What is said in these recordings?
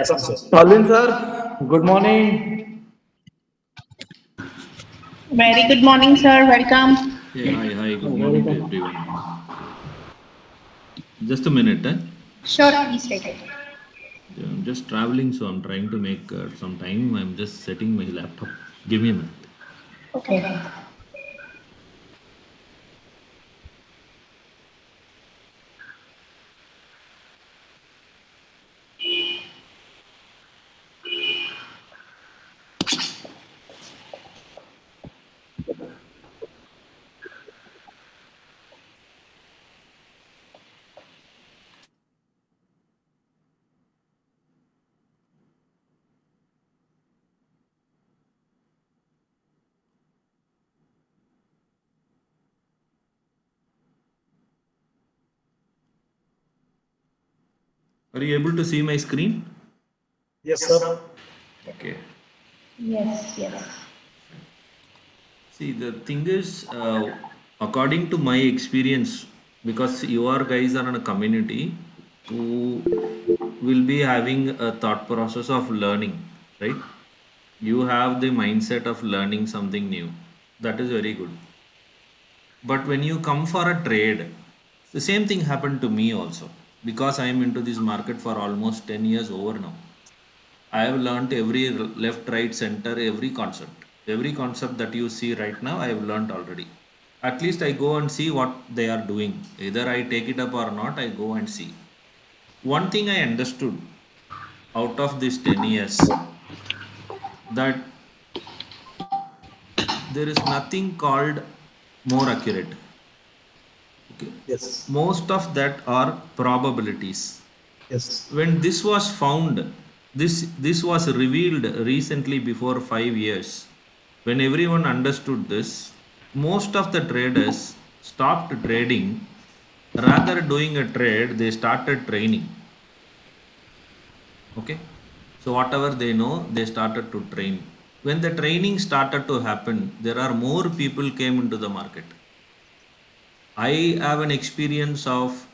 Alvin sir, good morning. Very good morning, sir. Welcome. Hey, hi, good morning to Very everyone. Just a minute, eh? Sure, please take it. Yeah, I'm just traveling, so I'm trying to make some time. I'm just setting my laptop. Give me a minute. Okay. Are you able to see my screen? Yes, sir. Okay. Yes, yes. See, the thing is, according to my experience, because you are guys are in a community who will be having a thought process of learning, right? You have the mindset of learning something new. That is very good. But when you come for a trade, the same thing happened to me also because I am into this market for almost 10 years over now. I have learnt every left, right, center, every concept. Every concept that you see right now, I have learnt already. At least I go and see what they are doing. Either I take it up or not, I go and see. One thing I understood out of this 10 years that there is nothing called more accurate. Okay. Yes. Most of that are probabilities. Yes. When this was found, this was revealed recently before 5 years. When everyone understood this, most of the traders stopped trading. Rather doing a trade, they started training. Okay, so whatever they know, they started to train. When the training started to happen, there are more people came into the market. I have an experience of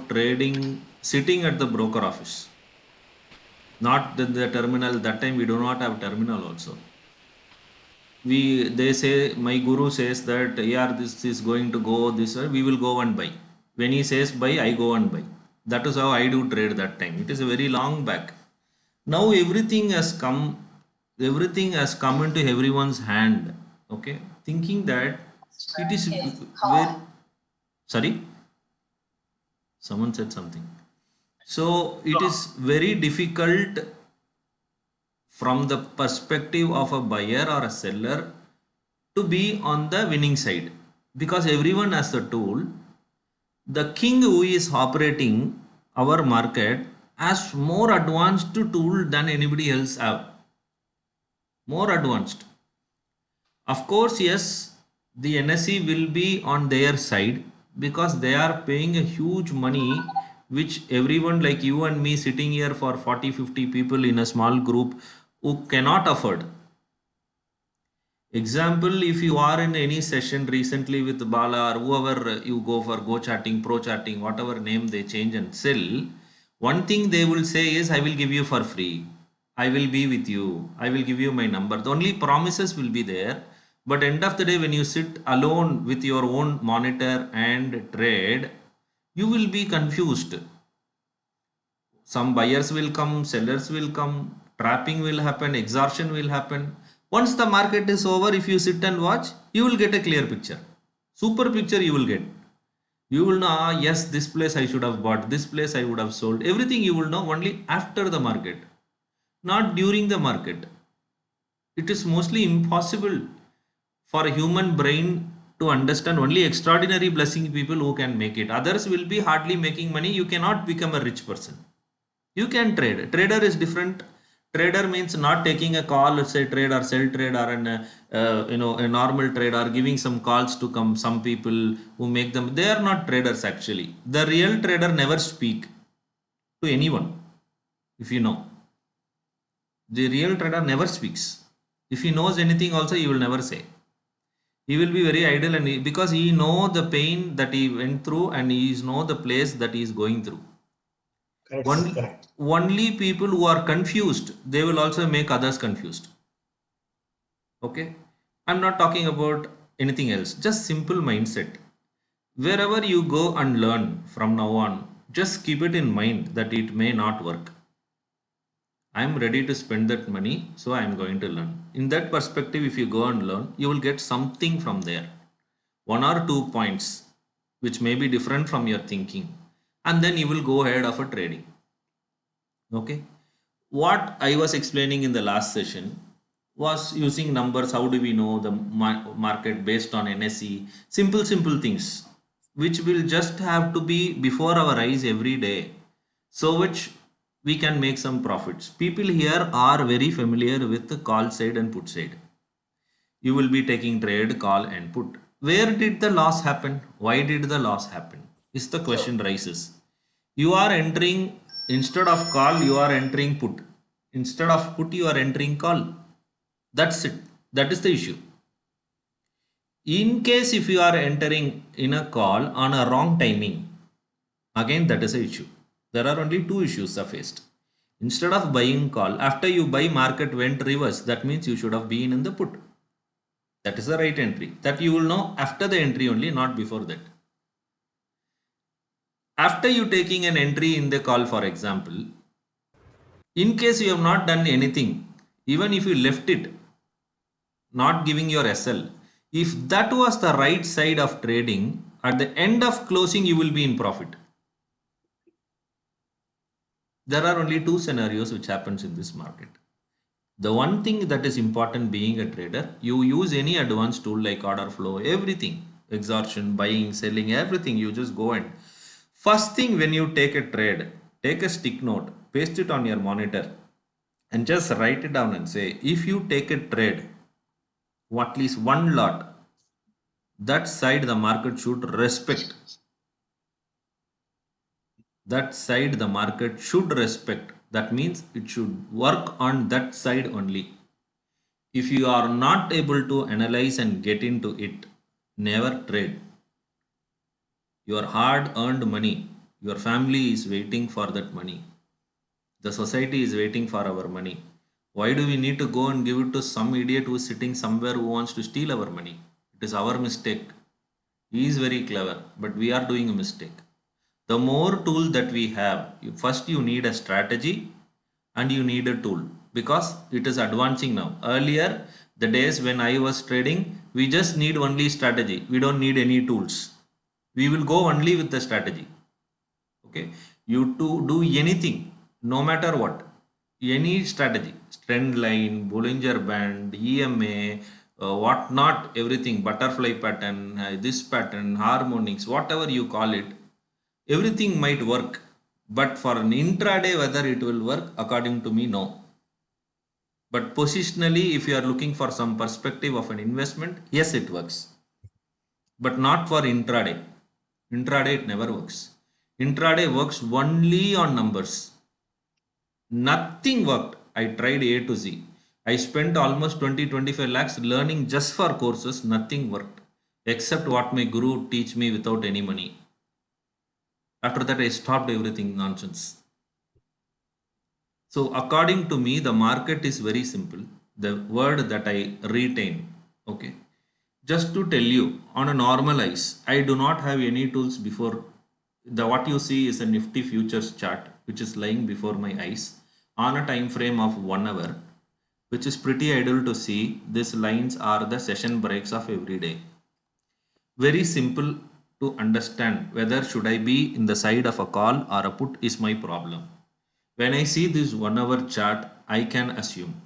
trading sitting at the broker office, not the terminal. That time we do not have terminal also. They say my guru says that yeah, this is going to go this way, we will go and buy. When he says buy, I go and buy. That is how I do trade that time. It is a very long back. Now everything has come into everyone's hand. Okay, thinking that it is very sorry, someone said something. So it is very difficult from the perspective of a buyer or a seller to be on the winning side because everyone has the tool. The king who is operating our market has more advanced tool than anybody else have. More advanced. Of course, yes, the NSE will be on their side because they are paying a huge money which everyone like you and me sitting here for 40 50 people in a small group who cannot afford. Example, if you are in any session recently with Bala or whoever you go for go chatting, pro chatting, whatever name they change and sell, one thing they will say is, I will give you for free. I will be with you. I will give you my number. The only promises will be there. But end of the day, when you sit alone with your own monitor and trade, you will be confused. Some buyers will come, sellers will come, trapping will happen, exhaustion will happen. Once the market is over, if you sit and watch, you will get a clear picture. Super picture you will get. You will know, yes, this place I should have bought, this place I would have sold. Everything you will know only after the market, not during the market. It is mostly impossible for a human brain to understand. Only extraordinary blessing people who can make it. Others will be hardly making money. You cannot become a rich person. You can trade. Trader is different. Trader means not taking a call, let's say trade or sell trade or a normal trade or giving some calls to come. Some people who make them, they are not traders actually. The real trader never speak to anyone. If you know, the real trader never speaks. If he knows anything, also he will never say. He will be very idle because he know the pain that he went through and he know the place that he is going through. Correct. Only, Correct. only people who are confused, they will also make others confused. Okay? I'm not talking about anything else, just simple mindset. Wherever you go and learn from now on, just keep it in mind that it may not work. I'm ready to spend that money, so I'm going to learn. In that perspective, if you go and learn, you will get something from there. One or two points which may be different from your thinking, and then you will go ahead of a trading. Okay. What I was explaining in the last session was using numbers. How do we know the market based on NSE? Simple things which will just have to be before our eyes every day, so which we can make some profits. People here are very familiar with the call side and put side. You will be taking trade, call and put. Where did the loss happen? Why did the loss happen? Is the question rises. You are entering, instead of call, you are entering put. Instead of put, you are entering call. That's it. That is the issue. In case if you are entering in a call on a wrong timing, again that is a issue. There are only two issues surfaced. Instead of buying call, after you buy market went reverse, that means you should have been in the put. That is the right entry. That you will know after the entry only, not before that. After you taking an entry in the call, for example, in case you have not done anything, even if you left it, not giving your SL, if that was the right side of trading, at the end of closing, you will be in profit. There are only two scenarios which happens in this market. The one thing that is important being a trader, you use any advanced tool like order flow, everything, exhaustion, buying, selling, everything, you just go and first thing when you take a trade, take a stick note, paste it on your monitor and just write it down and say, if you take a trade, at least one lot, that side the market should respect. That side the market should respect. That means it should work on that side only. If you are not able to analyze and get into it, never trade. Your hard earned money, your family is waiting for that money. The society is waiting for our money. Why do we need to go and give it to some idiot who is sitting somewhere who wants to steal our money? It is our mistake. He is very clever, but we are doing a mistake. The more tool that we have, first you need a strategy and you need a tool because it is advancing now. Earlier, the days when I was trading, we just need only strategy. We don't need any tools. We will go only with the strategy. Okay, you to do anything, no matter what, any strategy, trend line, Bollinger Band, EMA, what not, everything, butterfly pattern, this pattern, harmonics, whatever you call it, everything might work. But for an intraday, whether it will work, according to me, no. But positionally, if you are looking for some perspective of an investment, yes, it works. But not for intraday. Intraday, it never works. Intraday works only on numbers. Nothing worked. I tried A to Z. I spent almost 20-25 lakhs learning just for courses. Nothing worked except what my guru teach me without any money. After that, I stopped everything nonsense. So according to me, the market is very simple. The word that I retain. Okay. Just to tell you, on a normal eyes, I do not have any tools before. The what you see is a Nifty futures chart which is lying before my eyes on a time frame of 1 hour, which is pretty ideal to see. These lines are the session breaks of every day. Very simple to understand whether should I be in the side of a call or a put is my problem. When I see this 1 hour chart, I can assume.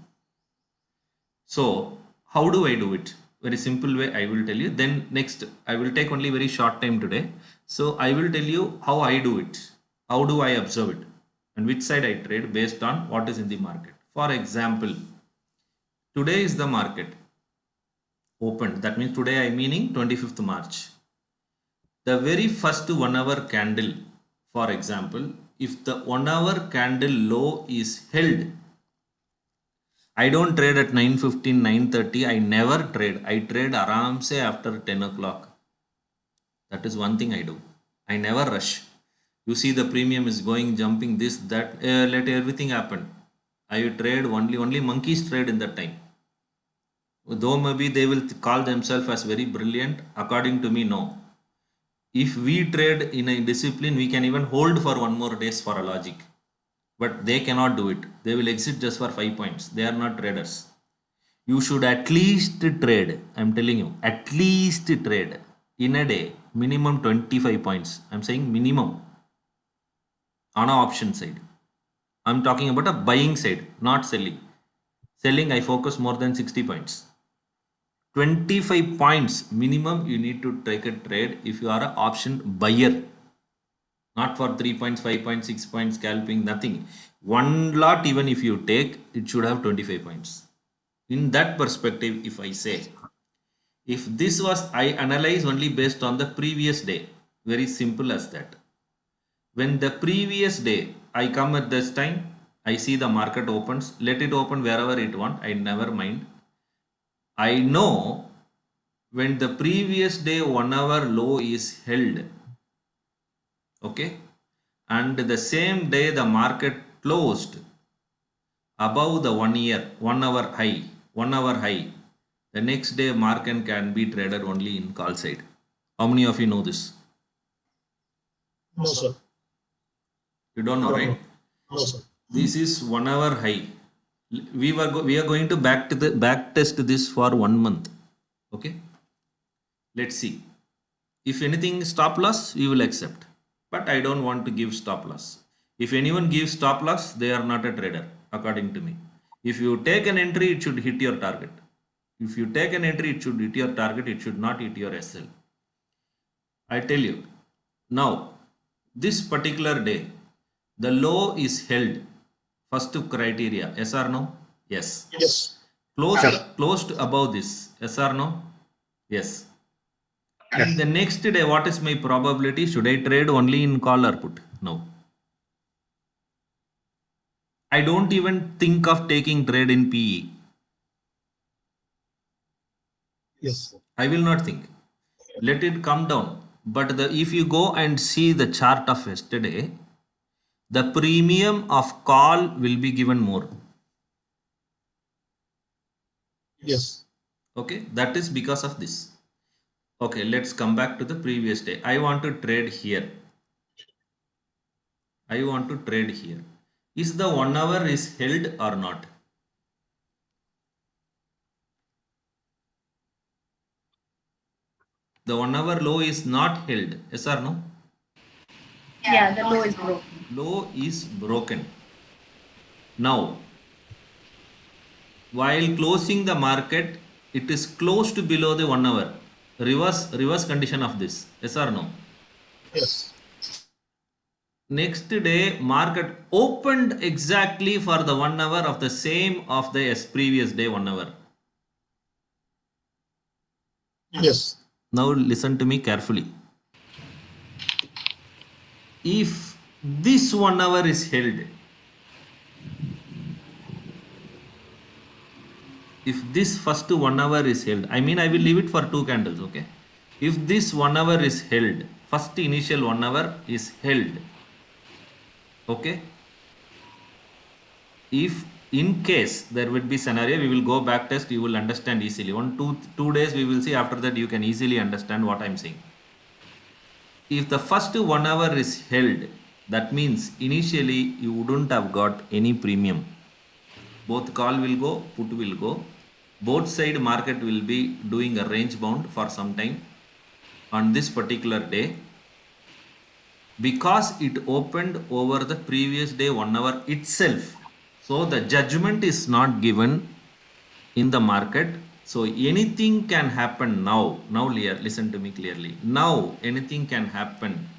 So how do I do it? Very simple way I will tell you. Then next I will take only very short time today. So I will tell you how I do it. How do I observe it? And which side I trade based on what is in the market. For example, today is the market opened. That means today I meaning 25th March. The very first 1 hour candle, for example, if the 1 hour candle low is held, I don't trade at 9:15, 9:30. I never trade. I trade aram se after 10 o'clock. That is one thing I do. I never rush. You see the premium is going, jumping, this, that, let everything happen. I trade only monkeys trade in that time. Though maybe they will call themselves as very brilliant, according to me, no. If we trade in a discipline, we can even hold for 1 more days for a logic. But they cannot do it. They will exit just for 5 points. They are not traders. You should at least trade. I'm telling you, at least trade in a day, minimum 25 points. I'm saying minimum on a option side. I'm talking about a buying side, not selling. Selling, I focus more than 60 points. 25 points minimum you need to take a trade if you are an option buyer. Not for 3 points, 5 points, 6 points, scalping, nothing. One lot, even if you take, it should have 25 points. In that perspective, if I say, if this was, I analyze only based on the previous day, very simple as that. When the previous day, I come at this time, I see the market opens, let it open wherever it want, I never mind. I know when the previous day 1 hour low is held, okay, and the same day the market closed above the 1 hour high, 1 hour high, the next day market can be traded only in call side. How many of you know this? No, sir. You don't know, right? No, sir. This is 1 hour high. We are going to back test this for 1 month. Okay. Let's see. If anything stop loss, we will accept. But I don't want to give stop loss. If anyone gives stop loss, they are not a trader, according to me. If you take an entry, it should hit your target. If you take an entry, it should hit your target. It should not hit your SL. I tell you. Now, this particular day, the low is held. First criteria, yes or no? Yes. Yes. Closed above this, yes or no? Yes. And the next day, what is my probability? Should I trade only in call or put? No. I don't even think of taking trade in PE. Yes. I will not think. Let it come down. But if you go and see the chart of yesterday, the premium of call will be given more. Yes. Okay, that is because of this. Okay, let's come back to the previous day. I want to trade here. I want to trade here. Is the 1 hour is held or not? The 1 hour low is not held. Yes or no? Yeah, the low is broken. Low is broken. Now, while closing the market, it is closed below the 1 hour. Reverse condition of this. Yes or no? Yes. Next day, market opened exactly for the 1 hour of the same of the previous day 1 hour. Yes. Now listen to me carefully. If this 1 hour is held, if this first 1 hour is held, I mean I will leave it for 2 candles, okay? If this 1 hour is held, first initial 1 hour is held, okay? If in case there would be scenario, we will go back test, you will understand easily. 2 days we will see, after that you can easily understand what I'm saying. If the first 1 hour is held, that means initially you wouldn't have got any premium. Both call will go, put will go. Both side market will be doing a range bound for some time on this particular day, because it opened over the previous day 1 hour itself. So the judgment is not given in the market. So anything can happen now. Now listen to me clearly. Now anything can happen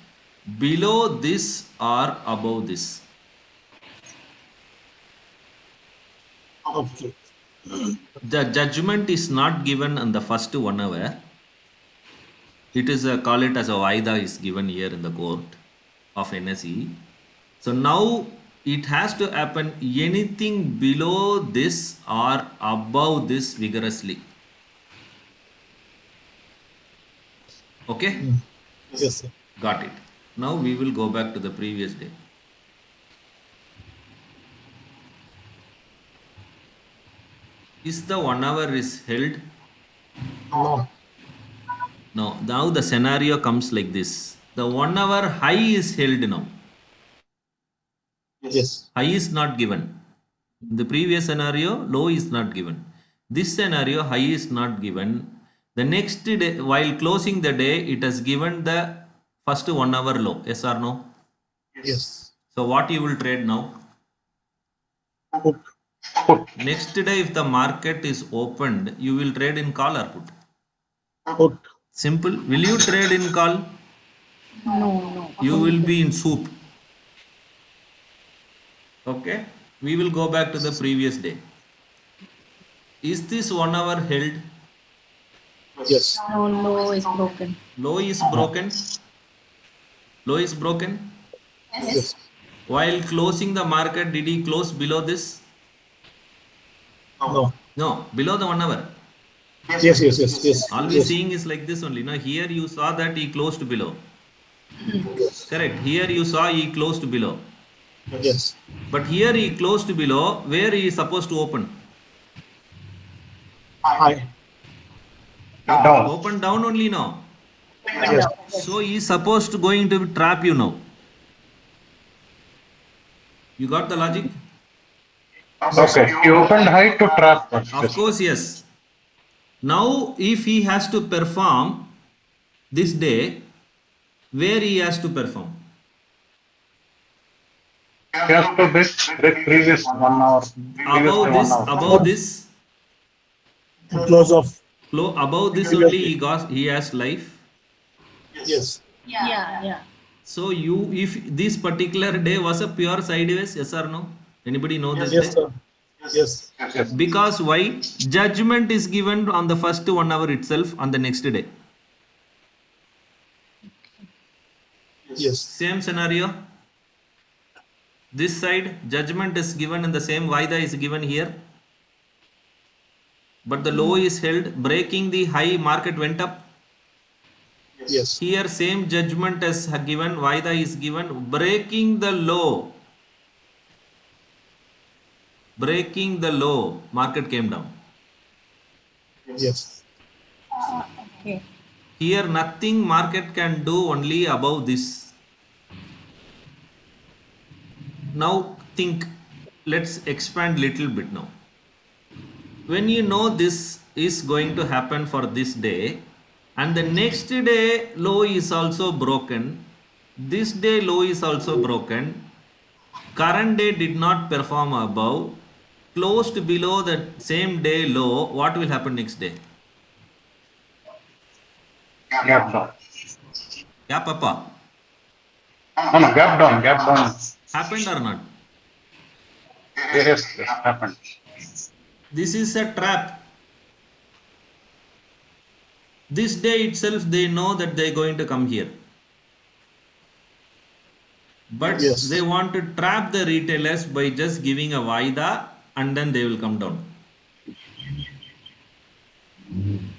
below this or above this. Okay. The judgment is not given on the first 1 hour. It is a, call it as a vaida is given here in the court of NSE. So now it has to happen anything below this or above this vigorously. Okay? Yes, sir. Got it. Now we will go back to the previous day. Is the 1 hour is held? No. No. Now the scenario comes like this. The 1 hour high is held now. Yes. High is not given. In the previous scenario, low is not given. This scenario, high is not given. The next day, while closing the day, it has given the first 1 hour low. Yes or no? Yes. So what you will trade now? Put. Next day, if the market is opened, you will trade in call or put. Put. Simple. Will you trade in call? No. You will be in soup. Okay. We will go back to the previous day. Is this 1 hour held? Yes. No, low is broken. Low is broken. Low is broken. Yes. While closing the market, did he close below this? No. No, below the 1 hour. Yes. All we Yes. seeing is like this only. Now here you saw that he closed below. Yes. Correct. Here you saw he closed below. Yes. But here he closed below where he is supposed to open. High. Down. Open down only now. Yes. So he is supposed to going to trap you now. You got the logic? Okay. You opened high to trap first. Of course, yes. Now if he has to perform this day, where he has to perform? He has to break previous 1 hour. Above this, above this, Close off. above this only he has life. Yes. Yeah. So you, if this particular day was a pure sideways, yes or no? Anybody know this Yes, day? sir. Yes. Yes. Because why? Judgment is given on the first 1 hour itself on the next day. Yes. Same scenario. This side judgment is given in the same Vaida is given here. But the low is held, breaking the high, market went up. Yes. Here same judgment is given, Vaida is given, breaking the low. Breaking the low, market came down. Yes. Okay. Here nothing market can do, only above this. Now think, let's expand little bit now. When you know this is going to happen for this day, and the next day low is also broken, this day low is also broken, current day did not perform above, closed below the same day low, what will happen next day? Gap down. Yeah, Papa. No, gap down. Happened or not? Yes, happened. This is a trap. This day itself they know that they are going to come here. But Yes. they want to trap the retailers by just giving a Vaida and then they will come down.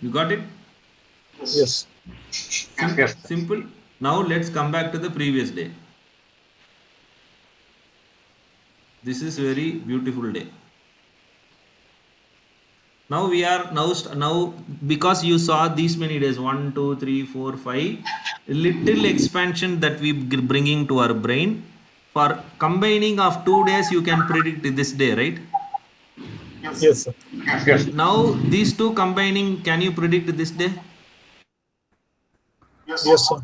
You got it? Yes. Yes. Simple. Now let's come back to the previous day. This is very beautiful day. Now we are now because you saw these many days 1, 2, 3, 4, 5 little expansion that we bringing to our brain. For combining of 2 days you can predict this day, right? Yes, sir. Yes. Now these two combining, can you predict this day? Yes, sir.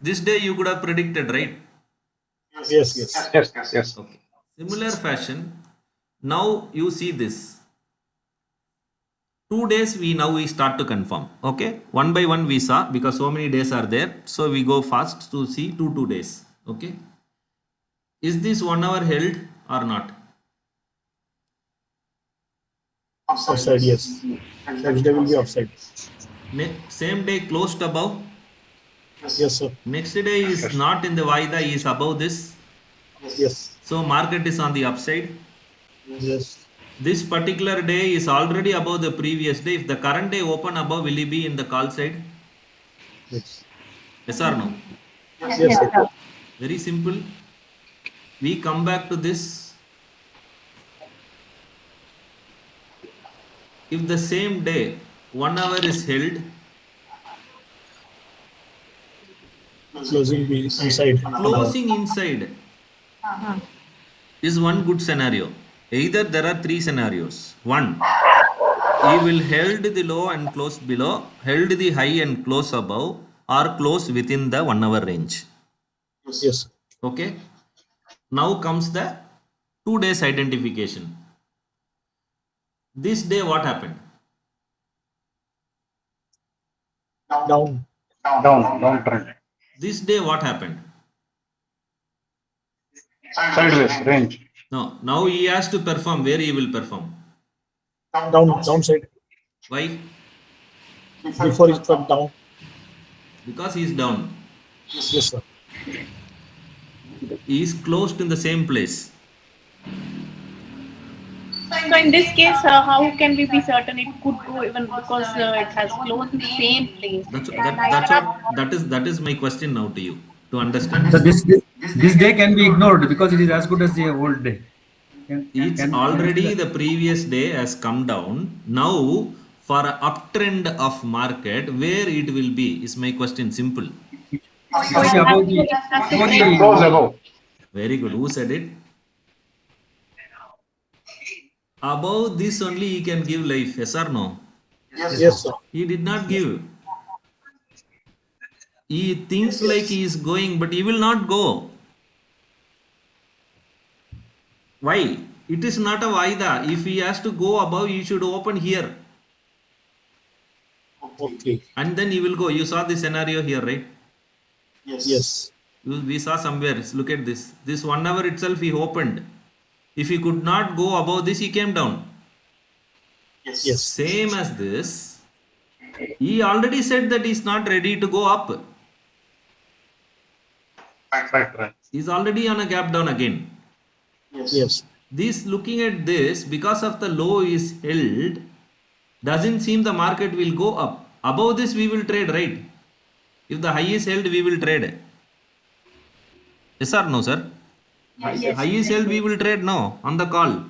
This day you could have predicted, right? Yes. Yes. Okay. Similar fashion, now you see this. 2 days we start to confirm. Okay, one by one we saw because so many days are there. So we go fast to see 2 days. Okay, is this 1 hour held or not? Offside, yes. Next day will be offside. Same day closed above. Yes, sir. Next day is not in the Vaida, is above this. Yes. So market is on the upside. Yes. This particular day is already above the previous day. If the current day open above, will he be in the call side? Yes. Yes or no? Yes, sir. Very simple. We come back to this. If the same day 1 hour is held, Closing be inside. closing inside is one good scenario. Either there are three scenarios. One, he will held the low and close below, held the high and close above, or close within the 1 hour range. Yes. Okay. Now comes the 2 days identification. This day what happened? Down. Downtrend. This day what happened? Sideways, range. No. Now he has to perform. Where he will perform? Downside. Why? Before it's down. Because he is down. Yes, sir. He is closed in the same place. So in this case, how can we be certain it could go even because it has closed in the same place? That is my question now to you to understand. So this day can be ignored because it is as good as the old day. It's already the previous day has come down. Now for an uptrend of market, where it will be is my question. Simple. Close above. Very good. Who said it? Above this only he can give life. Yes or no? Yes, sir. He did not give. He thinks like he is going, but he will not go. Why? It is not a Vaida. If he has to go above, he should open here. Okay. And then he will go. You saw the scenario here, right? Yes. We saw somewhere. Look at this. This 1 hour itself he opened. If he could not go above this, he came down. Yes. Same as this. He already said that he's not ready to go up. Right. He's already on a gap down again. Yes. This looking at this, because of the low is held, doesn't seem the market will go up. Above this we will trade, right? If the high is held, we will trade. Yes or no, sir? Yes. High is held, we will trade, no, on the call.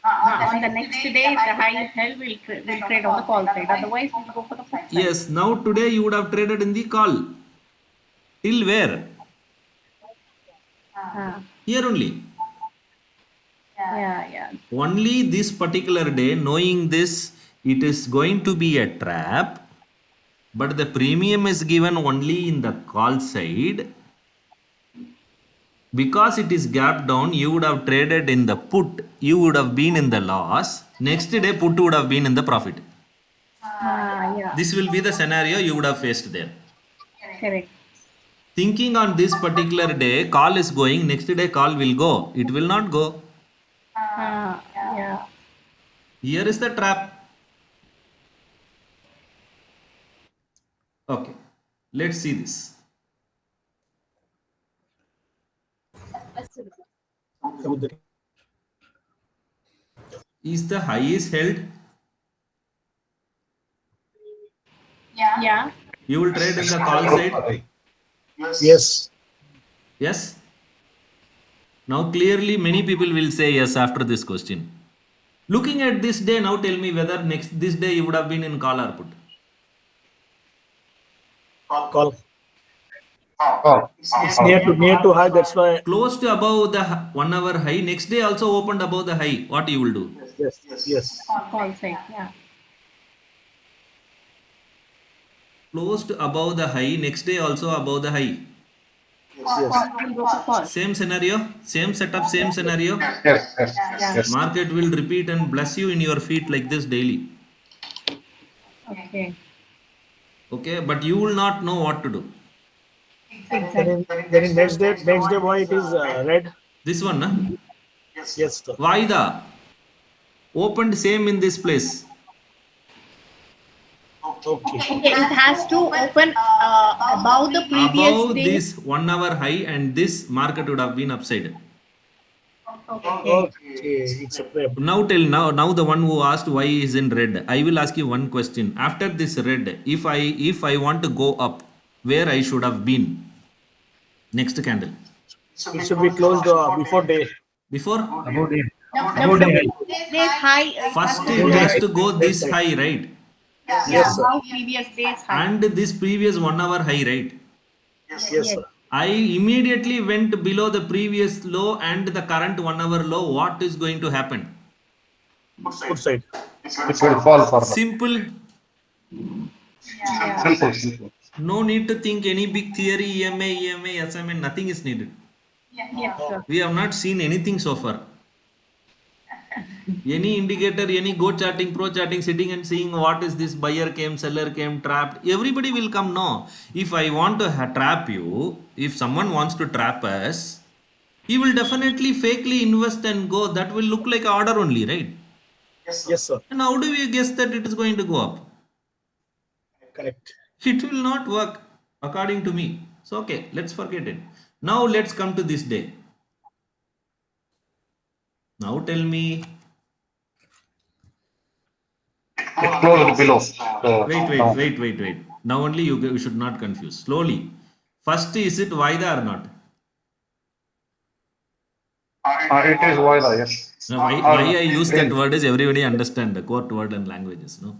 On the next day, if the high is held, we'll trade on the call side. Otherwise, we'll go for the put side. Yes, now today you would have traded in the call. Till where? Here only. Yeah. Only this particular day, knowing this, it is going to be a trap, but the premium is given only in the call side. Because it is gap down, you would have traded in the put, you would have been in the loss. Next day, put would have been in the profit. Yeah. This will be the scenario you would have faced there. Correct. Thinking on this particular day, call is going, next day call will go. It will not go. Yeah. Here is the trap. Okay, let's see this. Is the high is held? Yeah. You will trade in the call side? Yes. Yes? Now clearly many people will say yes after this question. Looking at this day, now tell me whether this day you would have been in call or put. Call. Oh. It's near to high. That's why. Close to above the 1 hour high. Next day also opened above the high. What you will do? Yes. Call side. Yeah. Closed above the high. Next day also above the high. We'll go for call. Same scenario, same setup, same scenario. Yes. Market will repeat and bless you in your feet like this daily. Okay, but you will not know what to do. Exactly. Then in next day, why it is red? This one, na? Yes, sir. Why the opened same in this place? Okay. It has to open above the previous Above day. this 1 hour high, and this market would have been upside. Okay. It's a trap. Now the one who asked why is in red, I will ask you one question. After this red, if I want to go up, where I should have been? Next candle. It should be closed before day. Before? About it. The About it. previous high. First has it to has be- to go this Yes, high, right? Yeah, Yes, sir. above previous days high. And this previous 1 hour high, right? Yes, sir. I immediately went below the previous low and the current 1 hour low. What is going to happen? Good side. It will fall further. Simple. Simple. No need to think any big theory, EMA, SMA, nothing is needed. Yes, sir. We have not seen anything so far. Any indicator, any go charting, pro charting, sitting and seeing what is this buyer came, seller came, trapped. Everybody will come. No. If I want to trap you, if someone wants to trap us, he will definitely fakely invest and go. That will look like an order only, right? Yes, sir. And how do we guess that it is going to go up? Correct. It will not work according to me. So, okay, let's forget it. Now, let's come to this day. Now, tell me. It closed below. Wait. Now, only you should not confuse. Slowly. First, is it Vaida or not? It is Vaida, yes. Now, why I use that word is everybody understand the court word and languages. No.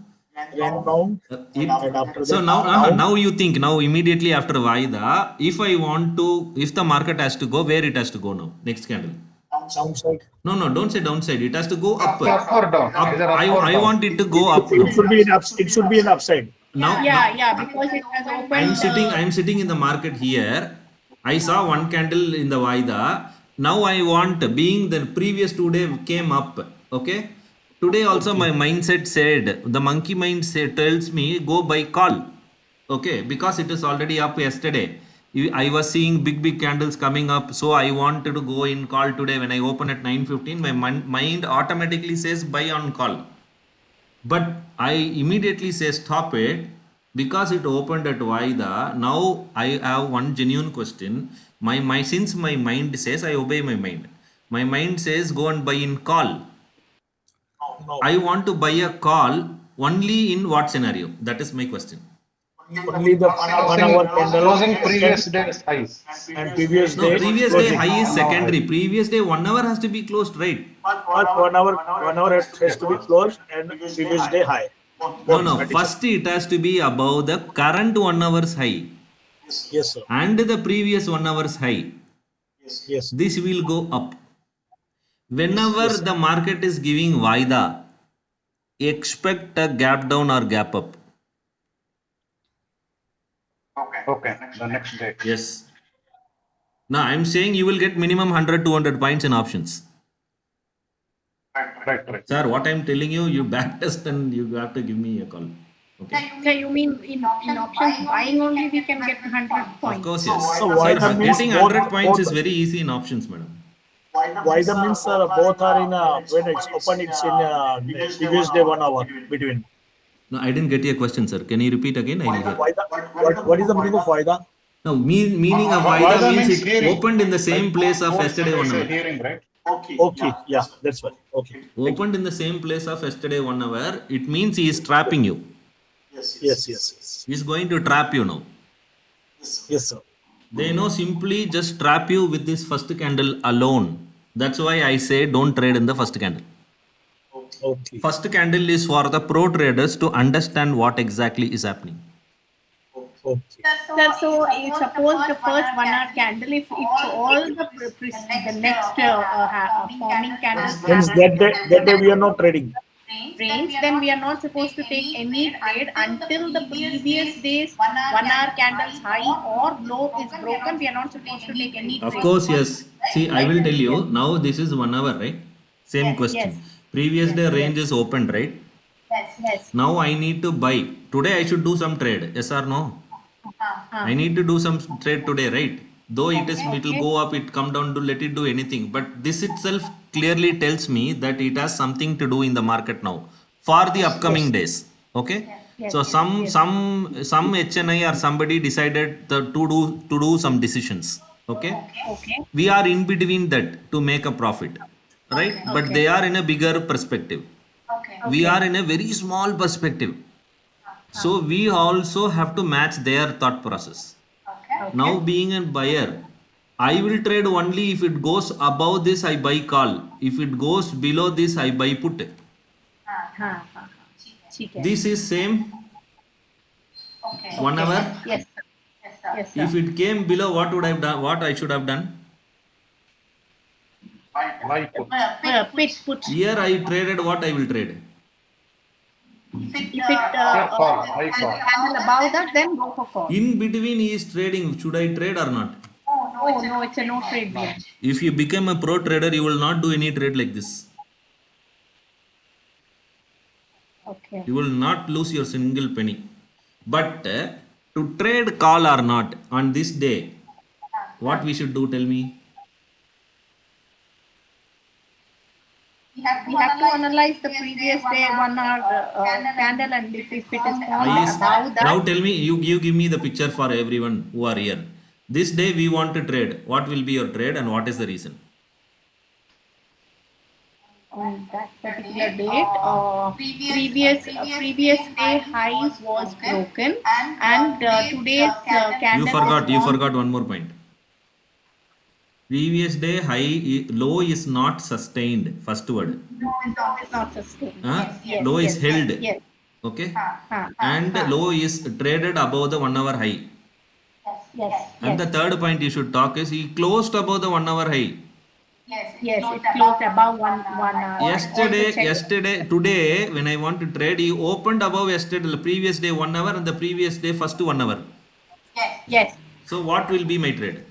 Then down. And after So that, now you think now immediately after Vaida, if I want to, if the market has to go, where it has to go now? Next candle. downside. No, don't say downside. It has to go up. Up or down? Either up or I down. want it to go up now. It should be an upside. Now, Yeah, because it has opened. I'm sitting in the market here. I saw one candle in the Vaida. Now I want, being the previous 2 day came up. Okay. Today also my mindset said, the monkey mind tells me go buy call. Okay. Because it is already up yesterday. I was seeing big candles coming up. So I wanted to go in call today. When I open at 9:15, my mind automatically says buy on call. But I immediately say stop it because it opened at Vaida. Now I have one genuine question. Since my mind says, I obey my mind. My mind says go and buy in call. No. I want to buy a call only in what scenario? That is my question. Only the 1 hour candle. Closing previous day's high. And previous No, day. previous day closing. high is secondary. Previous day 1 hour has to be closed, right? But 1 hour has to be closed and previous day high. No. First it has to be above the current 1 hour's high Yes, sir. and the previous 1 hour's high. Yes. This will go up. Whenever the market is giving Vaida, expect a gap down or gap up. Okay, the next day. Yes. Now I'm saying you will get minimum 100-200 points in options. Right. Sir, what I'm telling you, you backtest and you have to give me a call. Okay. So you mean in options buying only we can get 100 points? Of course, yes. So why Sir, the means getting both- 100 points both- is very easy in options, madam. Why the means both are in when it's open, it's in previous day 1 hour between. No, I didn't get your question, sir. Can you repeat again? I didn't hear. What is the meaning of Vaida? No, meaning of Vaida Vaida means means it hearing. opened in the same place of Both yesterday 1 is a hour. hearing, right? Okay, yeah, that's fine. Okay. Opened in the same place of yesterday 1 hour. It means he is trapping you. Yes. He is going to trap you now. Yes, sir. They know simply just trap you with this first candle alone. That's why I say don't trade in the first candle. Okay. First candle is for the pro traders to understand what exactly is happening. Okay. Sir, so suppose the first 1 hour candle, if all the next forming candles Means that day we are not trading. range, then we are not supposed to take any trade until the previous day's 1 hour candles high or low is broken. We are not supposed to take any trade. Of course, yes. See, I will tell you, now this is 1 hour, right? Same question. Yes. Previous day range is opened, right? Yes. Now I need to buy. Today I should do some trade. Yes or no? I need to do some trade today, right? Though it will go up, it come down, to let it do anything. But this itself clearly tells me that it has something to do in the market now for the upcoming days. Okay? Yes. So some HNI or somebody decided to do some decisions. Okay? Okay. We are in between that to make a profit, right? But they are in a bigger perspective. We are in a very small perspective. So we also have to match their thought process. Now being a buyer, I will trade only if it goes above this, I buy call. If it goes below this, I buy put. हाँ हाँ हाँ ठीक है. This is same 1 hour. Yes sir. Yes sir. If it came below, what would I have done? What I should have done? Why put? Put. Here I traded what I will trade. If it Here call, high call. handle above that, then go for call. In between he is trading. Should I trade or not? Oh no, it's a no trade zone. If you become a pro trader, you will not do any trade like this. Okay. You will not lose your single penny. But to trade call or not on this day, what we should do? Tell me. We have to analyze the previous day 1 hour candle, and if it is formed above that. Now tell me, you give me the picture for everyone who are here. This day we want to trade. What will be your trade and what is the reason? On that particular date, previous day high was broken, and today's candle. You forgot one more point. Previous day low is not sustained. First word. Is not sustained. Yes, Low is held. Yes. Okay. Huh. And low is traded above the 1 hour high. Yes. And the third point you should talk is he closed above the 1 hour high. Yes, it closed above one hour. Yesterday, today, when I want to trade, he opened above yesterday, the previous day 1 hour and the previous day first 1 hour. Yes. So what will be my trade?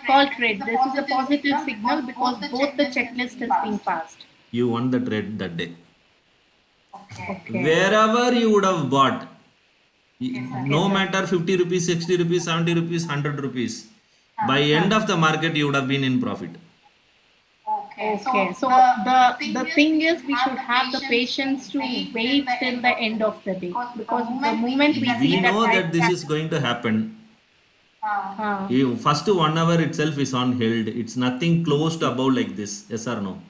Call trade. This is a positive signal because both the checklist has been passed. You won the trade that day. Okay. Wherever you would have bought, no matter 50 rupees, 60 rupees, 70 rupees, 100 rupees, by end of the market you would have been in profit. Okay. So the thing is, we should have the patience to wait till the end of the day, because the moment we see We that know high that this is going to happen. First 1 hour itself is on held. It's nothing closed above like this. Yes or no?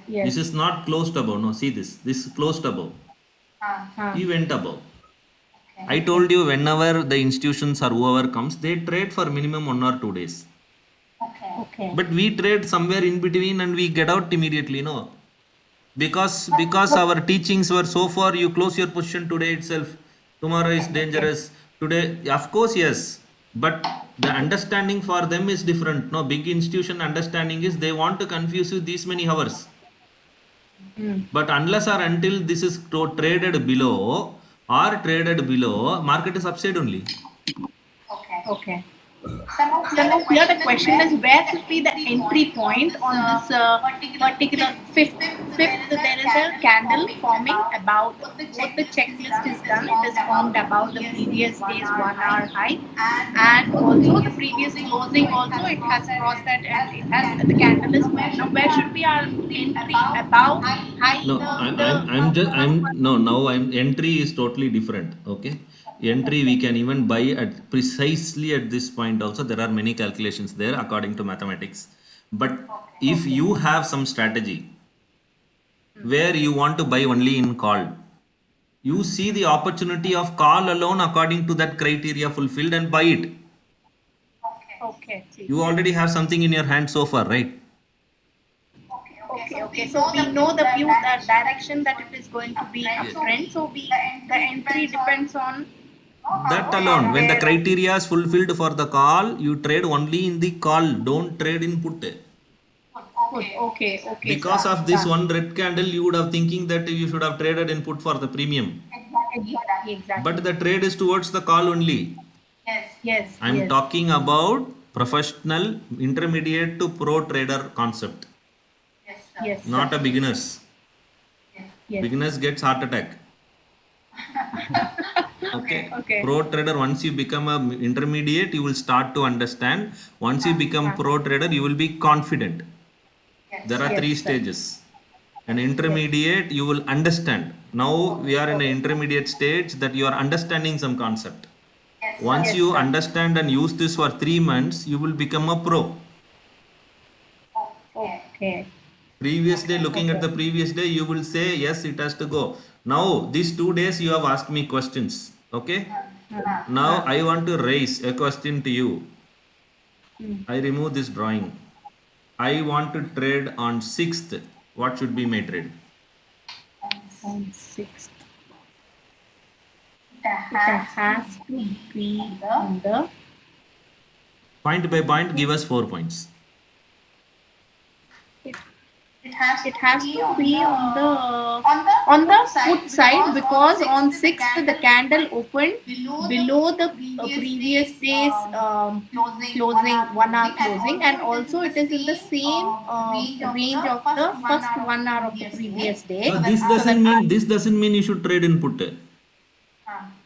yes. This is not closed above. No, see this. This is closed above. He went above. I told you whenever the institutions or whoever comes, they trade for minimum 1 or 2 days. Okay. But we trade somewhere in between and we get out immediately, no? Because our teachings were so far, you close your position today itself. Tomorrow is dangerous. Today, of course, yes. But the understanding for them is different. No, big institution understanding is they want to confuse you these many hours. But unless or until this is traded below or traded below, market is upside only. Okay. So here the question is, where should be the entry point on this particular fifth? There is a candle forming about what the checklist is done. It is formed about the previous day's 1 hour high, and also the previous closing. Also, it has crossed that, and it has the candle is moved. Now, where should be our entry about high? No, entry is totally different. Okay. Entry we can even buy at precisely at this point also. There are many calculations there according to mathematics. But if you have some strategy where you want to buy only in call, you see the opportunity of call alone according to that criteria fulfilled and buy it. Okay. You already have something in your hand so far, right? Okay. So we know the view, the direction that it is going to be uptrend. So the entry depends on that alone. When the criteria is fulfilled for the call, you trade only in the call. Don't trade in put. Okay. Because of this one red candle, you would have thinking that you should have traded in put for the premium. Exactly. But the trade is towards the call only. Yes. I'm talking about professional, intermediate to pro trader concept. Yes. Not a beginners. Yes. Beginners gets heart attack. Okay. Pro trader, once you become a intermediate, you will start to understand. Once you become pro trader, you will be confident. There are 3 stages. An intermediate, you will understand. Now we are in an intermediate stage that you are understanding some concept. Once you understand and use this for 3 months, you will become a pro. Okay. Previous day, looking at the previous day, you will say, yes, it has to go. Now, these 2 days you have asked me questions. Okay. Now, I want to raise a question to you. I remove this drawing. I want to trade on 6th. What should be my trade? On 6th. It has to be on the Point by point, give us 4 points. it has to be on the put side, because on 6th the candle opened below the previous day's closing, 1 hour closing, and also it is in the same range of the first 1 hour of the previous day. No, this doesn't mean you should trade in put.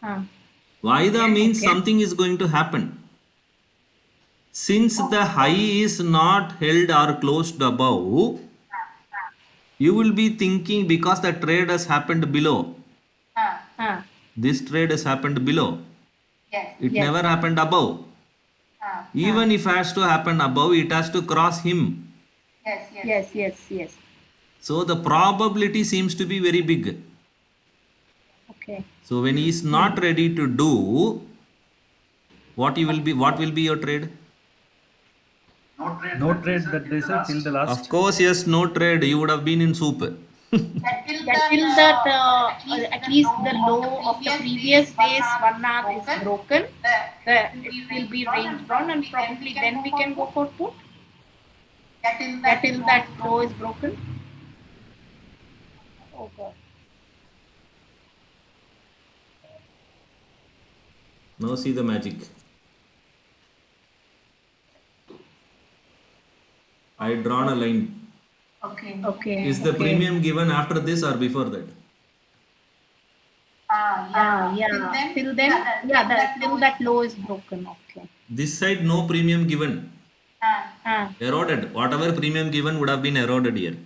Uh, Vaida means Okay. something is going to happen. Since the high is not held or closed above, you will be thinking because the trade has happened below. uh, This trade has happened below. It Yes. never happened above. Even if it has to happen above, it has to cross him. yes. So the probability seems to be very big. Okay. So when he is not ready to do, what will be your trade? No trade that they said till the last. Of course, yes, no trade. You would have been in soup. Till that at least the low of the previous day's 1 hour is broken, it will be range bound, and probably then we can go for put. Till that low is broken. Oh God. Now see the magic. I drawn a line. Okay. Is the premium given after this or before that? Yeah. Till then, till that low is broken. Okay. This side no premium given. Eroded. Whatever premium given would have been eroded here.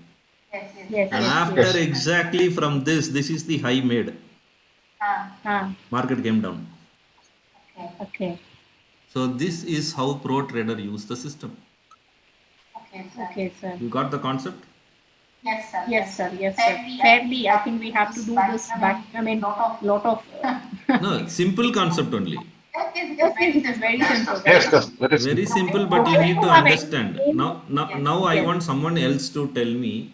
Yes. And after exactly from this is the high made. Market came down. Okay. So this is how pro trader use the system. Okay, sir. You got the concept? Yes, sir. Fairly, I think we have to do this back. I mean, lot of. No, simple concept only. Yes, it is very simple. Yes, yes, very Very simple. simple, but you need to understand. Now I want someone else to tell me.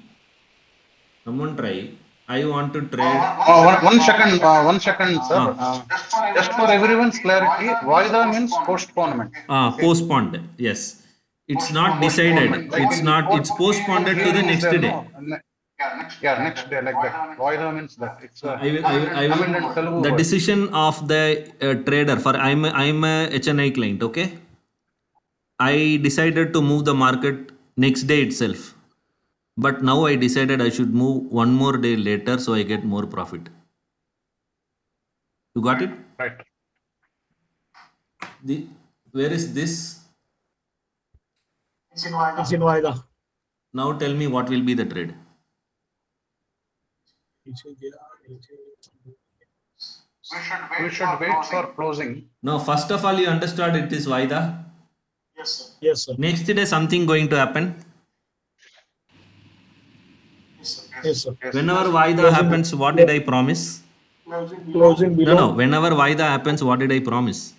Someone try. I want to trade. One second, sir. Just for everyone's clarity, Vaida means postponement. Postponed. Yes. It's not decided. It's postponed to the next day. Yeah, next day, like that. Vaida means that. It's a I Tamil and will Telugu the word. decision of the trader for I'm a HNI client, okay? I decided to move the market next day itself. But now I decided I should move one more day later so I get more profit. You got it? Right. Where is this? It's in Vaida. Now tell me what will be the trade. We should wait for closing. Now, first of all, you understood it is Vaida. Yes, sir. Next day, something going to happen. Yes, sir. Whenever Vaida happens, what did I promise? Closing below. No. Whenever Vaida happens, what did I promise?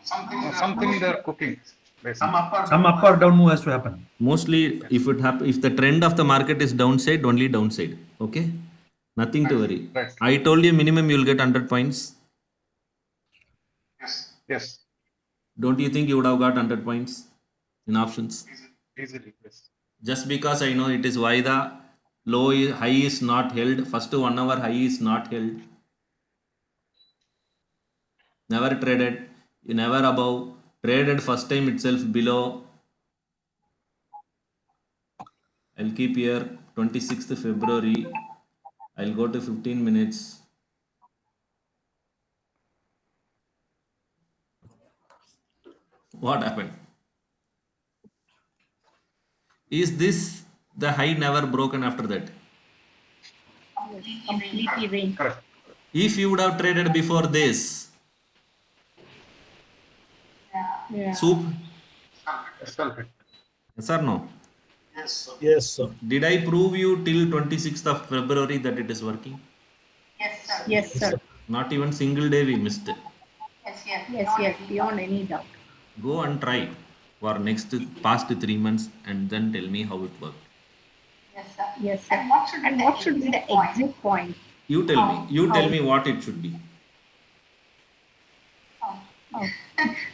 Something they're cooking. Basically. Some up or down move has to happen. Mostly, if the trend of the market is downside, only downside. Okay, nothing to worry. Right. I told you minimum you will get 100 points. Yes. Don't you think you would have got 100 points in options? Easily. Yes. Just because I know it is Vaida, high is not held. First 1 hour high is not held. Never traded. You never above. Traded first time itself below. I'll keep here 26th February. I'll go to 15 minutes. What happened? Is this the high never broken after that? Completely range. Correct. If you would have traded before this, Yeah. soup, Self-hit. yes or no? Yes, sir. Did I prove you till 26th of February that it is working? Yes, sir. Not even single day we missed it. Yes. Beyond any doubt. Go and try for past 3 months and then tell me how it worked. Yes, sir. And what should be the exit point? You tell me what it should be. Oh.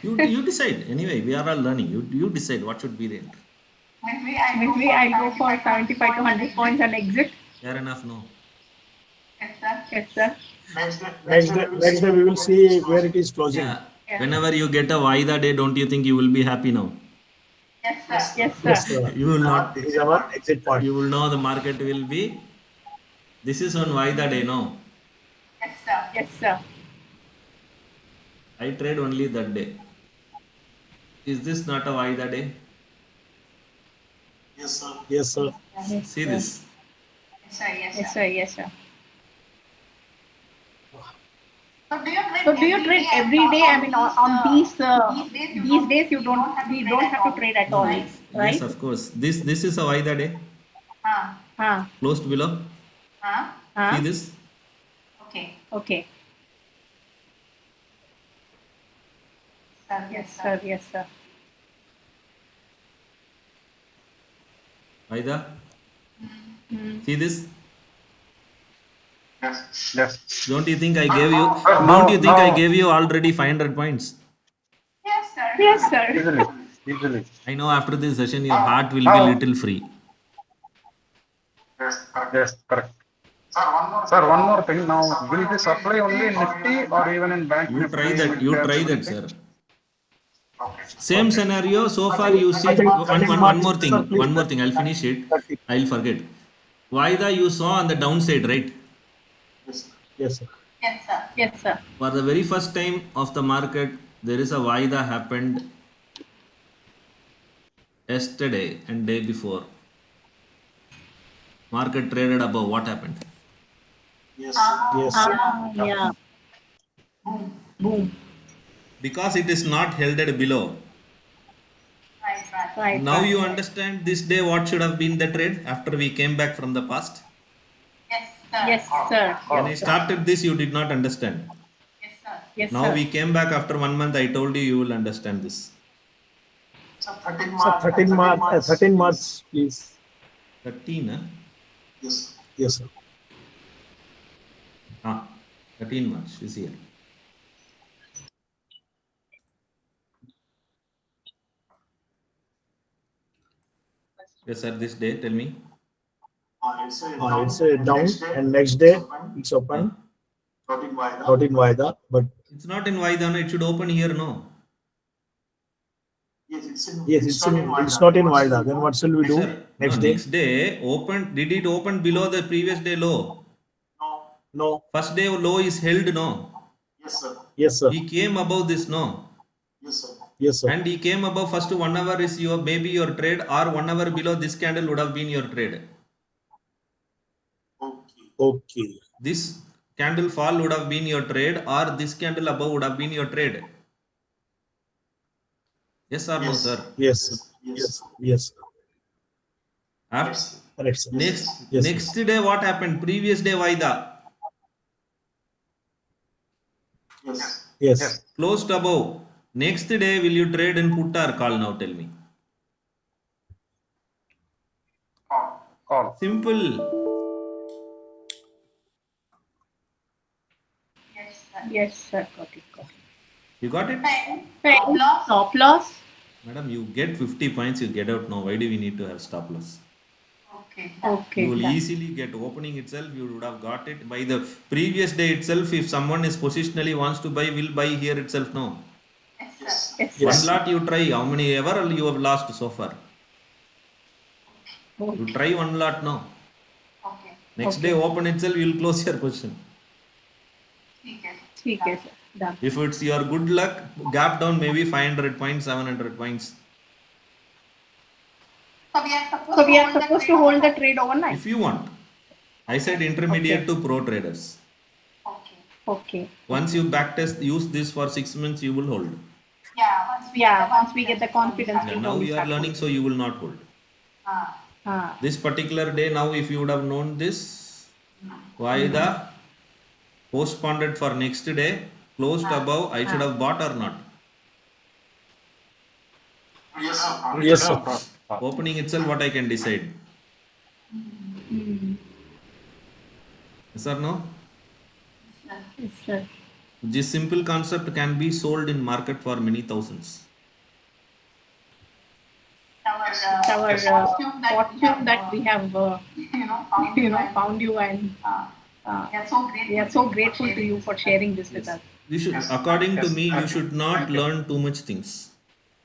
You decide. Anyway, we are all learning. You decide what should be the entry. Maybe I'll go for 75 to 100 points and exit. Fair enough, no. Yes, sir. Next day we will see where it is closing. Yeah. Yeah. Whenever you get a Vaida day, don't you think you will be happy now? Yes, Yes, sir. sir. You will not. This is our exit point. You will know the market will be. This is on Vaida day, no? Yes, sir. I trade only that day. Is this not a Vaida day? Yes, sir. Yes, See sir. this. Yes, sir. Yes, sir. So do you trade every day? I mean, on these days, we don't have to trade at all, right? Yes, of course. This is a Vaida day. Huh. Closed below. Huh? See this? Okay. Yes, sir. Yes, sir. Vaida. See this? Yes. Don't you think I gave you? No, Don't you think I no. gave you already 500 points? Yes, sir. Easily. I know after this session your heart will be Now- little free. Yes, correct. Sir, one more thing. Now, will this apply only in Nifty or even in Bank You Nifty? try that. You mid-caps, try that, everything? sir. Same scenario. So far, you see one more thing. One more thing. I'll finish it. I'll forget. Vaida you saw on the downside, right? Yes, sir. Yes, sir. For the very first time of the market, there is a Vaida happened yesterday and day before. Market traded above. What happened? Yes, sir. Yeah. Boom. Because it is not held at below. Right. Now right. you understand this day what should have been the trade after we came back from the past. Yes, sir. When I started this, you did not understand. Yes, Now sir. we came back after 1 month. I told you will understand this. Sir, 13 March, please. 13, huh? Yes, sir. 13 March is here. Yes, sir. This day, tell me. It's down and next day it's open. Not in Vaida, but It's not in Vaidana. It should open here, no? yes, it's not in Vaida. Then what shall we do Sir, next no, day? next day open. Did it open below the previous day low? No. First day low is held, no? Yes, sir. He came above this, no? Yes, sir. And he came above first 1 hour is maybe your trade, or 1 hour below this candle would have been your trade. Okay. This candle fall would have been your trade, or this candle above would have been your trade. Yes or no, sir? Yes, sir. Yes. After, Correct, sir. next day what happened? Previous day Vaida. Yes. Closed above. Next day will you trade and put or call now? Tell me. Call. Simple. Yes, sir. Got it. You got it? Stop loss. Madam, you get 50 points, you get out now. Why do we need to have stop loss? Okay. You will done. easily get opening itself. You would have got it by the previous day itself. If someone is positionally wants to buy, will buy here itself. No. Yes, Yes. sir. One lot you try. How many ever you have lost so far? You try one lot now. Next day open itself, you will close your position. ठीक है, sir. Done. If it's your good luck, gap down maybe 500 points, 700 points. So we are supposed to hold the trade overnight. If you want. I said intermediate to pro traders. Okay. Once you backtest, use this for 6 months, you will hold. Yeah. Once we get the confidence, Yeah, we now only you are start learning, so you will not hold. holding. This particular day, now if you would have known this, why the postponed for next day, closed above, I should have bought or not? Yes, sir. Opening itself, what I can decide. Yes or no? Yes, sir. This simple concept can be sold in market for many thousands. It's our fortune that we have, found you, and we are so grateful to you for sharing this with us. You should, according to me, you should not learn too much things.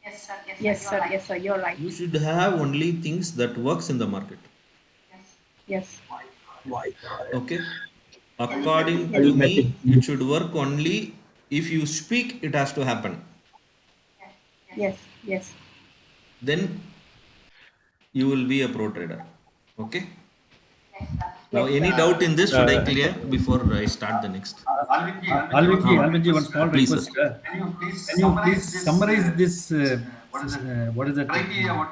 Yes, sir. Yes, sir. You're right. You should have only things that works in the market. Yes. Why? Okay? According to Arithmetic. me, it should work only if you speak, it has to happen. Yes. Yes. Then you will be a pro trader. Okay? Now, Yes, any sir. doubt in this? Should I clear before I start the next? Alviji, one small Please, request. sir. Can you please summarize this? What is that?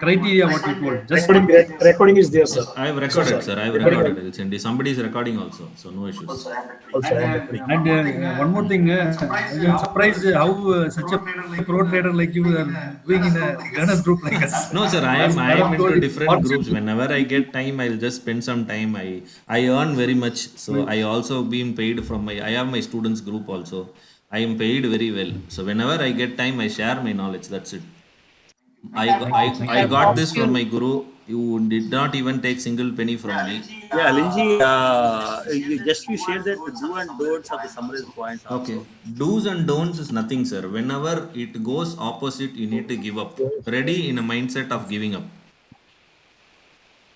Criteria, what you told. Just Recording is there, sir. I have Yes, recorded, sir. sir. I have Recording recorded. I'll send you. Somebody is recording also, so no issues. Also, I am recording. And one more thing, I'm surprised how such a pro trader like you are doing in a learners group like us. No, sir. I As am Madam into told, different all groups. should- Whenever I get time, I'll just spend some time. I earn very much, so I also been paid from my. I have my students group also. I am paid very well. So whenever I get time, I share my knowledge. That's it. I got this from my guru. You did not even take single penny from me. Yeah, Linji, you share that do and don'ts of the summarized points also. Okay. Do's and don'ts is nothing, sir. Whenever it goes opposite, you need to give up. Ready in a mindset of giving up.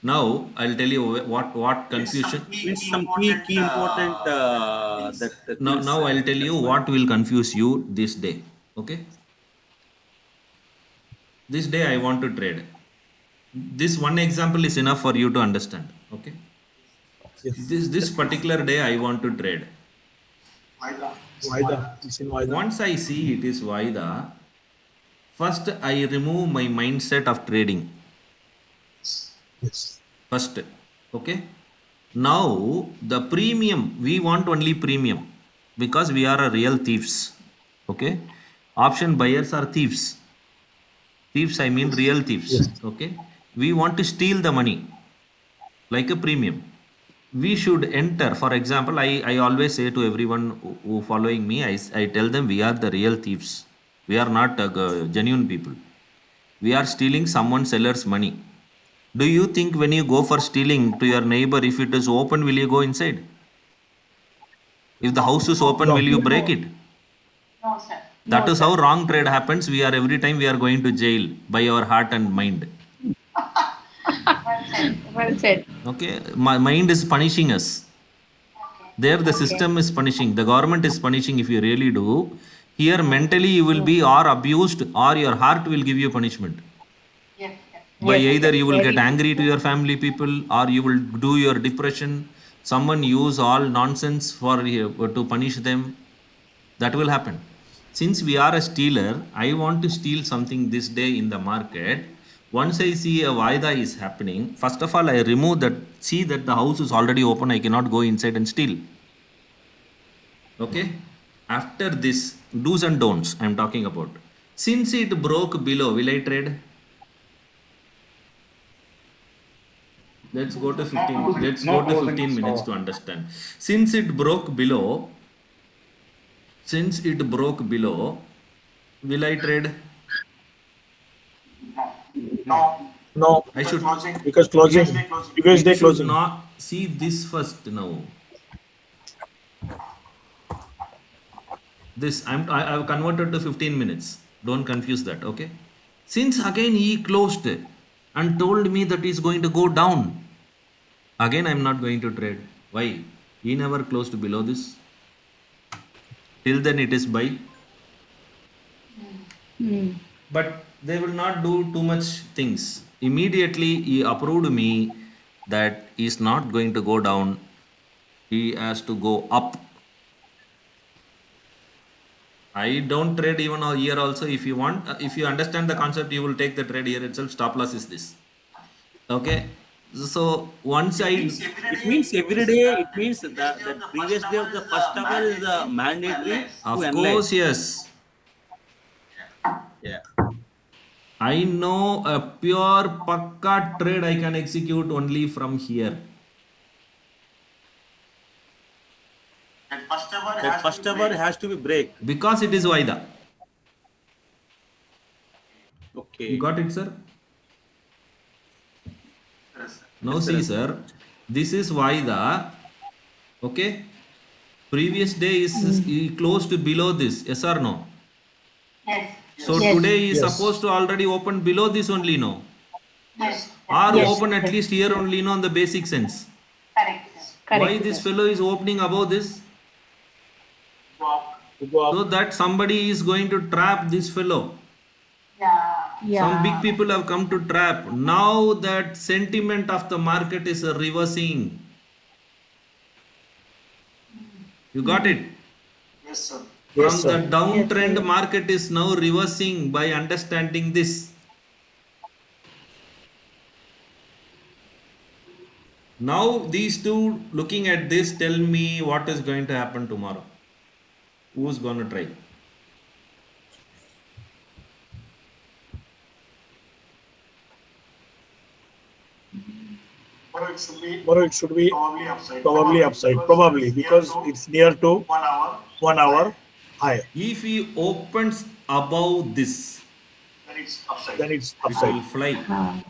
Now I'll tell you what confusion. Means some key important that Now I'll tell you what will confuse you this day. Okay. This day I want to trade. This one example is enough for you to understand. Okay. This particular day I want to trade. Vaida. It's in Vaida. Once I see it is Vaida, first I remove my mindset of trading. Yes. First, okay. Now the premium, we want only premium because we are a real thieves. Okay. Option buyers are thieves. Thieves, I mean real thieves. Yes. Okay. We want to steal the money like a premium. We should enter. For example, I always say to everyone who following me, I tell them we are the real thieves. We are not genuine people. We are stealing someone seller's money. Do you think when you go for stealing to your neighbor, if it is open, will you go inside? If the house is open, will you break it? No, sir. That is how wrong trade happens. We are every time we are going to jail by our heart and mind. Well said. Okay, my mind is punishing us. There the system is punishing. The government is punishing if you really do. Here mentally you will be or abused or your heart will give you punishment. By either you will get angry to your family people or you will do your depression. Someone use all nonsense for to punish them. That will happen. Since we are a stealer, I want to steal something this day in the market. Once I see a Vaida is happening, first of all I remove that, see that the house is already open, I cannot go inside and steal. Okay. After this, do's and don'ts I am talking about. Since it broke below, will I trade? Let's go to 15. Let's go to 15 minutes to understand. Since it broke below, will I trade? No, I should because closing. Because they should closing. not see this first now. This I've converted to 15 minutes. Don't confuse that, okay? Since again he closed and told me that he's going to go down, again I'm not going to trade. Why? He never closed below this. Till then it is buy. But they will not do too much things. Immediately he approved me that he is not going to go down. He has to go up. I don't trade even a year also. If you want, if you understand the concept, you will take the trade here itself. Stop loss is this. Okay. So once it means every day, it means that the previous day of the first hour is mandatory of to course, analyze. yes. Yeah. I know a pure pakka trade I can execute only from here. That first hour has to be break. Because it is Vaida. Okay. You got it, sir? Now Yes, sir. see, sir, this is Vaida. Okay. Previous day is he closed below this. Yes or no? So Yes. today he is Yes. supposed to already open below this only, no? Or Yes. open at least here only, no, on the basic sense. Why Correct. this fellow is opening above this? To go So up. that somebody is going to trap this fellow. Some big Yeah. people have come to trap. Now that sentiment of the market is reversing. You got it? Yes, From the sir. downtrend, Yes. market is now reversing by understanding this. Now these two looking at this tell me what is going to happen tomorrow. Who's going to try? Tomorrow it should be probably upside. Probably because it's near to 1 hour high. If he opens above this, Then it's it upside. will fly. Uh,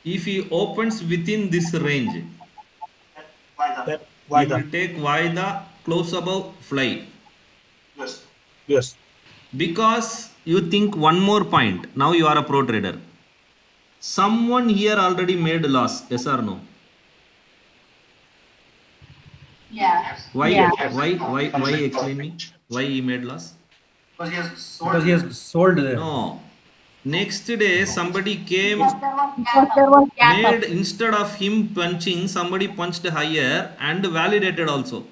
If he opens within this range, Then he Vaida. will take Vaida close above fly. Yes. Because you think one more point. Now you are a pro trader. Someone here already made loss. Yes or no? Why? Yeah. Why? Explain me. Why he made loss? Because he has sold there. No. Next day somebody came, Because there was gap made up. instead of him punching, somebody punched higher and validated also.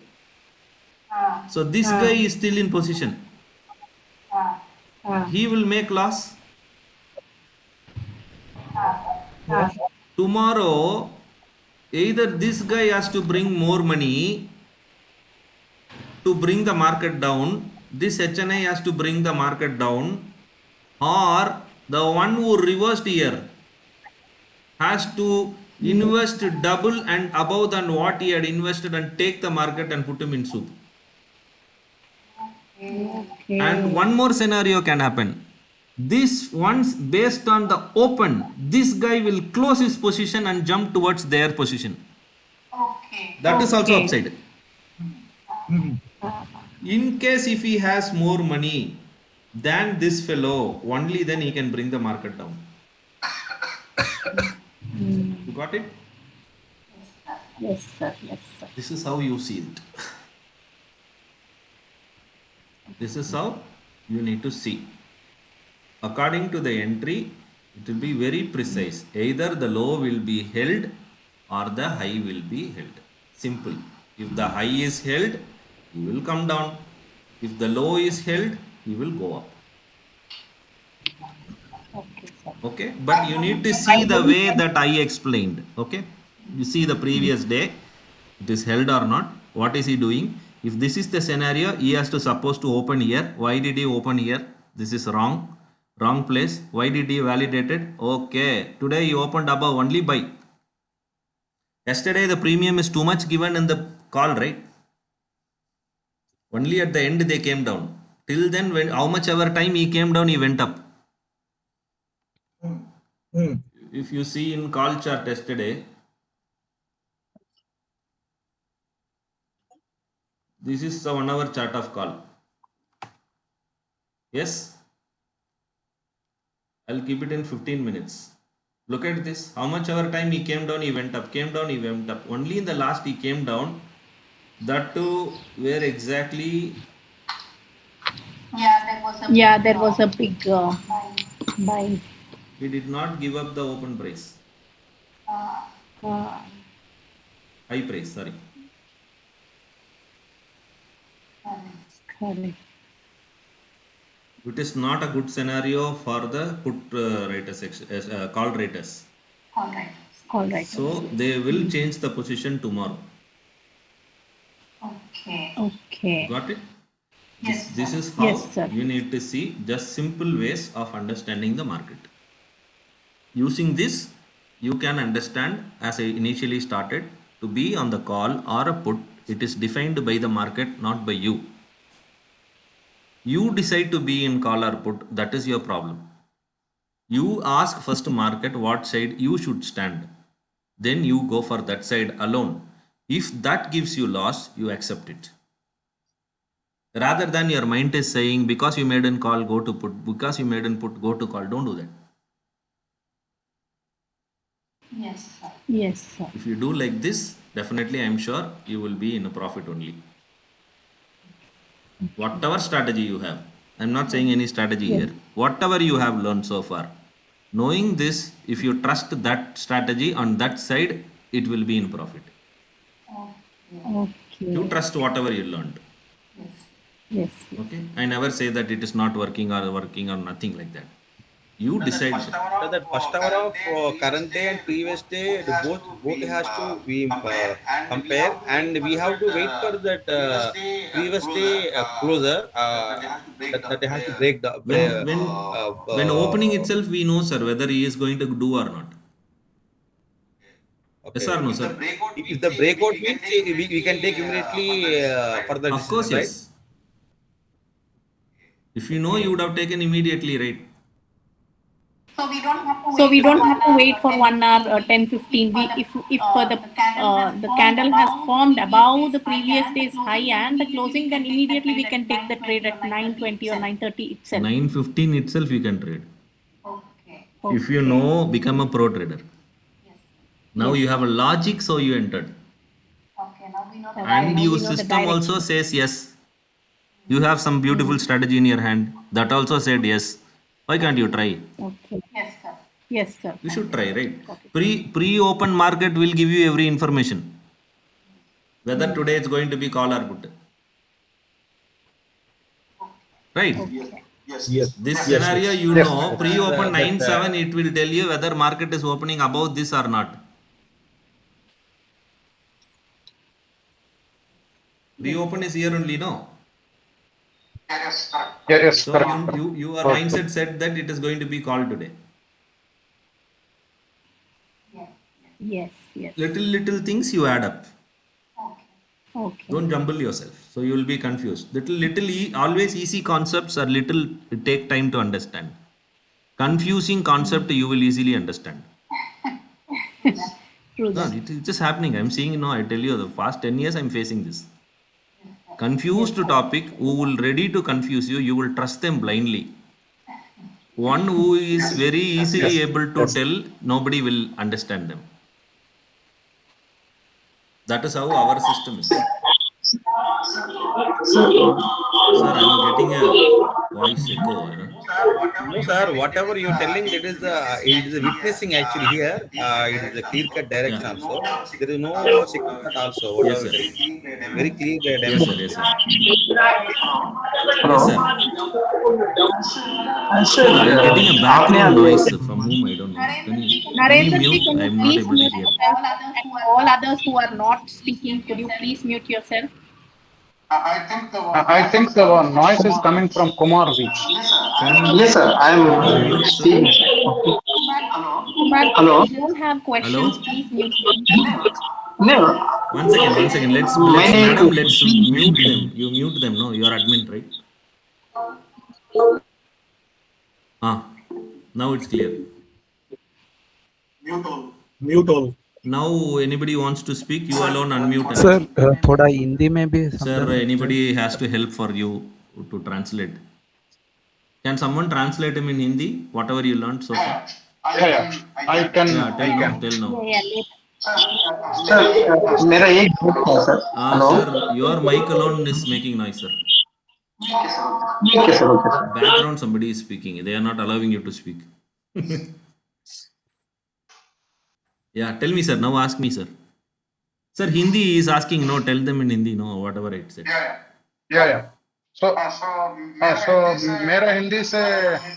So this guy is still in position. He will make loss. Tomorrow, either this guy has to bring more money to bring the market down, this HNI has to bring the market down, or the one who reversed here has to invest double and above than what he had invested and take the market and put him in soup. And one more scenario can happen. This once based on the open, this guy will close his position and jump towards their position. That is also Okay. upside. In case if he has more money than this fellow, only then he can bring the market down. You got it? Yes, sir. This is how you see it. This is how you need to see. According to the entry, it will be very precise. Either the low will be held or the high will be held. Simple. If the high is held, he will come down. If the low is held, he will go up. Okay, sir. Okay, but you need to see the way that I explained. Okay, you see the previous day, it is held or not. What is he doing? If this is the scenario, he has to suppose to open here. Why did he open here? This is wrong place. Why did he validate it? Okay, today he opened above, only buy. Yesterday the premium is too much given in the call, right? Only at the end they came down. Till then, when how much ever time he came down, he went up. If you see in call chart yesterday, this is the 1 hour chart of call. Yes, I'll keep it in 15 minutes. Look at this. How much ever time he came down, he went up. Came down, he went up. Only in the last he came down. That too, where exactly? Yeah, there was a big buy. He did not give up the open price. Uh, High price, sorry. correct. It is not a good scenario for the put writers, call writers. All right. So they will change the position tomorrow. Okay. Got it? This is how Yes, sir. you need to see just simple ways of understanding the market. Using this, you can understand, as I initially started, to be on the call or a put, it is defined by the market, not by you. You decide to be in call or put, that is your problem. You ask first market what side you should stand. Then you go for that side alone. If that gives you loss, you accept it. Rather than your mind is saying, because you made in call, go to put, because you made in put, go to call. Don't do that. Yes, sir. If you do like this, definitely I am sure you will be in a profit only. Whatever strategy you have, I'm not saying any strategy here, whatever you have learned so far, knowing this, if you trust that strategy on that side, it will be in profit. Okay. You trust whatever you learned. Yes. Okay, I never say that it is not working or nothing like that. You decide. So that first hour of current day and previous day, both has to be compare, and we have to wait for that previous day closer. That they have to break the When opening itself, we know, sir, whether he is going to do or not. Yes okay. or no, sir? If the breakout means we can take immediately further Of course, decision, right? yes. If you know, you would have taken immediately, right? So we don't have to wait for 1 hour, 10, 15. If the candle has formed above the previous day's high and the closing, then immediately we can take the trade at 9:20 or 9:30 itself. 9:15 itself you can trade. If you know, become a pro trader. Now you have a logic, so you entered. And Now your we know the system also direction. says yes. You have some beautiful strategy in your hand that also said yes. Why can't you try? Okay. Yes, sir. You should try, right? Okay. Pre-open market will give you every information. Whether today it's going to be call or put. Right? Yes. This Yes, scenario, yes. you Yes, know, yes. pre-open That 9-7, it will tell you whether market is opening above this or not. Pre-open is here only, no? Yeah, yes, So correct. your Correct. mindset said that it is going to be called today. Yes. Little things you add up. Okay. Don't jumble yourself. So you will be confused. Always easy concepts are little take time to understand. Confusing concept you will easily understand. True No, that. it's just happening. I'm seeing, I tell you, the past 10 years I'm facing this. Confused topic, who will ready to confuse you, you will trust them blindly. One who is very easily Yes. able to tell, nobody will understand them. That is how our system is. Sir, I'm getting a voice echo. no, sir. Whatever you're telling, it is a witnessing actually here. It is a clear cut Yeah. direction also. There is no second cut also. Yes, Whatever sir. it is, very clear Yes, sir. dimension. Yes, sir. Hello. Yes, sir. Sir, Sir, I'm getting a आपने background अभी noise from whom I don't know. Can you Narendra ji, mute? can you I'm not please able to mute hear. yourself? And all others who are not speaking, could you please mute yourself? I think the noise is coming from Kumar V. Yes, sir. I Can you am mute, sir? seeing. Kumar, Hello. if you don't have questions, Hello? please mute yourself. No. One second, one second. My Madam, name. let's mute them. You mute them, no? You are admin, right? Ah, now it's clear. Mute all. Now anybody wants to speak, you alone unmute and sir speak. थोड़ा हिंदी में भी समझा Sir, सकते हैं anybody has to help for you to translate. Can someone translate him in Hindi? Whatever you learned so far? Yeah. I can. Yeah, I can. tell now. Yeah, later. Sir मेरा एक doubt था sir. Hello. Sir, your mic alone is making noise, sir. Okay sir. Okay sir. Background somebody is speaking. They are not allowing you to speak. Yeah, tell me, sir. Now ask me, sir. Sir, Hindi is asking. No, tell them in Hindi. No, whatever it said. Yeah. So मेरा हिंदी से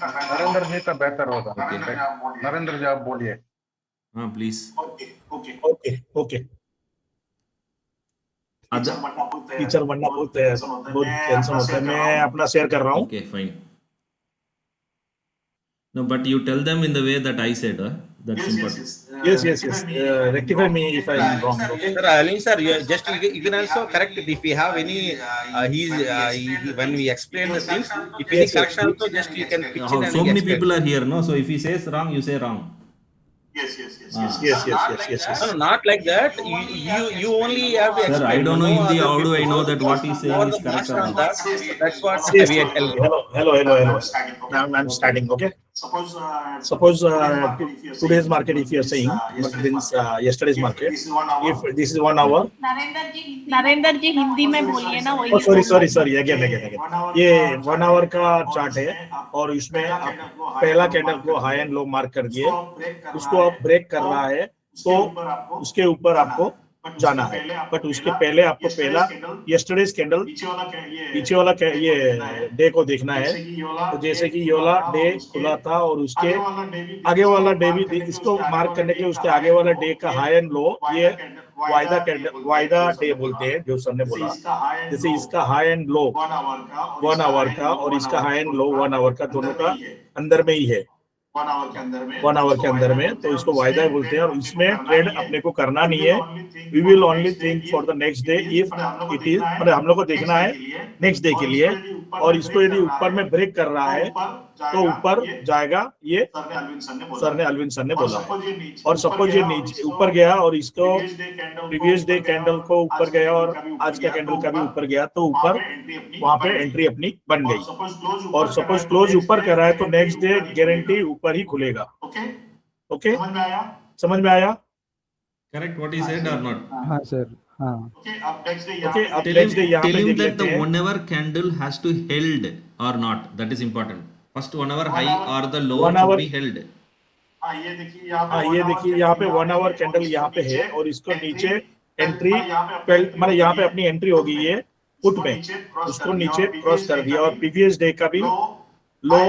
नरेंद्र जी का बेहतर होगा. नरेंद्र जी आप बोलिए. Please. Okay. Teacher बनना बहुत tension होता है। मैं अपना शेयर कर रहा हूँ। Okay, fine. No, but you tell them in the way that I said, that's important. Yes. Rectify me if I am wrong. Okay. Sir, Alin sir, you can also correct it if we have any. When we explain the things, if any Yes. correction also, just you can pitch in and So many explain. people are here, no? So if he says wrong, you say wrong. Yes. No, not like that. You only have to Sir, explain. I don't know No Hindi. other How do I people. know that what he's You saying are is the correct or master on not? that. That's what Yes. we are telling. Hello. Now I'm starting. Okay. Suppose today's market, if you are saying, means yesterday's market, if this is 1 hour. Narendra जी हिंदी में बोलिए ना, वही sorry again ये 1 our का chart है और इसमें आप पहला कैंडल को हाई एंड लो मार्क कर दिए, उसको आप ब्रेक कर रहा है तो उसके ऊपर आपको जाना है। बट उसके पहले आपको पहला यस्टरडेज कैंडल पीछे वाला ये डे को देखना है। तो जैसे कि ये वाला डे खुला था और उसके आगे वाला डे भी इसको मार्क करने के लिए उसके आगे वाला डे का हाई एंड लो ये वायदा डे बोलते हैं, जो सर ने बोला। जैसे इसका हाई एंड लो 1 आवर का और इसका हाई एंड लो 1 आवर का, दोनों का अंदर में ही है, 1 आवर के अंदर में, तो इसको वायदा बोलते हैं। और इसमें ट्रेड अपने को करना नहीं है। We will only think for the next day if it is, मतलब हम लोग को देखना है नेक्स्ट डे के लिए। और इसको यदि ऊपर में ब्रेक कर रहा है तो ऊपर जाएगा, ये अरविंद सर ने बोला है। और सपोज ये नीचे ऊपर गया और इसको प्रीवियस डे कैंडल को ऊपर गया और आज का कैंडल का भी ऊपर गया तो ऊपर वहां पे एंट्री अपनी बन गई। और सपोज क्लोज ऊपर कर रहा है तो नेक्स्ट डे गारंटी ऊपर ही खुलेगा। ओके, समझ में आया? Correct what he said or not? हाँ सर, हाँ। ओके, अब Tell नेक्स्ट डे him, यहाँ tell पे him देख that लेते the हैं। whenever candle has to held or not. That is important. First, whenever high or the low 1 should hour be held. हाँ ये देखिए यहाँ पे 1 आवर कैंडल यहाँ पे है और इसको नीचे एंट्री, मतलब यहाँ पे अपनी एंट्री होगी ये पुट में, उसको नीचे क्रॉस कर दिया और प्रीवियस डे का भी लो,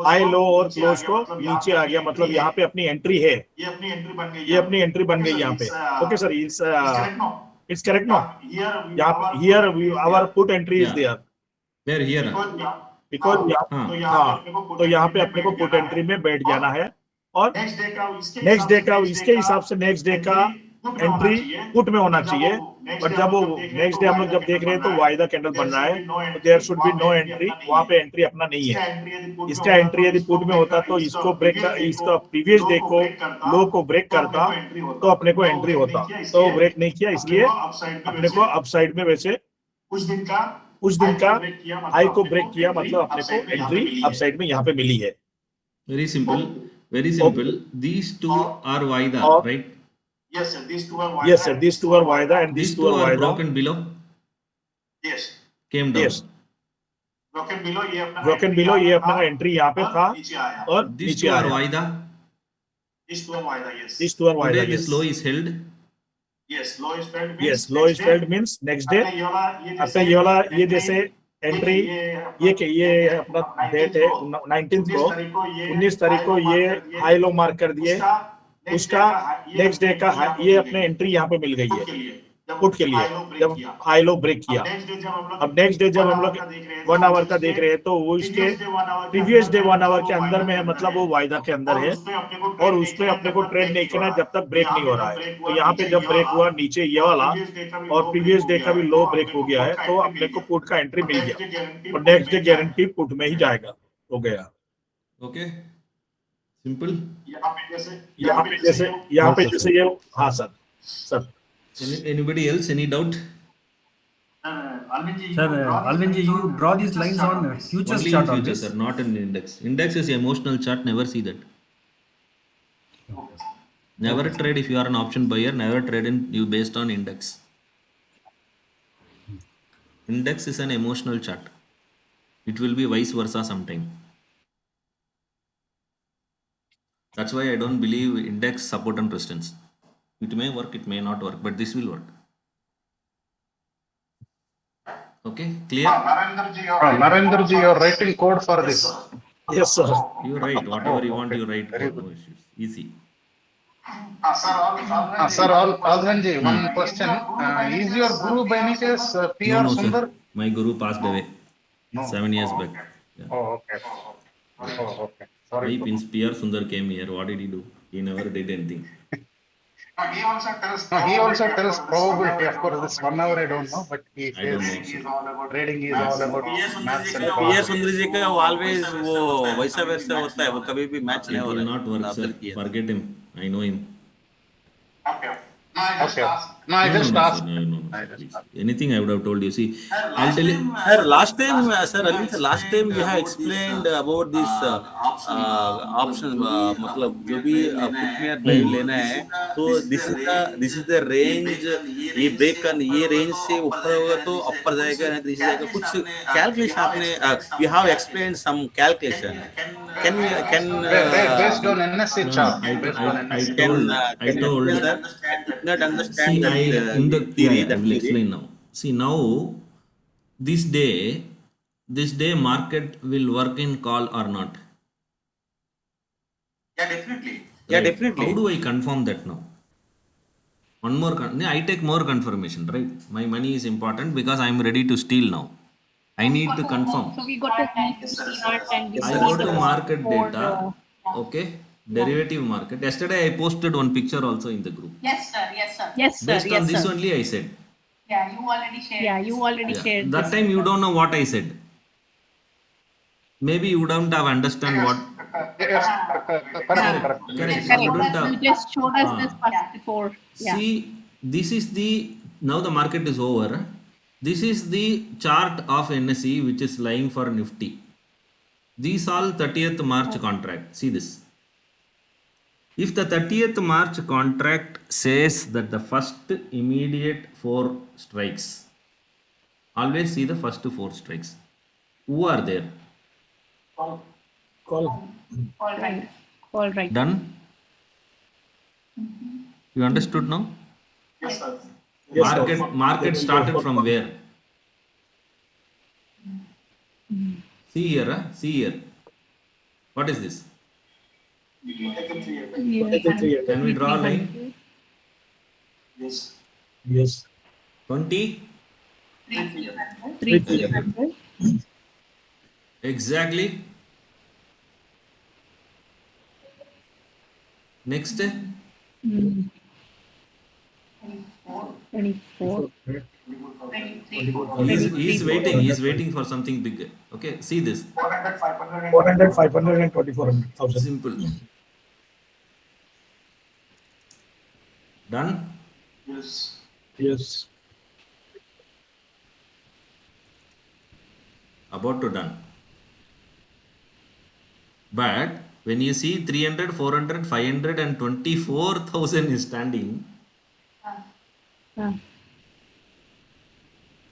हाई लो और क्लोज को नीचे आ गया, मतलब यहाँ पे अपनी एंट्री है, ये अपनी एंट्री बन गई यहाँ पे। Okay sir, it's correct no? यहाँ पे here our put entry is there Where here? Because हाँ, तो यहाँ पे अपने को पुट एंट्री में बैठ जाना है और नेक्स्ट डे का इसके हिसाब से नेक्स्ट डे का एंट्री पुट में होना चाहिए। बट जब वो नेक्स्ट डे हम लोग जब देख रहे हैं तो वायदा कैंडल बन रहा है तो there should be no entry, वहां पे एंट्री अपना नहीं है। इसका एंट्री यदि पुट में होता तो इसको ब्रेक, इसका प्रीवियस डे को लो को ब्रेक करता तो अपने को एंट्री होता, तो ब्रेक नहीं किया इसलिए अपने को अपसाइड में वैसे कुछ दिन का हाई को ब्रेक किया, मतलब अपने को एंट्री अपसाइड में यहाँ पे मिली है। Very simple. Very simple. These two are Vaida, right? Yes sir, these two are Vaida and these two are Vaida. Broken below. Came down. Yes. Broken below ये अपना एंट्री यहाँ पे था और These नीचे two are आया। Vaida. These two are Vaida. Today this low is held. Yes, low is felt means next day after ये वाला ये जैसे एंट्री ये अपना डेट है 19th को, 19 तारीख को ये हाई लो मार्क कर दिए, उसका नेक्स्ट डे का ये अपने एंट्री यहाँ पे मिल गई है पुट के लिए जब हाई लो ब्रेक किया। अब नेक्स्ट डे जब हम लोग 1 आवर का देख रहे हैं तो वो इसके प्रीवियस डे 1 आवर के अंदर में है, मतलब वो वायदा के अंदर है और उसमें अपने को ट्रेड नहीं करना जब तक ब्रेक नहीं हो रहा है। तो यहाँ पे जब ब्रेक हुआ नीचे ये वाला और प्रीवियस डे का भी लो ब्रेक हो गया है तो अपने को पुट का एंट्री मिल गया और नेक्स्ट डे गारंटी पुट में ही जाएगा, हो गया। Okay. Simple. यहाँ पे जैसे ये, हाँ sir Anybody else? Any doubt? Sir, Alvin ji, you draw these lines on futures Only chart in on future, this. sir, not in index. Index is emotional chart. Never see that. Never trade if you are an option buyer. Never trade in you based on index. Index is an emotional chart. It will be vice versa sometime. That's why I don't believe index support and resistance. It may work, it may not work, but this will work. Okay, clear? Narendra ji, you're writing code for this. Yes sir, You write whatever you want. You write code. No issues. Easy. Sir, Alvanji, one question. Is your guru by any case PR No, Sundar? sir. My guru passed away No. 7 years back. Yeah. Oh, okay. Oh, okay. Sorry. Why PR Sundar came here? What did he do? He never did anything. No, he also tells probability. Of course, this 1 hour I don't know, but he I don't says know. trading is all about maths and PR सुंदरी जी का always वो वैसा वैसा होता है, वो कभी भी match नहीं It हो will रहा not है, work, sir. ऑब्जर्व किया। Forget him. I know him. Okay. No, I No, just no, asked. sir. No, please. Anything I would have told you. See, I'll tell you. Sir, last time, sir, Arvind sir, last time you have explained about this option, मतलब जो भी put में buy लेना है, तो this is the range, ये break कर ये range से ऊपर होगा तो ऊपर जाएगा, नहीं तो नीचे जाएगा, कुछ calculation आपने you have explained some calculation. Can Based on NSE No, chart. I Based on NSE. told. explain that? I did not understand See, that in the theory. I will explain now. See, now this day market will work in call or not? Yeah, definitely. Right. How do I confirm that now? One more, I take more confirmation, right? My money is important because I am ready to steal now. I need to confirm. So we got to start and we I see go the to market board, data, okay? Derivative market. Yesterday I posted one picture also in the group. Yes, sir. Based on this only I said. Yeah, you already Yeah. shared. That this time you with us. don't know what I said. Maybe you don't have understand what. Yes, correct. Correct. Correct. You don't have. You just showed us this first before. Yeah. See, this is now the market is over. This is the chart of NSE which is lying for Nifty. These all 30th March contract. See this. If the 30th March contract says that the first immediate 4 strikes, always see the first 4 strikes. Who are there? Call. All right. Done? You understood now? Yes, sir. Yes, sir. Market started from where? See here. What is this? Can we draw a line? Yes. 20? 300. Exactly. Next. 24. He's waiting for something big. Okay, see this. 400, 500 and 24,000. Simple. Done? Yes. About to done. But when you see 300, 400, 500 and 24,000 is standing,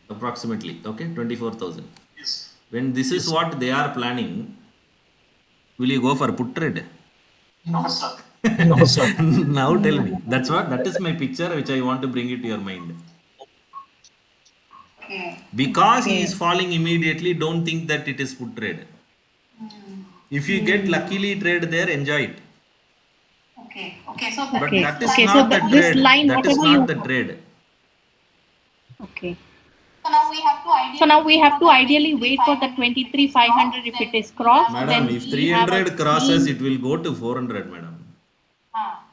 approximately, okay, 24,000. When this is what they are planning, will you go for put trade? No, sir. Now tell me. That is my picture which I want to bring it to your mind. Because he is falling immediately, don't think that it is put trade. If you get luckily trade there, enjoy it. So But that is okay, not so the this trade. line, That is whatever not you. the trade. Okay. So now we have to ideally wait for the 23,500 if it is crossed. Madam, then if we have a 300 crosses, scheme. it will go to 400, madam.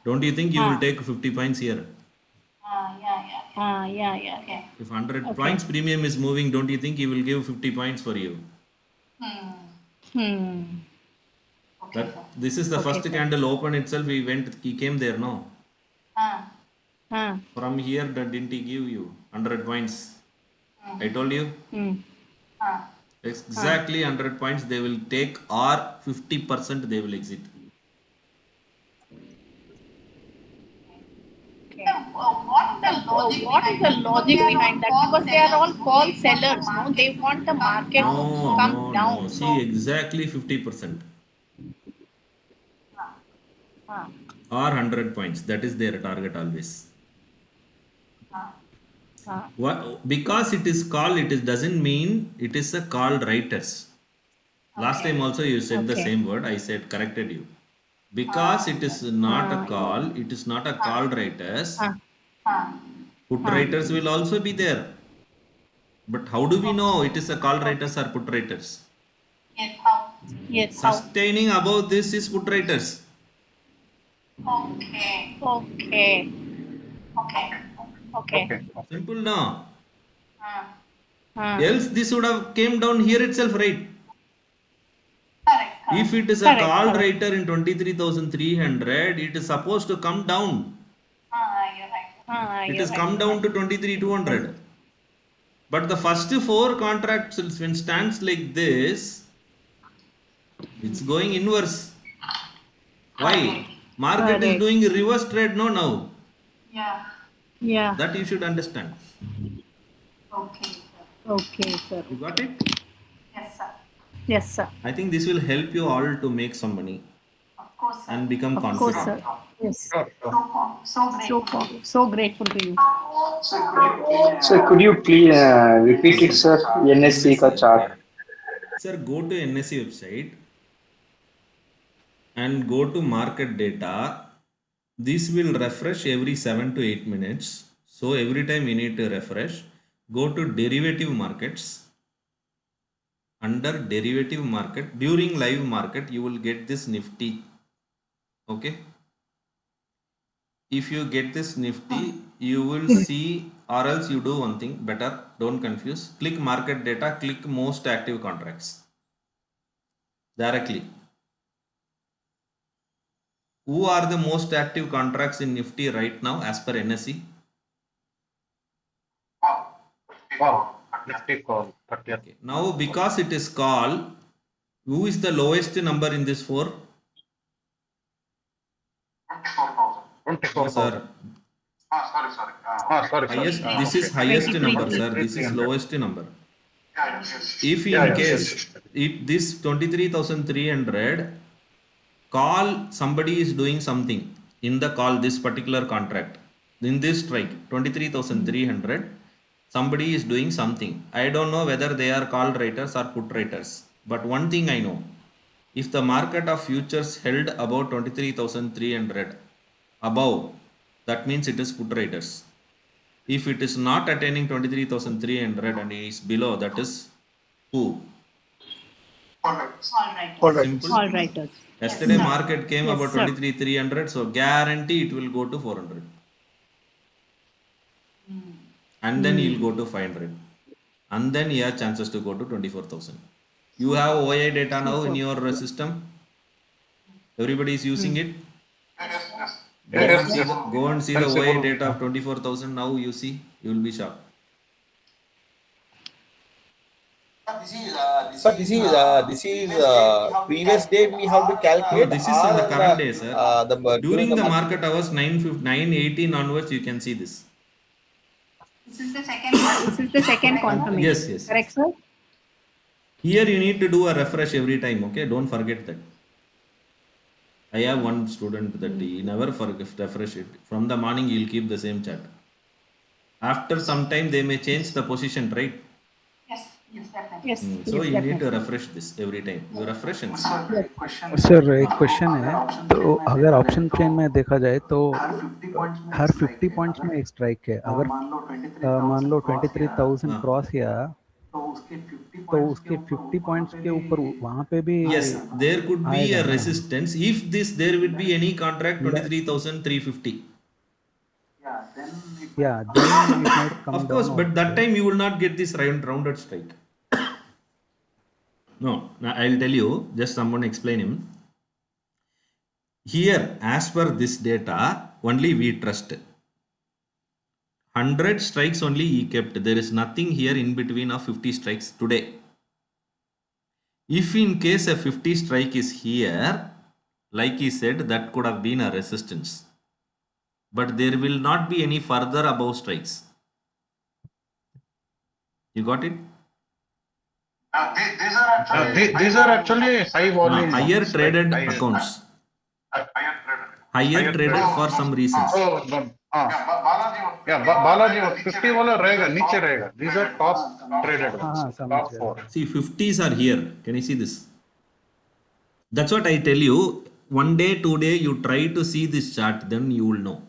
Don't you think you will take 50 points here? Yeah. If 100 points premium is moving, don't you think he will give 50 points for you? This is the first candle open itself. He came there, no? From here, didn't he give you 100 points? I told you. Exactly 100 points they will take, or 50% they will exit. What is the logic behind that? Because they are all call sellers, no? They want the market to come down. No. See, exactly 50%. Or 100 points. That is their target always. Because it is call, doesn't mean it is a call writers. Last time also you said the same word. I said corrected you. Because it is not a call, it is not a call writers. Put writers will also be there. But how do we know it is a call writers or put writers? Yes, how? Sustaining above this is put writers. Okay. Simple now. Uh, Else this would have came down here itself, right? If it is a Correct, call correct. writer in 23,300, it is supposed to come down. It You're has come down to 23,200. But the first four contracts, when stands like this, it's going inverse. Why? Market is Correct. doing reverse trade now. Yeah. That you should understand. Okay, sir. You got it? Yes, sir. I think this will help you all to make some money and become Of course, confident. sir. Yes. Sure. So grateful to you. Sir, could you please repeat it, sir? NSE ka chart. Sir, go to NSE website and go to market data. This will refresh every 7 to 8 minutes. So every time you need to refresh, go to derivative markets. Under derivative market, during live market, you will get this Nifty. Okay. If you get this Nifty, you will see, or else you do one thing better, don't confuse. Click market data, click most active contracts directly. Who are the most active contracts in Nifty right now as per NSE? Wow. Nifty call. Okay. Now, because it is call, who is the lowest number in this four? 24,000. No, sir. Sorry. Highest. This is highest number, sir. This is lowest number. If in case if this 23,300 call, somebody is doing something in the call, this particular contract, in this strike 23,300, somebody is doing something. I don't know whether they are call writers or put writers, but one thing I know, if the market of futures held about 23,300 above, that means it is put writers. If it is not attaining 23,300 and is below, that is who? Simple. All writers. Yesterday market came Yes, about sir. 23,300, so guarantee it will go to 400. And then you'll go to 500. And then you have chances to go to 24,000. You have OI data now in your system. Everybody is using it. Go and see the OI data of 24,000 now. You see, you will be shocked. But this is previous day we have to No, calculate. this is in the current day, sir. During the month. market hours 9:18 onwards, you can see this. This is the second confirmation. Yes. Correct, sir? Here you need to do a refresh every time. Okay, don't forget that. I have one student that he never refresh it. From the morning, he'll keep the same chart. After some time, they may change the position, right? Yes. So you need to refresh this every time. You refresh and see. Sir एक question है, तो अगर option chain में देखा जाए तो हर 50 points में एक स्ट्राइक है. अगर मान लो 23,000 क्रॉस किया तो उसके 50 पॉइंट्स के ऊपर वहां पे भी Yes, there could be a resistance. If there will be any contract 23,350. Yeah, then it might come Of course, down but that also. time you will not get this rounded strike. No, I'll tell you, just someone explain him. Here, as per this data, only we trust. 100 strikes only he kept. There is nothing here in between of 50 strikes today. If in case a 50 strike is here, like he said, that could have been a resistance. But there will not be any further above strikes. You got it? These are actually high volume. Higher ones, traded right? accounts. Higher traded for some reasons. Balaji 50 वाला रहेगा, नीचे रहेगा. These are top traded ones. समझ Top गया. 4. See, 50s are here. Can you see this? That's what I tell you. 1 day, 2 day, you try to see this chart, then you will know.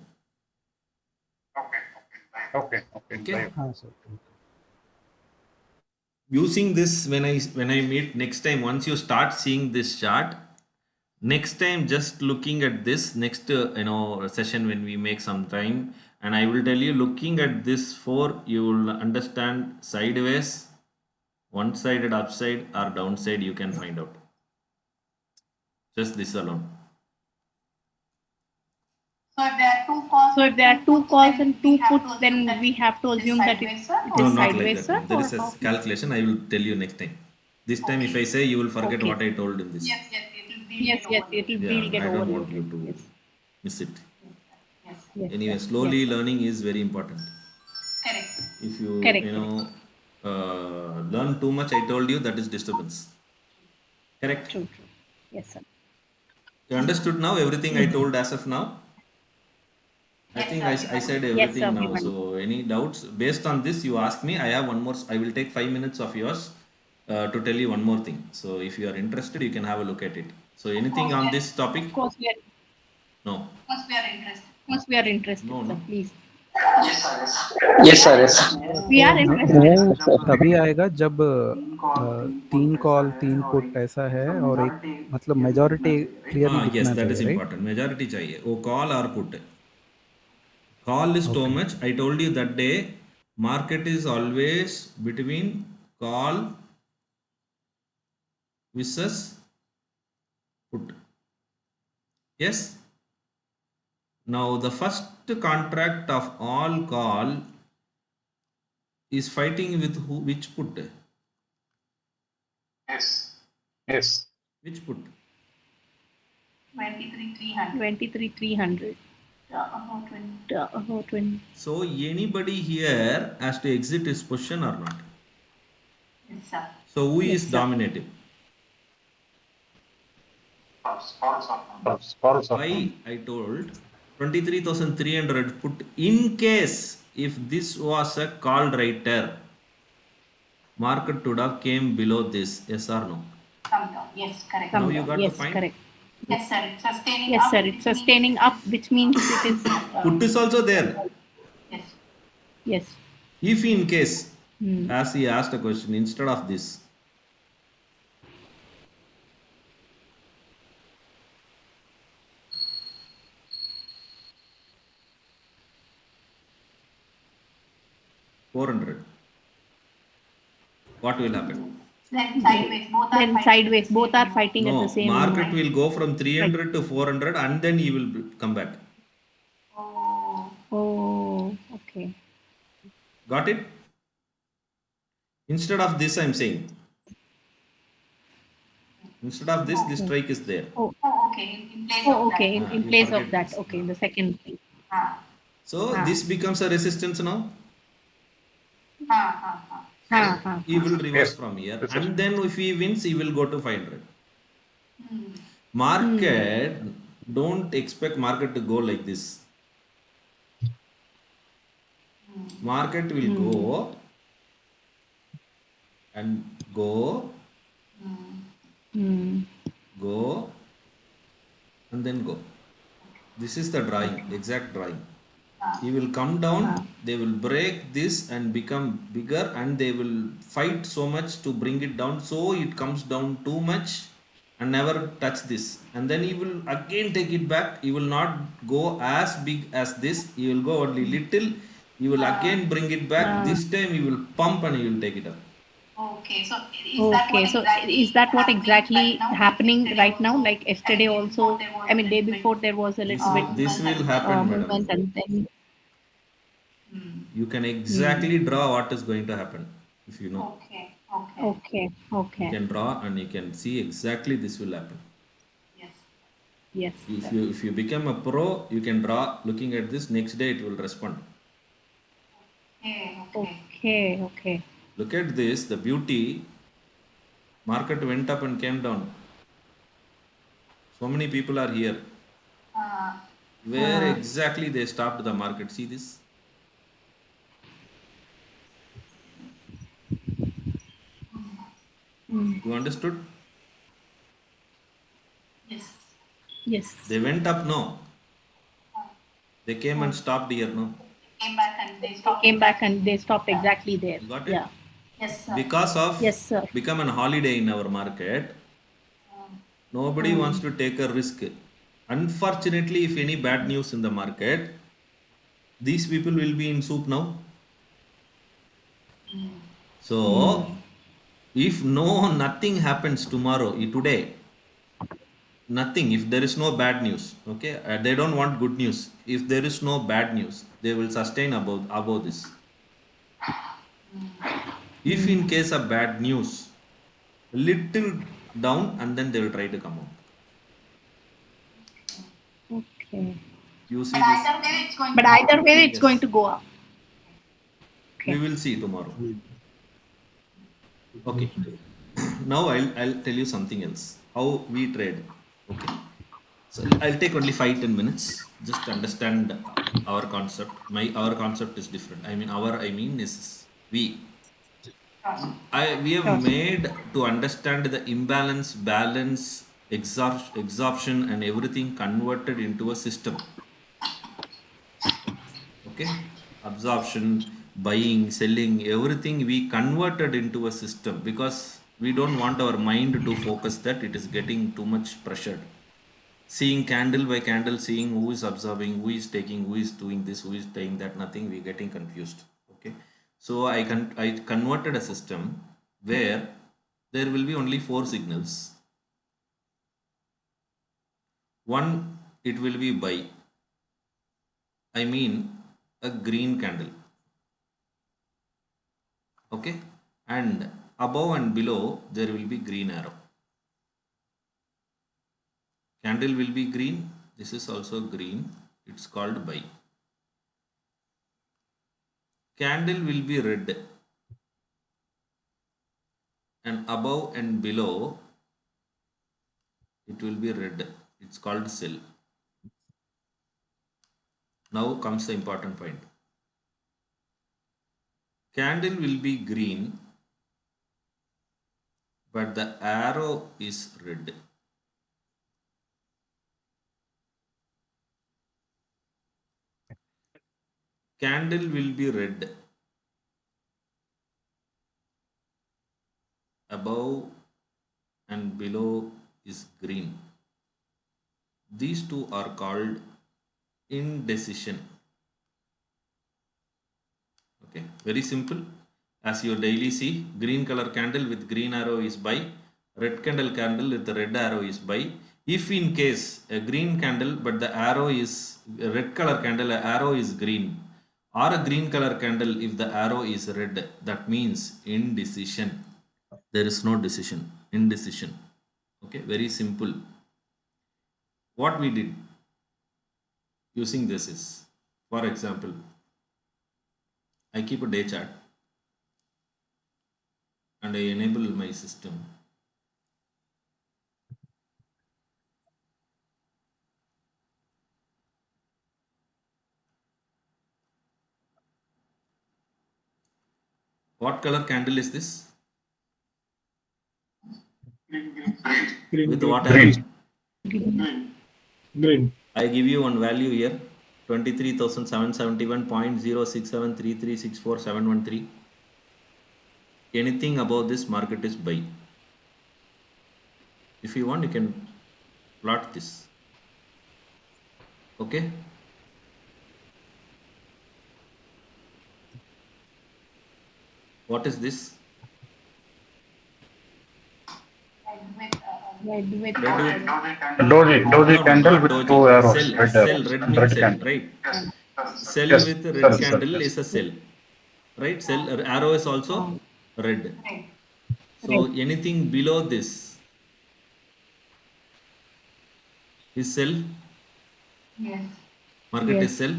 Okay. Okay. sir. Using this, when I meet next time, once you start seeing this chart, next time just looking at this next session when we make some time, and I will tell you, looking at this 4, you will understand sideways, one-sided upside or downside, you can find out. Just this alone. So if there are two calls and 2 puts, then we have to assume that it is No, not sideways, like sir. that. There is a calculation. I will tell you next time. This time, if I say, you will forget Okay. what I told in this. Yes, it will Yeah, get I don't want overloaded. you to Yes. miss it. Yes, Anyway, yes, slowly yes, sir. learning is very important. Correct. If you Correct. learn too much, I told you, that is disturbance. Correct. True. Yes, sir. You understood now everything I told as of now? I think I said Yes, sir. everything now. So any doubts based on this, you ask me. I have one more. I will take 5 minutes of yours to tell you one more thing. So if you are interested, you can have a look at it. So anything on this topic? Of course, we are. No. Of course, we are interested, No, sir. no. Please. Yes, sir. We are interested. वो तभी आएगा जब 3 call 3 put ऐसा है और एक मतलब majority clearly Yes, दिखना that is चाहिए, राइट? important. Majority चाहिए. वो call or put. Call is too much. I told you that day. Market is always between call versus put. Yes. Now the first contract of all call is fighting with who? Which put? Yes. Which put? 23,300. About 20. So anybody here has to exit his position or not? Yes, sir. So who Yes, is sir. dominative? False. Why I told 23,300 put in case if this was a call writer, market would have came below this, yes or no? Come down. Yes, correct. Now you got yes, to find. correct. Yes, sir. It's sustaining up, which means it is. Put is also there. Yes. If in case, as he asked a question, instead of this, $400, what will happen? Then sideways. Both are fighting at the same time. Market will go from 300 to 400 and then he will come back. Oh, okay. Got it? Instead of this, I'm saying. Instead of this, this strike is there. Okay. In place of that. This. Okay, the second thing. So this becomes a resistance now. He will reverse from here. And then if he wins, he will go to 500. Market, don't expect market to go like this. Market will go and go, go, and then go. This is the drawing, exact drawing. He will come down, they will break this and become bigger, and they will fight so much to bring it down, so it comes down too much and never touch this. And then he will again take it back. He will not go as big as this. He will go only little. He will again bring it back. This time he will pump and he will take it up. Okay, so is that what exactly happening right now? Like yesterday also, I mean, day before there was a little bit. This will happen, movement, madam. and then. You can exactly draw what is going to happen if you know. Okay. You can draw and you can see exactly this will happen. Yes. If you become a pro, you can draw looking at this. Next day it will respond. Okay. Look at this, the beauty. Market went up and came down. So many people are here. Where exactly they stopped the market? See this? You understood? Yes. They went up, no. They came and stopped here, no. Came back and they stopped exactly there. You got it? Yeah. Because of Yes, sir. become an holiday in our market, nobody wants to take a risk. Unfortunately, if any bad news in the market, these people will be in soup now. So, if nothing happens tomorrow, today, nothing, if there is no bad news, okay, they don't want good news. If there is no bad news, they will sustain above this. If in case of bad news, little down and then they will try to come out. Okay. You see this? But either way, it's Yes. going to go up. We will see tomorrow. Okay. Now I'll tell you something else. How we trade. Okay. So I'll take only 5-10 minutes just to understand our concept. Our concept is different. I mean is we. We have made to understand the imbalance, balance, absorption, and everything converted into a system. Okay, absorption, buying, selling, everything we converted into a system because we don't want our mind to focus that it is getting too much pressured. Seeing candle by candle, seeing who is observing, who is taking, who is doing this, who is saying that, nothing, we getting confused. Okay, so I converted a system where there will be only 4 signals. One, it will be buy. I mean a green candle. Okay, and above and below there will be green arrow. Candle will be green. This is also green. It's called buy. Candle will be red. And above and below it will be red. It's called sell. Now comes the important point. Candle will be green, but the arrow is red. Candle will be red. Above and below is green. These two are called indecision. Okay, very simple. As you daily see, green color candle with green arrow is buy, red candle with the red arrow is buy. If in case a green candle but the arrow is a red color candle, arrow is green, or a green color candle if the arrow is red, that means indecision. There is no decision, indecision. Okay, very simple. What we did using this is, for example, I keep a day chart and I enable my system. What color candle is this? Green. With what arrow? Green. I give you one value here, 23,771.0673364,713. Anything above this market is buy. If you want, you can plot this. Okay. What is this? Red Doji candle Not with doji. 2 arrows, Sell. red Sell. arrows, Red and means red sell, candle. right? Sell Yes, with red sell, candle yes. is a sell, right? Sell arrow is also red. So anything below this is sell. Market is sell.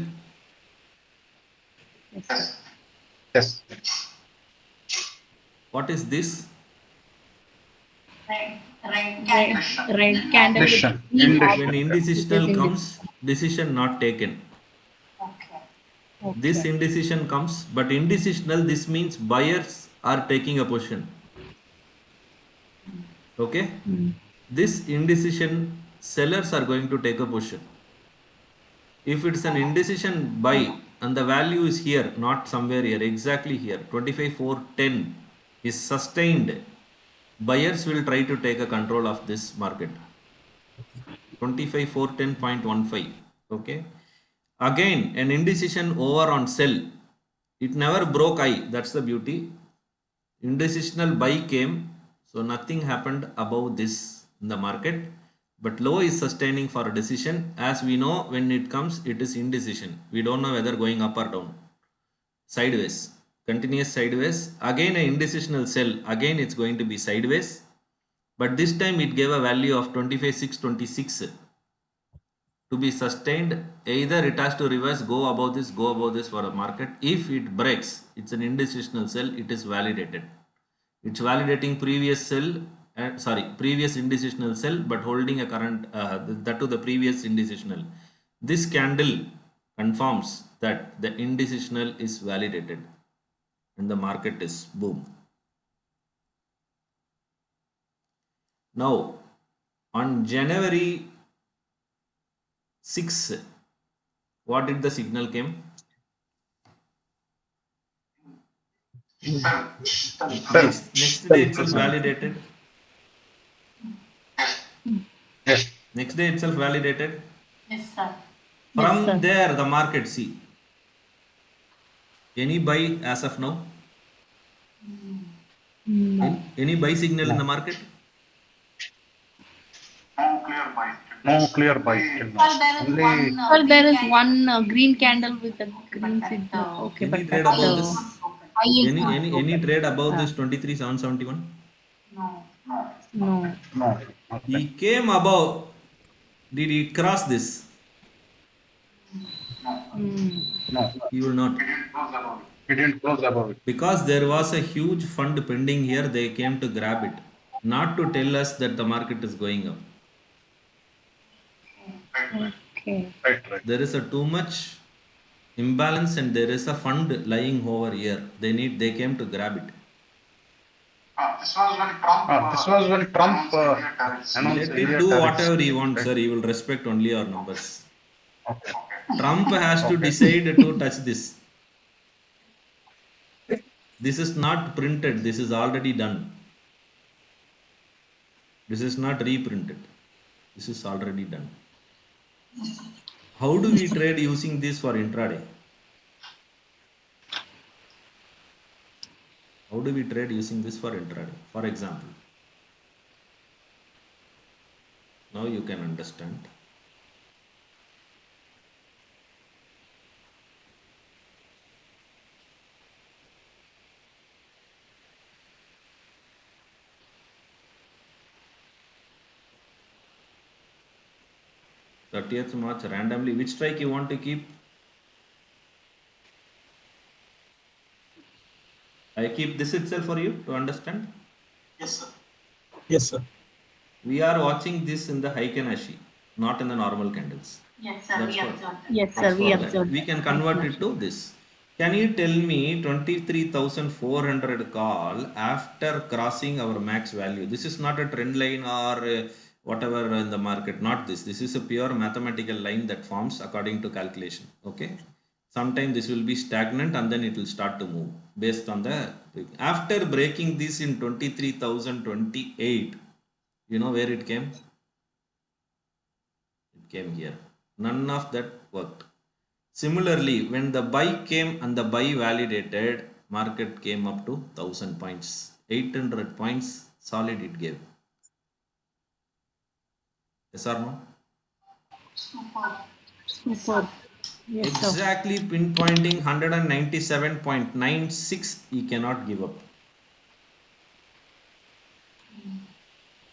Yes. What is this? Red candle. Decision. When indecisional comes, decision not taken. This indecision comes, but indecisional, this means buyers are taking a position. Okay. This indecision sellers are going to take a position. If it's an indecision buy and the value is here, not somewhere here, exactly here, 25,410 is sustained, buyers will try to take a control of this market. 25,410.15. Okay. Again, an indecision over on sell. It never broke high. That's the beauty. Indecisional buy came, so nothing happened above this in the market. But low is sustaining for a decision. As we know, when it comes, it is indecision. We don't know whether going up or down. Sideways, continuous sideways. Again, an indecisional sell. Again, it's going to be sideways. But this time it gave a value of 25,626 to be sustained. Either it has to reverse, go above this for a market. If it breaks, it's an indecisional sell. It is validated. It's validating previous sell. Previous indecisional sell, but holding a current that to the previous indecisional. This candle confirms that the indecisional is validated and the market is boom. Now, on January 6, what did the signal came? Next day itself validated. Yes. Next day itself validated. Yes, sir. From there, the market, see. Any buy as of now? Any buy signal in the market? No clear buy till now. Well, there is one green candle with a green signal. Okay, Any but trade that's above this? high is not Any open. trade above this 23,771? No. No. He came above. Did he cross this? No. He will not. He didn't close above it. Because there was a huge fund pending here, they came to grab it. Not to tell us that the market is going up. Okay. Right. There is a too much imbalance and there is a fund lying over here. They came to grab it. This was when Trump announced Let it do whatever he wants, sir. He will respect only our numbers. Okay. Trump has to decide to touch this. This is not printed. This is already done. This is not reprinted. This is already done. How do we trade using this for intraday? How do we trade using this for intraday? For example, now you can understand. Thirtieth March randomly. Which strike you want to keep? I keep this itself for you to understand. Yes, sir. Yes, sir. We are watching this in the Heikenashi, not in the normal candles. Yes, sir. That's We for- observed. Yes, sir. That's We for that. observed. We can convert it to this. Can you tell me 23,400 call after crossing our max value? This is not a trend line or whatever in the market, not this. This is a pure mathematical line that forms according to calculation. Okay. Sometimes this will be stagnant and then it will start to move based on the. After breaking this in 23,028, you know where it came? It came here. None of that worked. Similarly, when the buy came and the buy validated, market came up to 1,000 points. 800 points solid it gave. Yes or no? Super. Yes, sir. Exactly pinpointing 197.96, he cannot give up.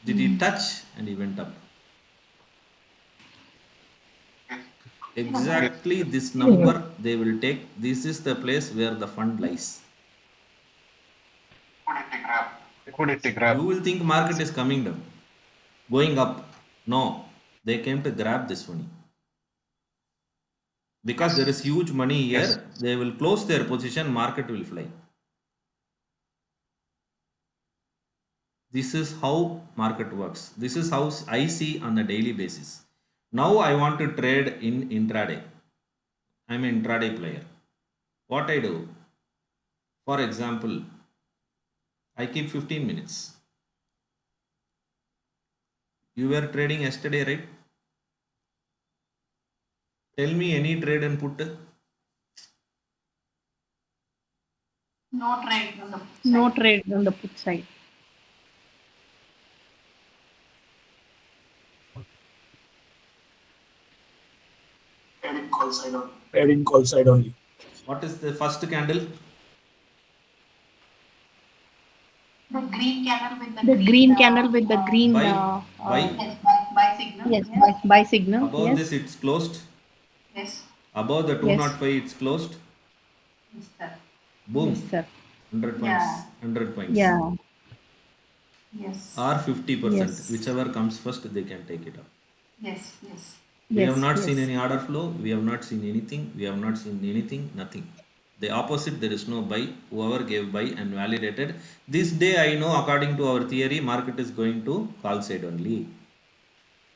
Did he touch? And he went up. Exactly this number they will take. This is the place where the fund lies. Liquidity grab. You will think market is coming down, going up. No, they came to grab this money. Because there is huge money here, Yes. they will close their position, market will fly. This is how market works. This is how I see on a daily basis. Now I want to trade in intraday. I'm an intraday player. What I do? For example, I keep 15 minutes. You were trading yesterday, right? Tell me any trade and put. No trade on the put side. Trading call side only. What is the first candle? The green candle with the green Buy signal. Yes, buy signal. above Yes. this it's closed. Yes. Above the 205 it's closed. Yes, sir. Boom. Yes, sir. 100 points. Yeah. 100 points. Yeah. Yes. Or 50%. Yes. Whichever comes first, they can take it up. Yes. Yes. We have not seen any order flow. We have not seen anything. We have not seen anything. Nothing. The opposite, there is no buy. Whoever gave buy and validated. This day I know according to our theory, market is going to call side only.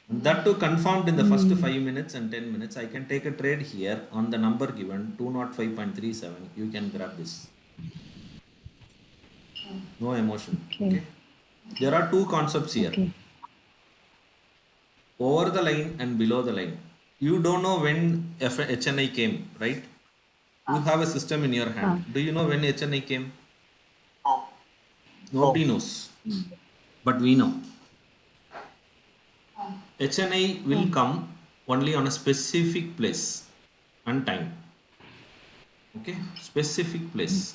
And that too confirmed in the first 5 minutes and 10 minutes. I can take a trade here on the number given 205.37. You can grab this. No emotion. Okay. There are two concepts here. Okay. Over the line and below the line. You don't know when HNI came, right? You have a system in your hand. Do you know when HNI came? Nobody knows. But we know. HNI will come only on a specific place and time. Okay? Specific place.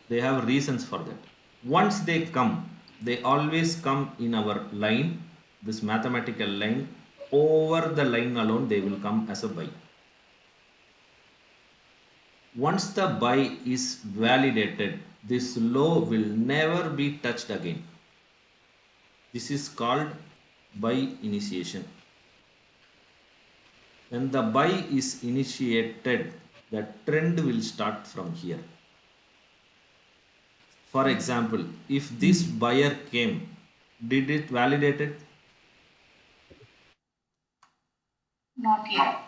They have reasons for that. Once they come, they always come in our line, this mathematical line. Over the line alone, they will come as a buy. Once the buy is validated, this low will never be touched again. This is called buy initiation. When the buy is initiated, the trend will start from here. For example, if this buyer came, did it validate it? Not yet.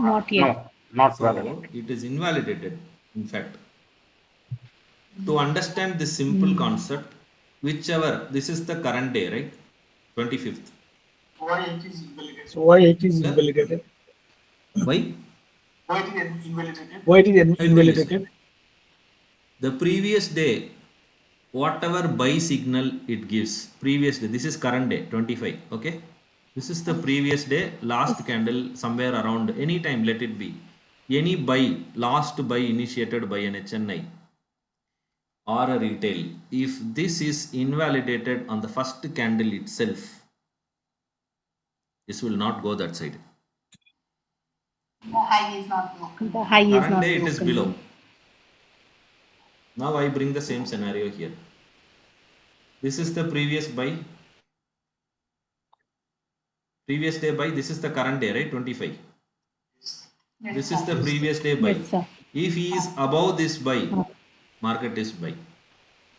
Not yet. No, not So valid. it is invalidated, in fact. To understand this simple concept, whichever, this is the current day, right? 25th. Why it is invalidated? So why it is invalidated? Why? Why it is invalidated? Why it is invalidated? The previous day, whatever buy signal it gives, previous day, this is current day, 25, okay? This is the previous day, last candle, somewhere around, any time, let it be. Any buy, last buy initiated by an HNI or a retail, if this is invalidated on the first candle itself, this will not go that side. The high is not broken. The high is Current not day broken. it is below. Now I bring the same scenario here. This is the previous buy. Previous day buy, this is the current day, right? 25. Yes, This sir. is the previous day buy. Yes, sir. If he is above this buy, market is buy.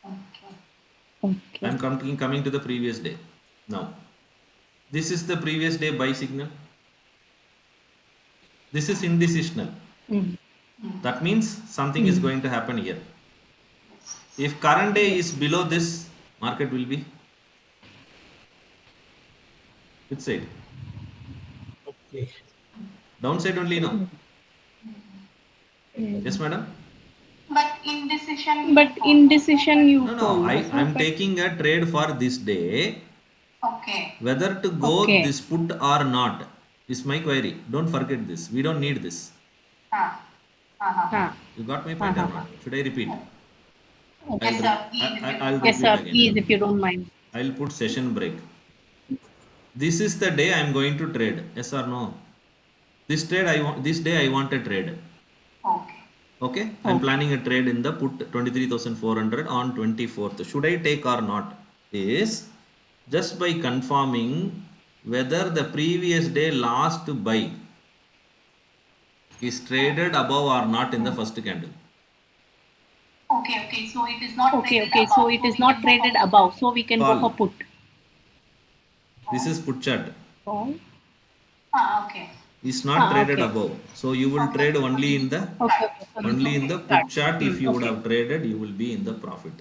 Okay. Okay. I am coming to the previous day. Now, this is the previous day buy signal. This is indecisional. That means something is going to happen here. If current day is below this, market will be which side? Okay. Downside only, no? Yes, madam? But indecision you No, told. I am taking a trade for this day. Okay. Whether to go Okay. this put or not is my query. Don't forget this. We don't need this. You got my point or not? Should I repeat? Yes, sir. I'll Yes, sir. repeat again. Please, if you don't mind. I'll put session break. This is the day I am going to trade. Yes or no? This day I want a trade. Okay. Okay? I'm planning a trade in the put 23,400 on 24th. Should I take or not? Is just by confirming whether the previous day last buy is traded above or not in the first candle. Okay. So it is not traded above. So we can go for put. This is put chart. Call. Okay. Is not traded Okay. above. So you will trade only in the Okay. only in the put chart. If you would Okay. have traded, you will be in the profit.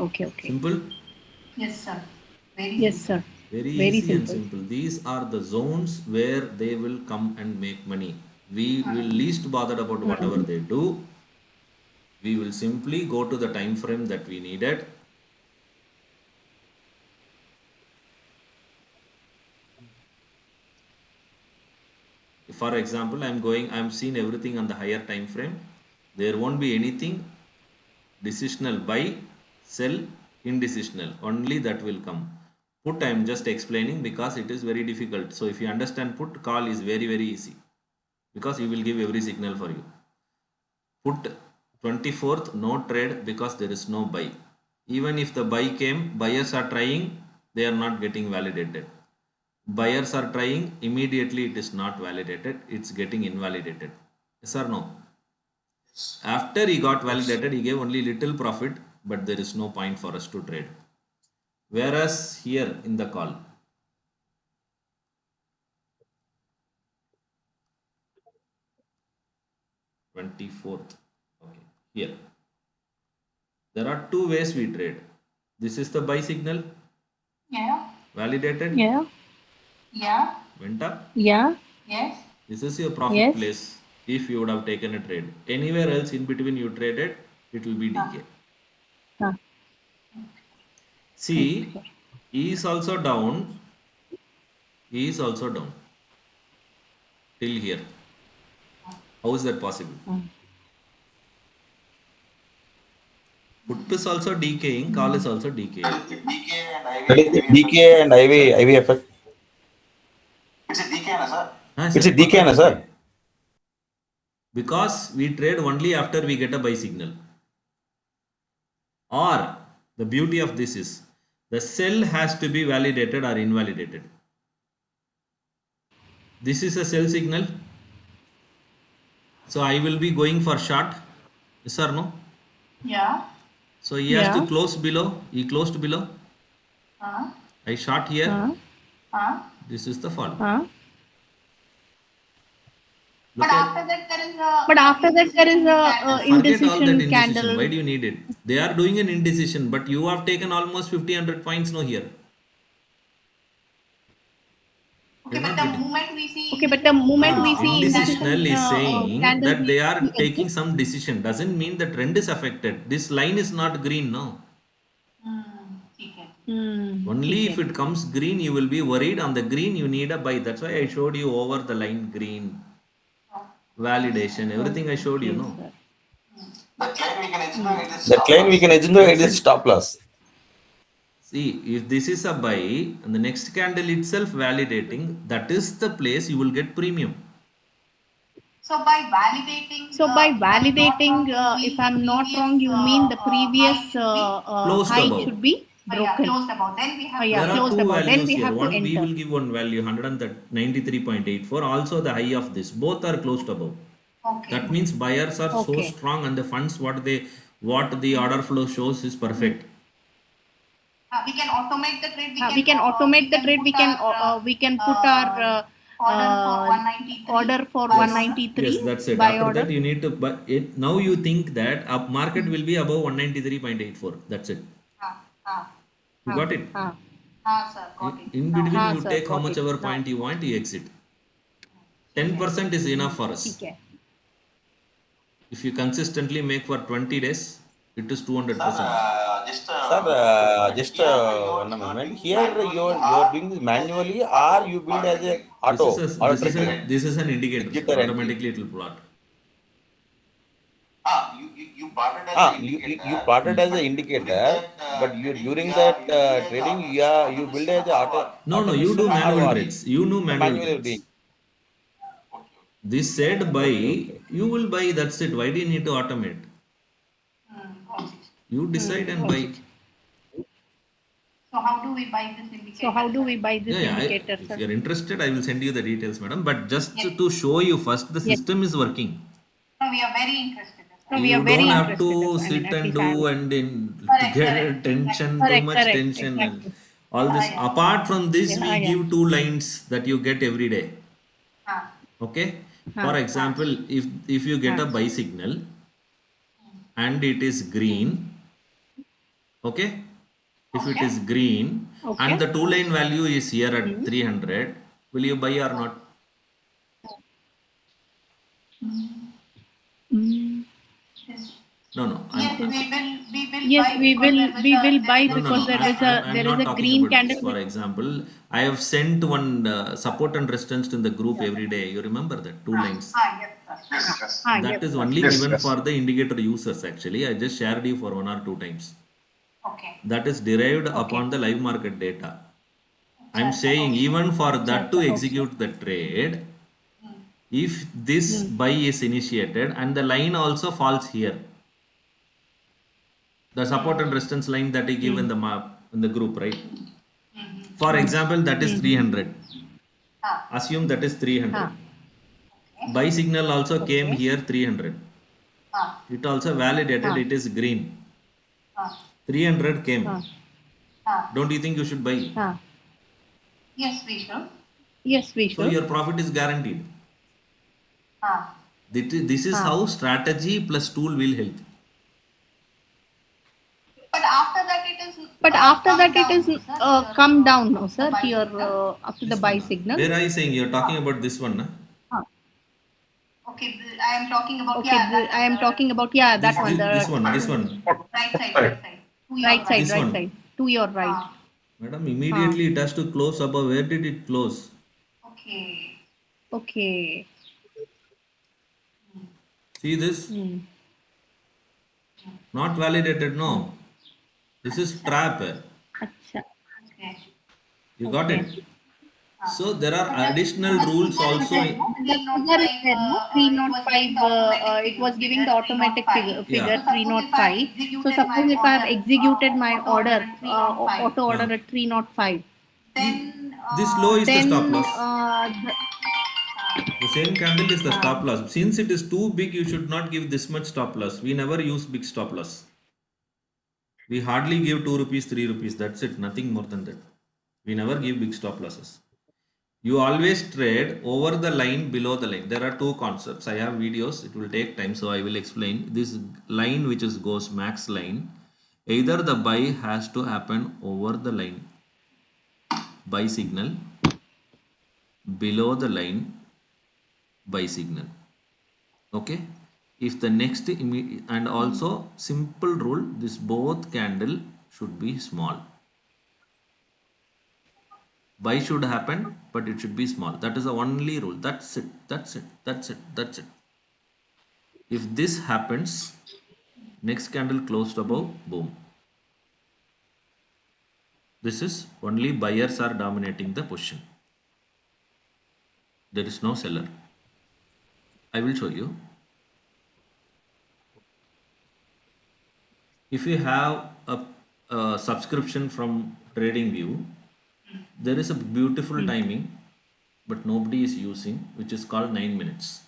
Okay. Simple. Yes, sir. Yes, sir. Very Very easy and simple. simple. These are the zones where they will come and make money. We will least bothered about whatever they do. We will simply go to the time frame that we needed. For example, I'm seeing everything on the higher time frame. There won't be anything decisional buy, sell, indecisional. Only that will come. Put I am just explaining because it is very difficult. So if you understand put, call is very easy because he will give every signal for you. Put 24th no trade because there is no buy. Even if the buy came, buyers are trying, they are not getting validated. Buyers are trying, immediately it is not validated, it's getting invalidated. Yes or no? After he got validated, he gave only little profit, but there is no point for us to trade. Whereas here in the call, (24th), okay, here there are two ways we trade. This is the buy signal. Yeah. Validated. Yeah. Went up. Yeah. Yes. This is your profit Yes. place if you would have taken a trade. Anywhere else in between you traded, it will be decay. Ah. See, E is also down. E is also down. Till here. How is that possible? Put is also decaying, call is also decaying. DK and IV effect. It's a DK, sir. It's a DK, sir. Because we trade only after we get a buy signal. Or the beauty of this is the sell has to be validated or invalidated. This is a sell signal. So I will be going for short. Yes or no? Yeah. So he has to Yeah. close below. He closed below. I short here. This is the fall. Look But at, after that there is a forget all that indecision indecision. candle. Why do you need it? They are doing an indecision, but you have taken almost 50-100 points no here. Okay, but the moment we see Indecisional is saying candle that they are we taking some decision. Doesn't mean the trend is affected. This line is not green now. Only if it comes green, you will be worried. On the green, you need a buy. That's why I showed you over the line green. Validation, everything I showed you, no? That line we can assume it is That line we can assume it is stop loss. See, if this is a buy and the next candle itself validating, that is the place you will get premium. So by validating, if I'm not wrong, you mean the previous Closed high above. should be broken. closed about, then we have There are closed two above. Then values we here. have to One, we enter. will give one value 193.84. Also the high of this. Both are closed above. Okay. That means buyers are so strong and the funds what the order flow shows is perfect. We can automate the trade. We can automate the trade. We can put our order for 193. Yes, that's it. Buy After order. that you need to buy it. Now you think that up market will be above 193.84. That's it. You got it? Sir, got it. In between you sir, take how got much it. ever point you want, you exit. 10% is enough for us. Okay. If you consistently make for 20 days, it is 200%. Sir, just one moment. Here you're doing this manually, or you build as a auto. This is an indicator. Exit Sir. or entry. Automatically it will plot. You plotted as an You plotted as an indicator, but you during that trading, you build as a auto. No, you do manual trades. You do manual Manually trades. doing. This said buy, Okay. you will buy, that's it. Why do you need to automate? You decide and buy. So how do we buy this indicator? Indicator, If sir? you are interested, I will send you the details, madam. But just to show you first, the system is working. No, we are very interested. You don't have to sit and do and get tension, too much tension. All this. Apart from this, Yeah, we yeah. give 2 lines that you get every day. Ah, Okay. Ah. For example, if you get a buy signal and it is green, okay. If it is green Okay. and the 2-line value is here at 300, will you buy or not? No, no. yes, we will Yes, buy we because will buy No, no, because no. I'm there is not a talking green about this. candle. For example, I have sent one support and resistance in the group every day. You remember that 2 lines? yes, sir. That is only Yes, given yes. for the indicator users. Actually, I just shared you for 1 or 2 times. Okay. That is derived upon the live market data. I'm saying even for that to execute the trade, if this buy is initiated and the line also falls here, the support and resistance line that I give in the map in the group, right? For example, that is 300. Assume that is 300. Buy signal also came here 300. It also validated it is green. 300 came. Don't you think you should buy? Yes, we should. Yes, we So should. your profit is guaranteed. This is how strategy plus tool will help. But after that it is. But after that it is come down, no, sir, buy here signal. after the buy signal. Where are you saying? You're talking about this one, na? Okay, I am talking about Okay, I am talking about that one, This the one, this one. right side, right side. To your right side, This right one. side, to your right. Madam, immediately it has to close above. Where did it close? Okay. Okay. See this? Not validated, no. This is trap. Acha. Okay. You got it? So there are additional rules also. The figure is there, no? 305. It was giving the automatic figure Yeah. 305. So suppose if I have executed my order, auto order at 305, Then This low is the then stop loss. The same candle is the stop loss. Since it is too big, you should not give this much stop loss. We never use big stop loss. We hardly give 2 rupees, 3 rupees. That's it. Nothing more than that. We never give big stop losses. You always trade over the line, below the line. There are 2 concepts. I have videos. It will take time, so I will explain. This line which is goes max line, either the buy has to happen over the line, buy signal, below the line, buy signal. Okay. If the next and also simple rule, this both candle should be small. Buy should happen, but it should be small. That is the only rule. That's it. That's it. That's it. That's it. If this happens, next candle closed above, boom. This is only buyers are dominating the position. There is no seller. I will show you. If you have a subscription from TradingView, there is a beautiful timing, but nobody is using, which is called 9 minutes.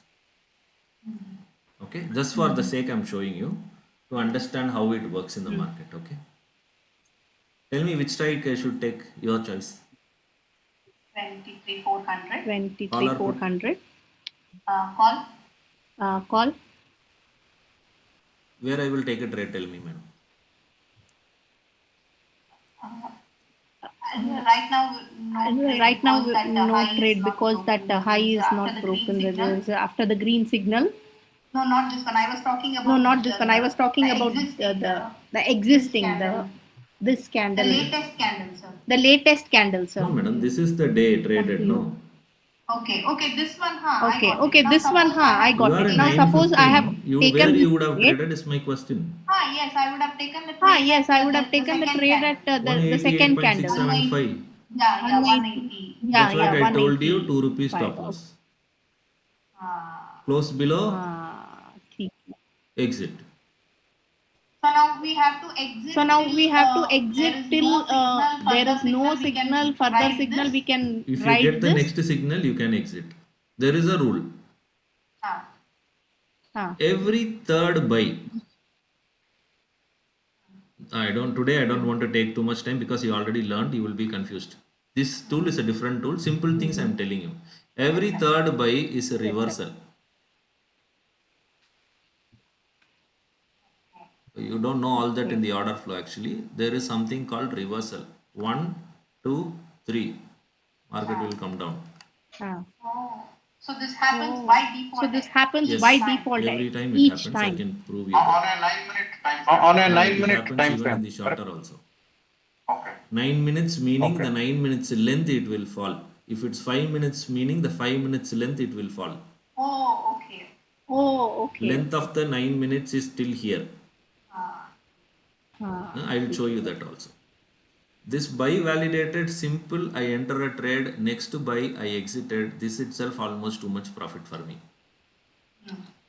Okay, just for the sake I'm showing you to understand how it works in the market. Okay, tell me which strike I should take, your choice. 23,400. 23,400. Call. Call. Where I will take a trade, tell me, madam. Right now, no trade because that high is not broken. There is after the green signal. No, not this one. I was talking about. No, not this one. I was talking about the existing this candle. The latest candle, sir. The latest candle, sir. No, madam, this is the day traded. No. Okay, this one, Okay, this one, I got it. Now suppose I have taken. Where you would have traded is my question. Yes, I would have taken the trade. Yes, I would have taken the trade at the second candle. 188.675. Yeah, 180. That's Yeah, what I told you, 2 rupees 185. stop loss. Close below, exit. So now we have to exit. till there is no signal, further signal we can If you write get the this. next signal, you can exit. There is a rule. Every third buy, I don't want to take too much time because you already learned, you will be confused. This tool is a different tool. Simple things I'm telling you. Every third buy is a reversal. You don't know all that in the order flow actually. There is something called reversal. 1, 2, 3. Market will come down. Oh. So this happens by default. So this happens Yes. by default Every time it each happens, time. I can prove you that. On a 9-minute time frame. On a No, 9 it minute happens time even frame. in the shorter also. Okay. 9 minutes meaning Okay. the 9 minutes length it will fall. If it's 5 minutes meaning the 5 minutes length it will fall. Oh, okay. Oh, okay. Length of the 9 minutes is still here. I will show you that also. This buy validated simple, I enter a trade, next buy I exited. This itself almost too much profit for me.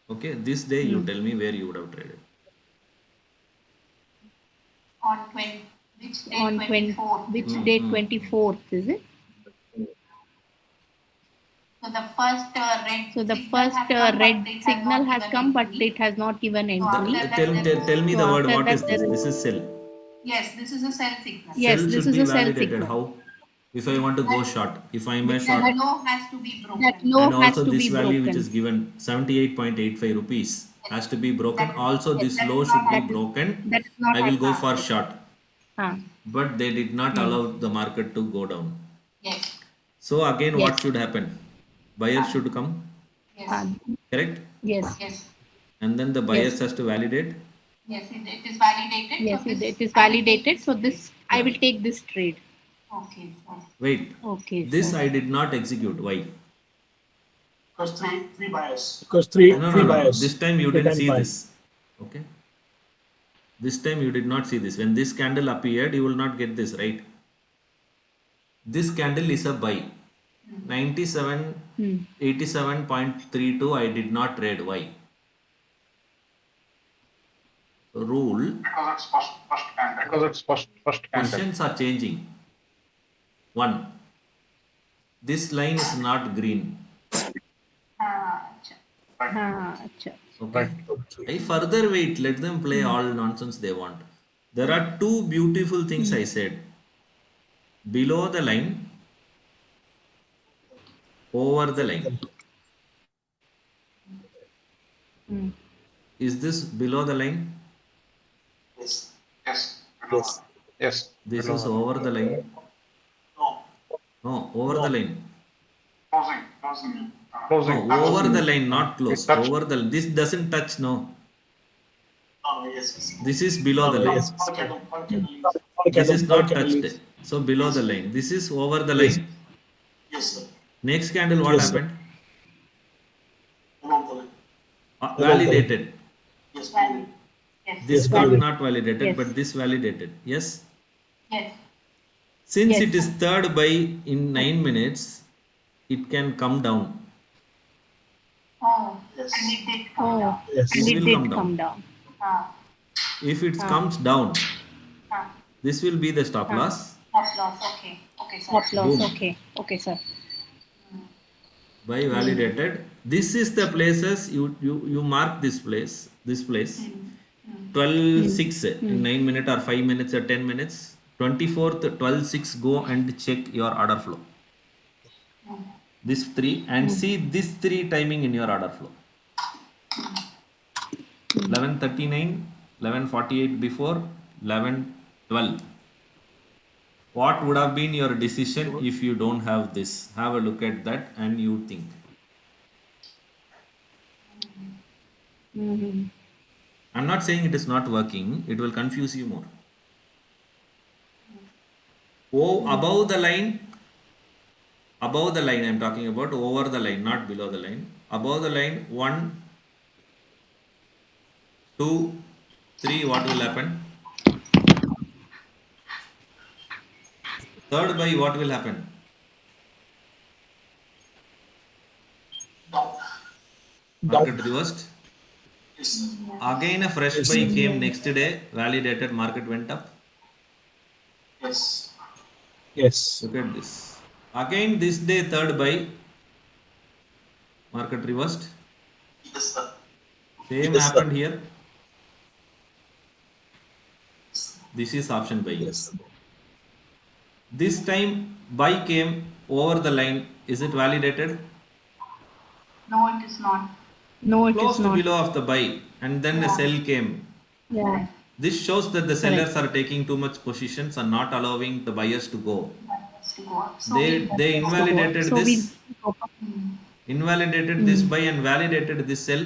Okay, this day you tell me where you would have traded. On 20, which day? On 24th. which day? 24th, is it? So the first red. So the signal first has come, red but it has signal not has given come, but entry. it has not given So entry. after that, Tell me So the word, after what that is this? there This is sell. yes, this is a sell signal. Yes, Sell this should is be a sell validated. signal. How? If I want to go short, if I am a That short, low has to be broken. That low and has also to this be value which broken. is given 78.85 rupees has to be broken. Also this that low is should not be happening. broken. That is not I will go happening. for short, Ah, but they did not allow the market to go down. Yes. So again, what Yes. should happen? Buyer should come, Yes. ah, correct? yes. Yes. And then the buyers Yes. has to validate. Yes, it is validated. Yes, so this, it is I will take validated. this So trade. this, I will take this trade. Okay. So Wait, Okay, this sir. I did not execute. Why? Because three buyers. Because three No. buyers. This time you They didn't can see buy. this. Okay. This time you did not see this. When this candle appeared, you will not get this, right? This candle is a buy. 97, 87.32 I did not trade. Why? Rule. Because it's first candle. Because it's first candle. Questions are changing. 1. This line is not green. acha. Ah, acha. Okay. I further wait. Let them play all nonsense they want. There are two beautiful things I said. Below the line, over the line. Is this below the line? Yes. Yes. This is over the line. No, over the line. Closing. No, over the line, not close. Over the this doesn't touch. No, Yes. this is below the line. This is not touched. So below the line. This is over the line. Yes, sir. Next candle, what Yes, sir. happened? Above the line. Validated. Yes. Yes. This Yes, got validated. not validated, Yes. but this validated. Yes. Yes. Since Yes. it is third buy in 9 minutes, it can come down. Oh. Yes. And it did come Oh, down. Yes. and This it will did come down. come down. Ah. If it comes down, Ah. this will be the stop loss. Stop loss. Okay. Okay, sir. Stop loss. Boom. Okay. Okay, sir. Buy validated. This is the places you mark this place. 12:06 in 9 minutes or 5 minutes or 10 minutes. 24th 12:06 go and check your order flow. This 3 and see this 3 timing in your order flow. 11:39, 11:48 before, 11:12. What would have been your decision if you don't have this? Have a look at that and you think. I'm not saying it is not working. It will confuse you more. Oh, above the line I'm talking about, over the line, not below the line. Above the line, 1, 2, 3, what will happen? Third buy, what will happen? Market reversed. Yes. Again a fresh buy came next day, validated, market went up. Yes. Yes. Look at this. Again this day third buy, market reversed. Yes, sir. Same Yes, sir. happened here. This is option buying. Yes. This time buy came over the line. Is it validated? No, it is not. No, it Close is to not. below of the buy, and then a sell came. Yeah. This shows that the sellers Correct. are taking too much positions and not allowing the buyers to go. Has to go up. So They invalidated So this, Hmm. invalidated this buy and validated this sell.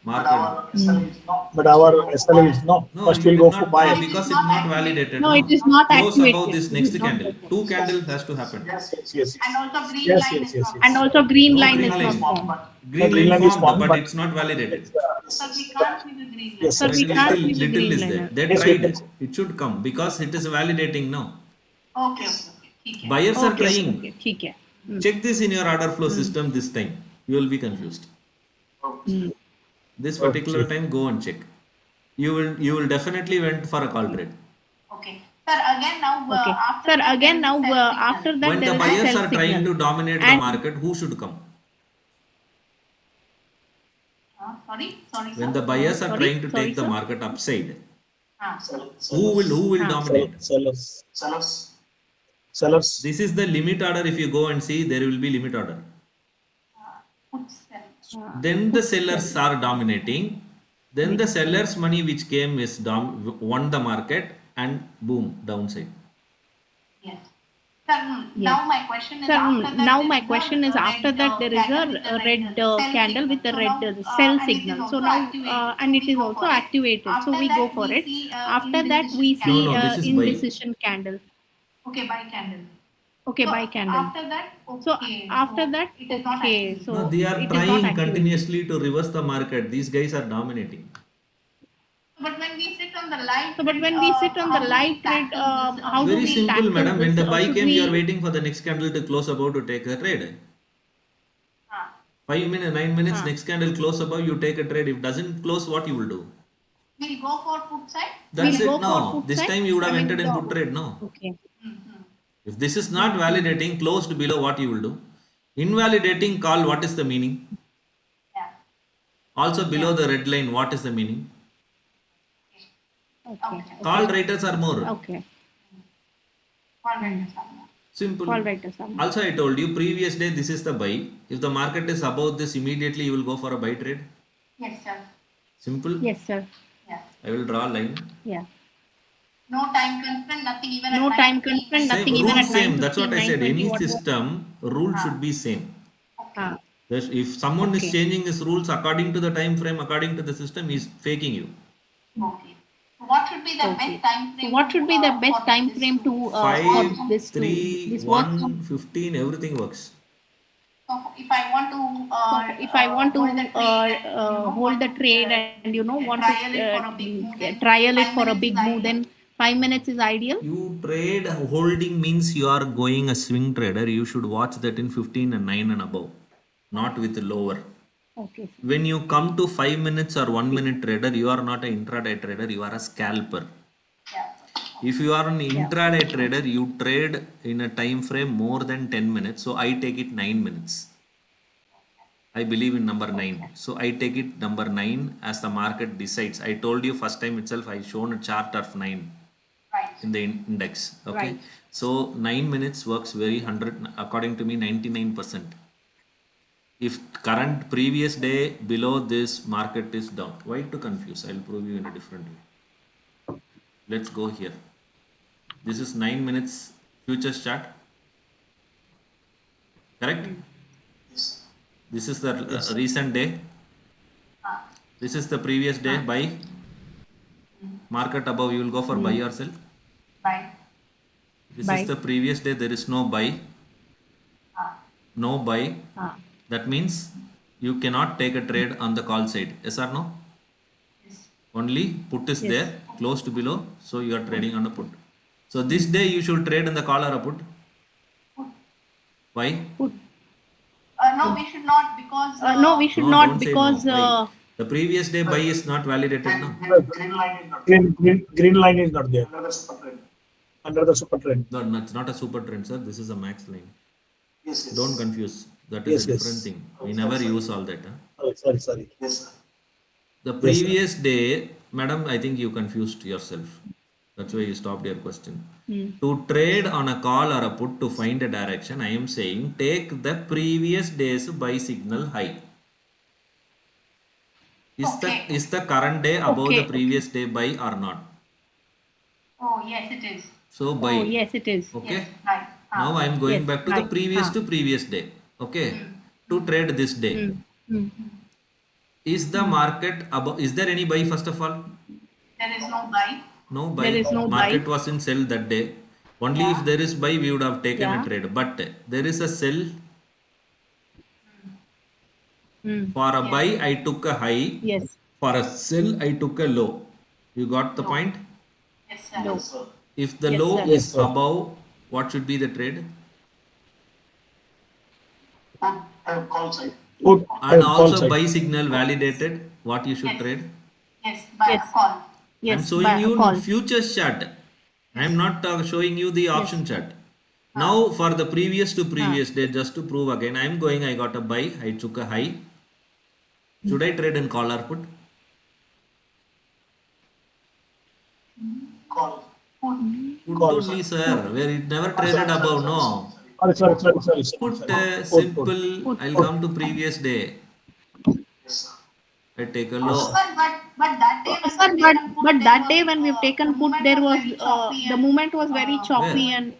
Market. But our SLA is no. No, First you we'll did go not for buy. because it's not validated. no, it is not Close activated. above this It next is not candle. activated. 2 candles has to happen. Yes. And also green Yes, line yes, is yes, not. yes. And also green No line green is line. not formed. Green green line line is formed, formed, but but- it's not validated. So we can't see the green line. Yes, Sir, yes, we yes. can't see the Little green is line. there. They Yes, we tried. can. It should come because it is validating now. Okay. ठीक है. Buyers are Okay, trying. okay, ठीक है. Check this in your order flow system this time. You will be confused. This particular Okay. time, go and check. You will definitely went for a call trade. Okay. Sir, again now. Okay. After Sir, that, again there now is a sell signal. after that When there the is a buyers sell are trying signal. to dominate the And- market, who should come? Sorry, When sir. the buyers are Sorry, trying to sorry, take the sir. market upside, Ah. who will dominate? Sellers. This is the limit order. If you go and see, there will be limit order. Put sell. Then the sellers are dominating. Then the sellers' money which came is won the market, and boom, downside. Yes. Sir, now my question is Sir, after that. now there my is question a is after red, that there is candle with a red sell candle with a signal. red So now, sell and it is signal. So also now activated. and So it we is go also for it. activated. So After we that, go for we it. see, After that we indecision see No, this is buy. indecision candle. Okay, buy candle. Okay, So buy candle. after that, So okay. after that, it is not okay. activated. So No, they are it is not trying activated. continuously to reverse the market. These guys are dominating. But when we sit on the light, So, but when we sit on the light trade, how do Very we simple, tackle madam. When this? the buy Should came, you are we? waiting for the next candle to close above to take a trade. 5 minutes, 9 minutes, next candle close above, you take a trade. If doesn't close, what you will do? we'll go for put side. That's We'll it go for now. put This side? time you would have I mean, entered in put trade now. Okay. If this is not validating, closed below, what you will do? Invalidating call, what is the meaning? Yeah. Also below the red line, what is the meaning? Okay. Call writers are more. Okay. All right, sir. Simple. All right, sir. Also, I told you previous day this is the buy. If the market is above this, immediately you will go for a buy trade. Yes, sir. Simple. Yes, sir. Yeah. I will draw a line. Yeah. No time constraint, nothing even No at time 9:15. constraint, Same nothing even rule at same. 9:15, That's what I said. 9:20, Any whatever. system rule should be same. Ah, If someone is Okay. changing his rules according to the time frame, according to the system, he is faking you. Okay. So what should be the Okay. best time frame? So what should be the best for time this frame to for 5, this 3, this 1, work? 15, everything works. So if I want to, If I want to hold the trade and, hold the trade and want to trial it for a big move, then trial it 5 for a minutes big is move, then 5 minutes is ideal. You trade holding means you are going a swing trader. You should watch that in 15 and 9 and above, not with lower. Okay. When you come to 5 minutes or 1 minute trader, you are not an intraday trader, you are a scalper. If you are an intraday trader, you trade in a time frame more than 10 minutes. So I take it 9 minutes. I believe in number 9. So I take it number 9 as the market decides. I told you first time itself, I shown a chart of 9 in the index. Okay. Right. So 9 minutes works very 100, according to me, 99%. If current previous day below this market is down, why to confuse? I'll prove you in a different way. Let's go here. This is 9 minutes futures chart. Correct? This is the recent day. This is the previous day buy. Market above, you will go for buy or sell. buy. This Buy. is the previous day, there is no buy. No buy. Ah. That means you cannot take a trade on the call side. Yes or no? Only put is there, close to below. So you are trading on a put. So this day you should trade in the call or a put. Why? No, we should not because. No, we should No, not don't say because no. Why? The previous day buy is not validated now. Green line is not there. Under the super trend. No, it's not a super trend, sir. This is a max line. Yes. Don't confuse. That is Yes, a different thing. We never use all that. Huh? Oh, sorry. Yes, sir. The previous day Madam, I think you confused yourself. That's why you stopped your question. Hmm. To trade on a call or a put to find a direction, I am saying take the previous day's buy signal high. Is the current day above the previous day buy or not? Oh, yes, it is. So buy. Oh, yes, it is. Okay. Yes, right. Now I am going Yes, back to the right. previous to previous day. Okay. To trade this day. Hmm. Hmm. Is the market above? Is there any buy first of all? There is no buy. No buy. There is no Market buy. was in sell that day. Only if there is buy, we would have taken a Yeah. trade. But there is a sell. Hmm. For a buy, I took a high. Yes. For a sell, I took a low. You got the point? Yes, sir. Low. If the Yes, low sir. is above, what should be the trade? Put And call also side. buy signal validated. What you should trade? Yes, by Yes. a call. I'm Yes. showing By a you call. futures chart. I'm not showing you the option chart. Now for the previous to previous day, just to prove again, I'm going, I got a buy, I took a high. Should I trade in call or put? Put Call, only, sir, where it never traded above, no. Sorry. Put Put. simple, I'll come to previous day. I take a low. But that day when Sir, we've taken put, but there that was, day when we've taken the put, movement there was very choppy the and, movement was very choppy Where? and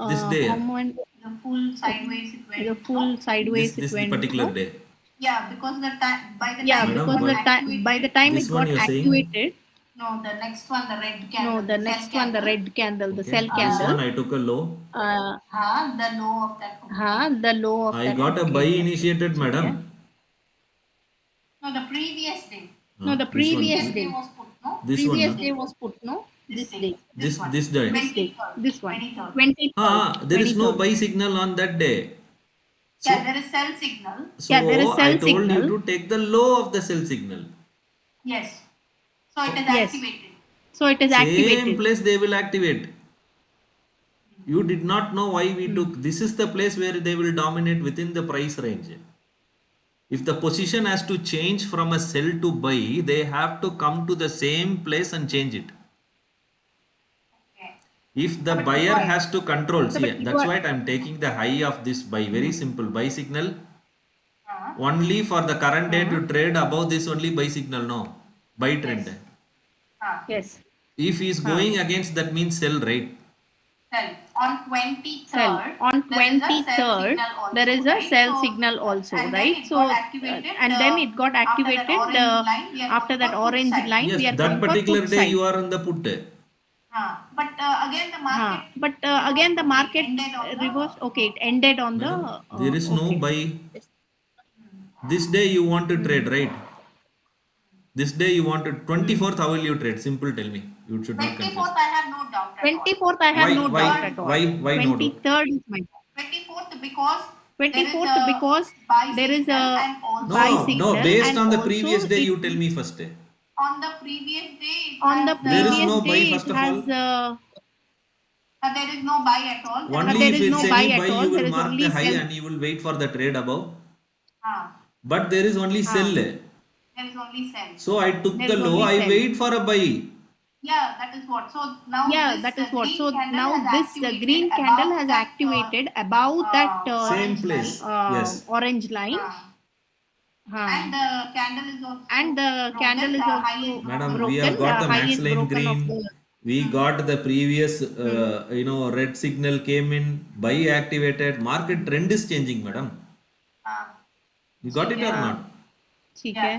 This day, how yeah. moment the full sideways it went. the full sideways This it went. particular No? day. Yeah, because the time by the Yeah, time Madam, it because got the why- time by the activated. time This it one got you're saying? activated, No, the next one, the red candle. no, the cell next one, the candle. red candle, the Okay. cell This candle, one I took a low. The low of that. the low of I that. got a buy okay. initiated, madam. No, the previous day. No, the This one. previous Previous day day. was put, no? This Previous one. day was put, no? This day. This one. this day. This day. 23rd. This one. 23rd. 23rd. There is no 23rd. buy signal on that day. So, Yeah, there is cell signal. so Yeah, there is I sell told you signal. to take the low of the sell signal. Yes. So it is Yes. activated. So it is Same activated. place they will activate. You did not know why we took. This is the place where they will dominate within the price range. If the position has to change from a sell to buy, they have to come to the same place and change it. Okay. If the buyer has to control, see, that's why I'm taking the high of this buy. Very simple buy signal. Only for the current day to trade above this only buy signal, no. Buy trend. Yes. If he is going against, that means sell, right? Sell. On 23rd. Sell. On there is a cell 23rd, signal also, there is a right? cell So, signal also, and right? Then it So, got activated, and then it got activated after that orange line, we are after that orange line. going for put We side. are That going for particular put day side. you are on the put. But again the market. But again the market reversed. Okay, it ended on Madam, the. there is no okay. buy. This day you want to trade, right? This day you want to 24th. How will you trade? Simple, tell me. You should not confuse. 24th, I have no doubt at all. 24th, I have no doubt at all. Why no doubt? 23rd is my. 24th because 24th because there is a No, buy no, signal. no. Based and on the also previous day, it- you tell me first. on the previous day. On the There is previous no buy day, first it of has. all. There is no buy at all. Only there if is it's no buy any at buy, all, you there will is mark only the high sell. and you will wait for the trade above. Ah, But there is only sell. there is only sell. So I took There the is low. only I sell. wait for a buy. Yeah, that is what. So now Yeah, this, that is what. green So candle now has this activated green above candle has that, activated about that Same orange place. line. Yes. orange line. And the candle is also And the candle is high also is Madam, broken. we have got the high max is line broken of green. the. We got the previous, red signal came in, buy activated. Market trend is changing, madam. You got it or not? ठीक है.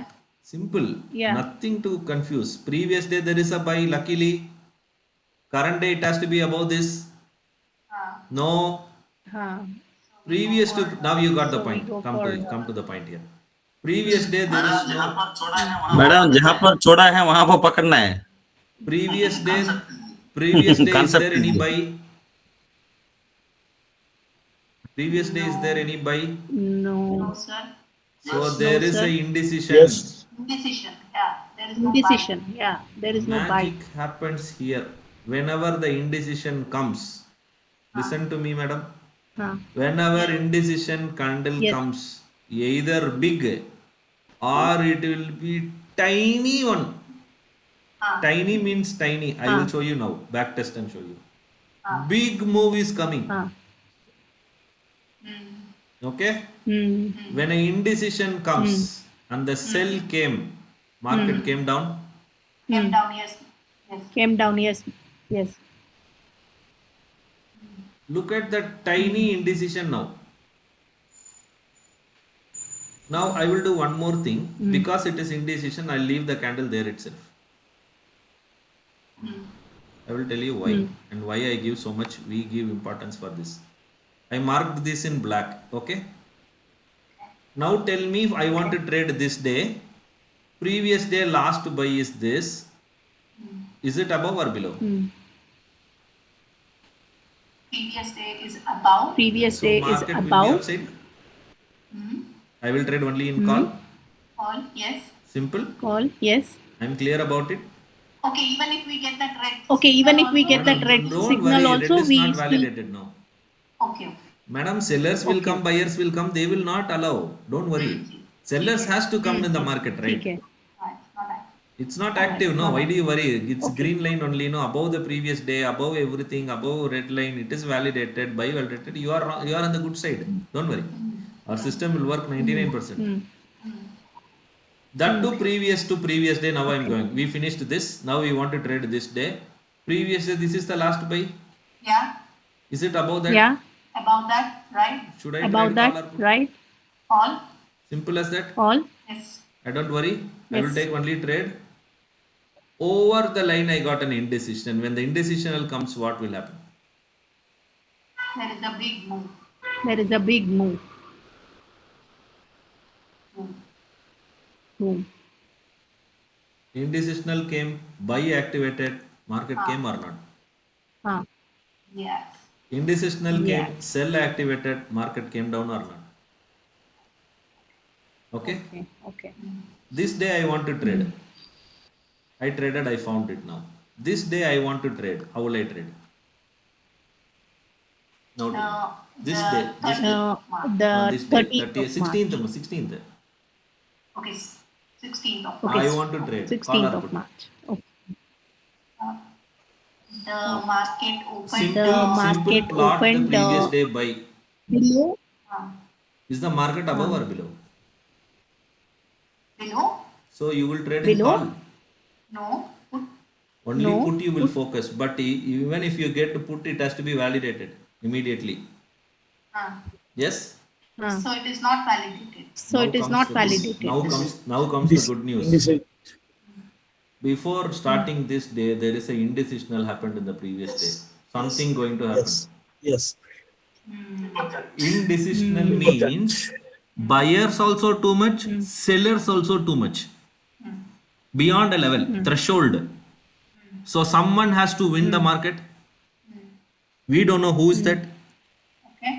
Simple. Yeah. Nothing to confuse. Previous day there is a buy. Luckily, current day it has to be above this. No. Previous to now you got the So we point. go Come to the point here. Previous day there is no. Madam जहाँ पर छोड़ा है वहां पर पकड़ना है. Previous day is Concept there any is- buy? Previous day is there any buy? No. sir. So there is sir. a indecision. Yes. Indecision. Yeah, there is no Indecision. Yeah, there is no buy. Magic happens here. Whenever the indecision comes, listen to me, madam. Whenever indecision candle Yes. comes, either big or it will be tiny one. Tiny means tiny. I will show you now. Back test and show you. Big move is coming. Okay. When an indecision comes and the sell came, market came down. Came down, yes. Yes. Came down, yes. Yes. Look at the tiny indecision now. Now I will do one more thing. Because it is indecision, I'll leave the candle there itself. I will tell you why and why I give so much, we give importance for this. I marked this in black. Okay. Now tell me if I want to trade this day. Previous day last buy is this. Is it above or below? Previous day is above. Previous day is market will be above. upside. I will trade only in call. Call, yes. Simple. Call, yes. I am clear about it. Okay, even if we get that red. Okay, even if we get that red Don't signal worry, also, red is we not still. validated now. Okay. Madam, sellers will come, buyers will come, they will not allow. Don't worry. Sellers has to come in the market, right? Okay. It's not active, no. Why do you worry? It's green line only, no. Above the previous day, above everything, above red line, it is validated, buy validated. You are on the good side. Don't worry. Our system will work 99%. That to previous day. Now I am going. We finished this. Now we want to trade this day. Previous day, this is the last buy. Yeah. Is it above that? Yeah. About that, right? Should I About trade that, call or put? right? All. Simple as that. All. Yes. I don't worry. I will Yes. take only trade. Over the line, I got an indecision. When the indecision comes, what will happen? There is a big move. There is a big move. Move. Indecisional came, buy activated, market came or not? Yes. Indecisional came, Yes. sell activated, market came down or not? Okay? Okay. This day I want to trade. I traded, I found it now. This day I want to trade. How will I trade? Now, this day. The This day, 30th of March. 16th. Okay. 16th of Okay. I want to trade. Call 16th or of put? March. Okay. The market opened. Simple, The market plot opened, the previous day buy. Below. Is the market above or below? Below? So you will trade Below? in call. No. Put. Only No, put you will focus. But even if you get to put, it has to be validated immediately. Yes? So it is not validated. So Now it is comes not the- validated. Now comes the good news. Before starting this day, there is a indecisional happened in the previous day. Something going to happen. Yes. Indecisional means buyers also too much, sellers also too much. Beyond a level, threshold. So someone has to win the market. We don't know who is that. Okay.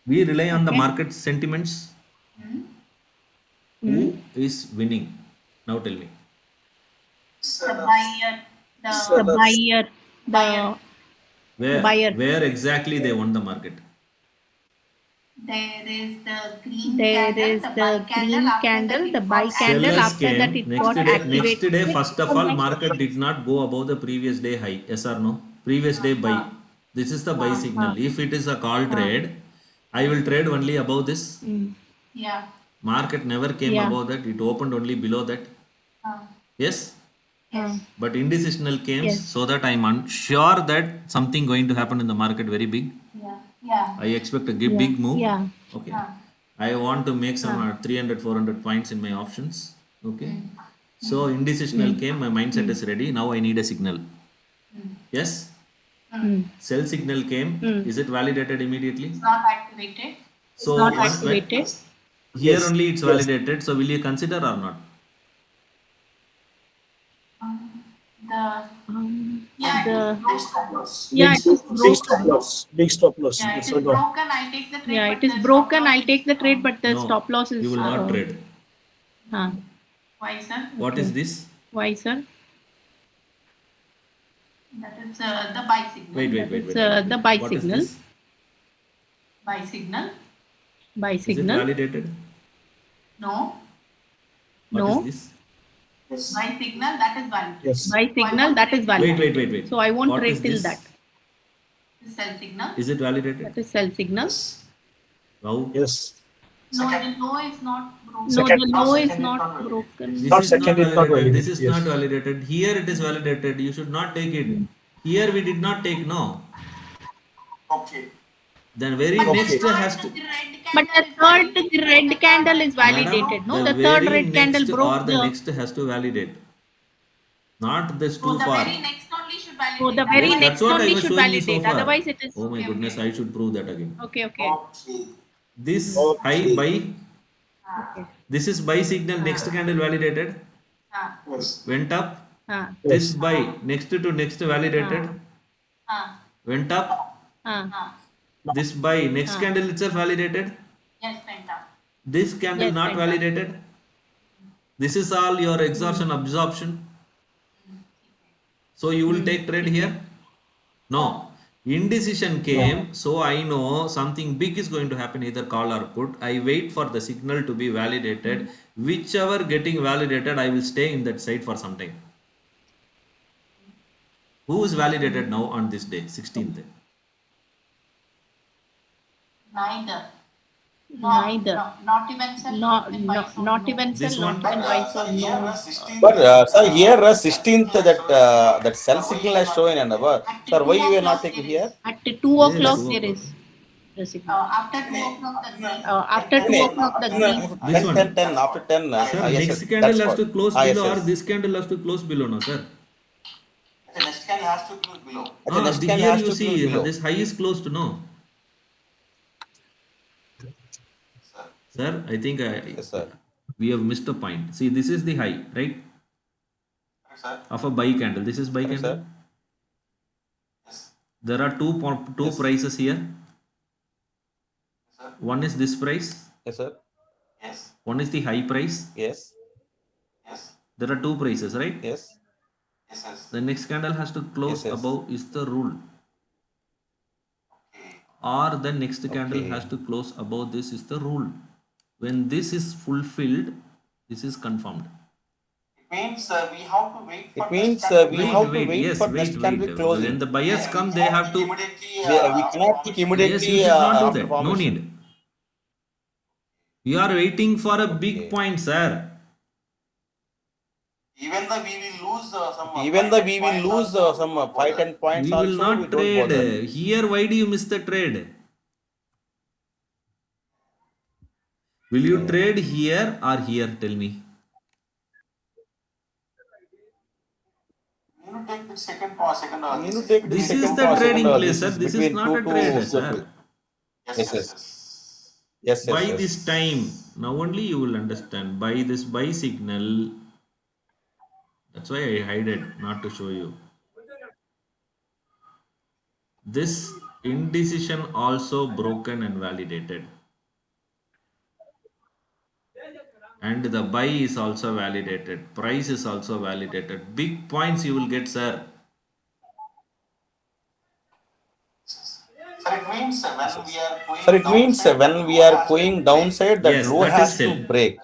We rely on the market sentiments. Who is winning? Now tell me. The buyer. The buyer. The buyer. Where exactly they won the market? There is the green There candle, is the the buy green after candle, that the it buy got candle. Sellers After that, it got activated. next day, first of all, market did not go above the previous day high. Yes or no? Previous day buy. This is the buy signal. If it is a call trade, I will trade only above this. Yeah. Market never came above that. It opened only below that. Yes? Yes. But indecisional came Yes. so that I am sure that something going to happen in the market very big. Yeah. Yeah. I expect a big move. Yeah. Okay. I want to make some 300, 400 points in my options. Okay. So indecisional came, my mindset is ready. Now I need a signal. Yes. Sell signal came. Is it validated immediately? It's not activated. So Not activated. here only it's validated. So will you consider or not? Yeah, it is Big stop loss. Big stop loss. Yeah, it Yes, is I got. broken. I'll take the trade. Yeah, but it is the broken. stop I'll loss take the trade, but the No, stop loss is. You will not trade. Why, sir? What is this? Why, sir? That is the buy signal. Wait. It's the buy What is signal. this? Buy signal. Buy Is it signal. validated? No. What No. is this? By signal, that is valid. Yes. By signal, that is valid. Wait. So I won't What trade is till this? that. Sell signal. Is it validated? That is sell signal. How? Yes. No, the low is not broken. No, Second. the low is not broken. This Not is second, not it's not validated. This validated. is Yes. not validated. Here it is validated. You should not take it. Here we did not take, no. Okay. Then very But next the has to. third red But candle the is third validated. red candle is Madam, validated. No, the the third very red candle next broke or the next has to validate. Not this So too the far. very next only should validate. So the very Yes, next that's what I only was should showing you so validate. far. Otherwise, it is Oh my goodness, I should prove that again. okay. Okay. This Okay. high buy, Okay. this is buy signal, next candle validated, Yes. went up. Ah, This buy, next to next validated, went up. ah. This buy, next candle itself validated. Yes, went up. This candle Yes, not went up. validated. This is all your exhaustion absorption. So you will take trade here? No. Indecision came, so I know something big is going to happen, either call or put. I wait for the signal to be validated. Whichever getting validated, I will stay in that site for some time. Who is validated now on this day, 16th? Neither. Neither. Not even sell. Not even This sell, one? not even buy. So Here, no. 16th. But sir, here 16th that sell signal has shown and above. Sir, why you are not taking here? At 2 o'clock Yes. there is the signal. After 2 o'clock, the green. After 2 o'clock the green. This one. 10, after 10. Sir, yes, next yes, candle that's has what. to close Yes, below, or yes. this candle has to close below, no, sir? The next candle has to close below. The next candle Here has you to close see, below. this high is closed, no? Sir, I think Yes, sir. we have missed a point. See, this is the high, right? Correct, sir. Of a buy candle. This is buy Correct, candle. sir. Yes. There are two Yes. prices here. Sir. One is this price. Yes, sir. Yes. One is the high price. Yes. Yes. There are two prices, right? Yes. Yes. Yes. The next candle has to close Yes, yes. above is the rule. Okay. Or the next candle Okay. has to close above this is the rule. When this is fulfilled, this is confirmed. It means we have to wait for It means next candle. we have to wait for next candle When closing. the buyers We come, they cannot have to. immediately, We cannot take Yes, immediately you should not do after that. No formation. need. You are waiting for a big Okay. point, sir. Even though we will lose some. Even though we will lose some 5-10 points We will also, we not don't bother. trade. Here, why do you miss the trade? Will you trade here or here? Tell me. You need to take the second pause, second. We need to take the This second is the pause, trading second, place, this sir. is This is between not two a to trade, Yes, sir. yes, Yes, yes. Yes, By yes. this time, now only you will understand. By this buy signal, that's why I hide it, not to show you. This indecision also broken and validated. And the buy is also validated. Price is also validated. Big points you will get, sir. So it means when we are going Sir, it means downside, when we are going downside, that Yes, low that has is to sell. break.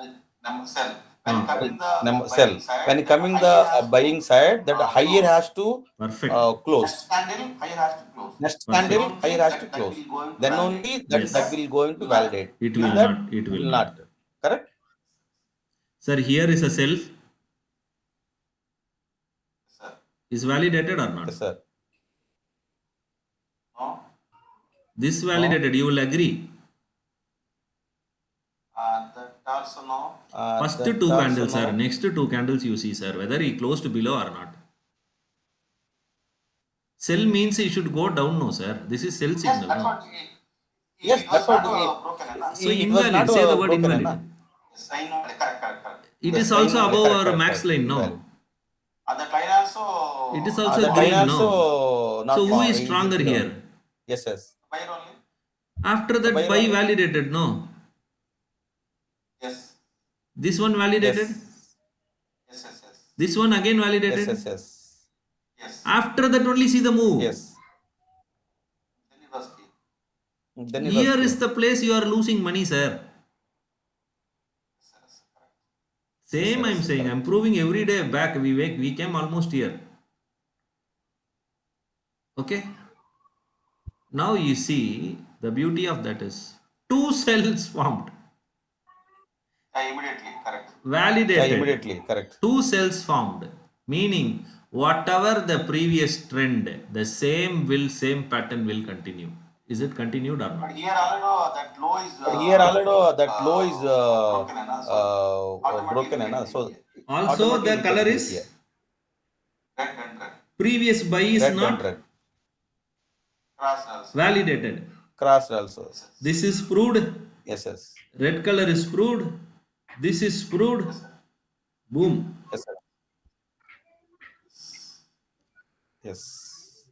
number sell. When coming the Sell. buying side, When coming the buying side, that higher has to Perfect. close. next candle higher has to close. Next Perfect. candle higher has to That close. will going to Then validate. only Yes. that will going to validate. It Will will that? not. It will Will not. not. Correct? Sir, here is a self. Sir. Is validated or not? Yes, sir. No. This validated, you will agree. That also no. First That two also candles, sir. no. Next two candles you see, sir. Whether he closed below or not. Sell means he should go down, no, sir. This is sell Yes, signal, that's no? what. Yes, It that's was what not broken, na? So it was invalid. not Say the word broken, invalid. na? Yes, I know. Correct. It Yes, is I also know. above our Correct, max correct. line, no? Invalid. That line also. It is also That green, line no? also not So who found. is stronger No. here? Yes, yes. Buyer only. After that, buyer buy only. validated, no? Yes. This one validated. Yes. Yes. This one again validated. Yes. Yes. After that, only see the move. Yes. Then it was key. Then it was Here is clear. the place you are losing money, sir. Yes, correct. Same I'm saying, I'm proving every day back. We came almost here. Okay. Now you see the beauty of that is two cells formed. Immediately, correct. Validated. Immediately, correct. Two cells formed. Meaning whatever the previous trend, the same pattern will continue. Is it continued or not? But here already that low is broken, so Also the color is previous buy is not validated. crossed also. This is proved. Yes. Red color is proved. This is proved. Boom. Yes, sir. Yes.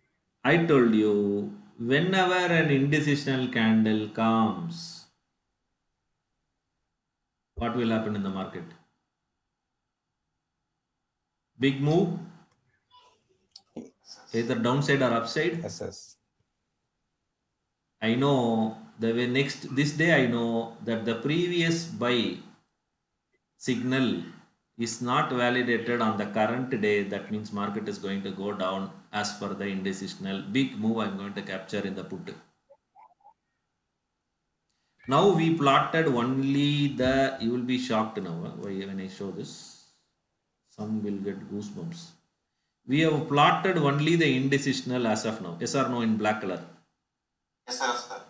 I told you, whenever an indecisional candle comes, what will happen in the market? Big move, either downside or upside. Yes. I know this day I know that the previous buy signal is not validated on the current day. That means market is going to go down as per the indecisional big move I'm going to capture in the put. Now we plotted only you will be shocked now when I show this. Some will get goosebumps. We have plotted only the indecisional as of now. Yes or no in black color? Yes, sir.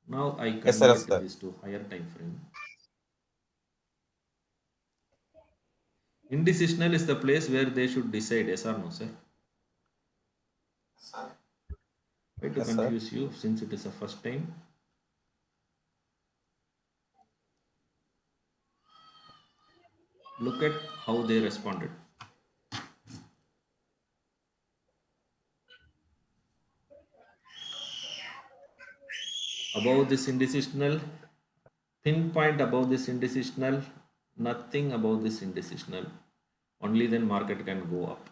Now I convert this to higher time frame. Indecisional is the place where they should decide, yes or no, sir? Yes, sir. Why to confuse you since it is the first time? Look at how they responded. Above this indecisional, pinpoint above this indecisional, nothing above this indecisional. Only then market can go up.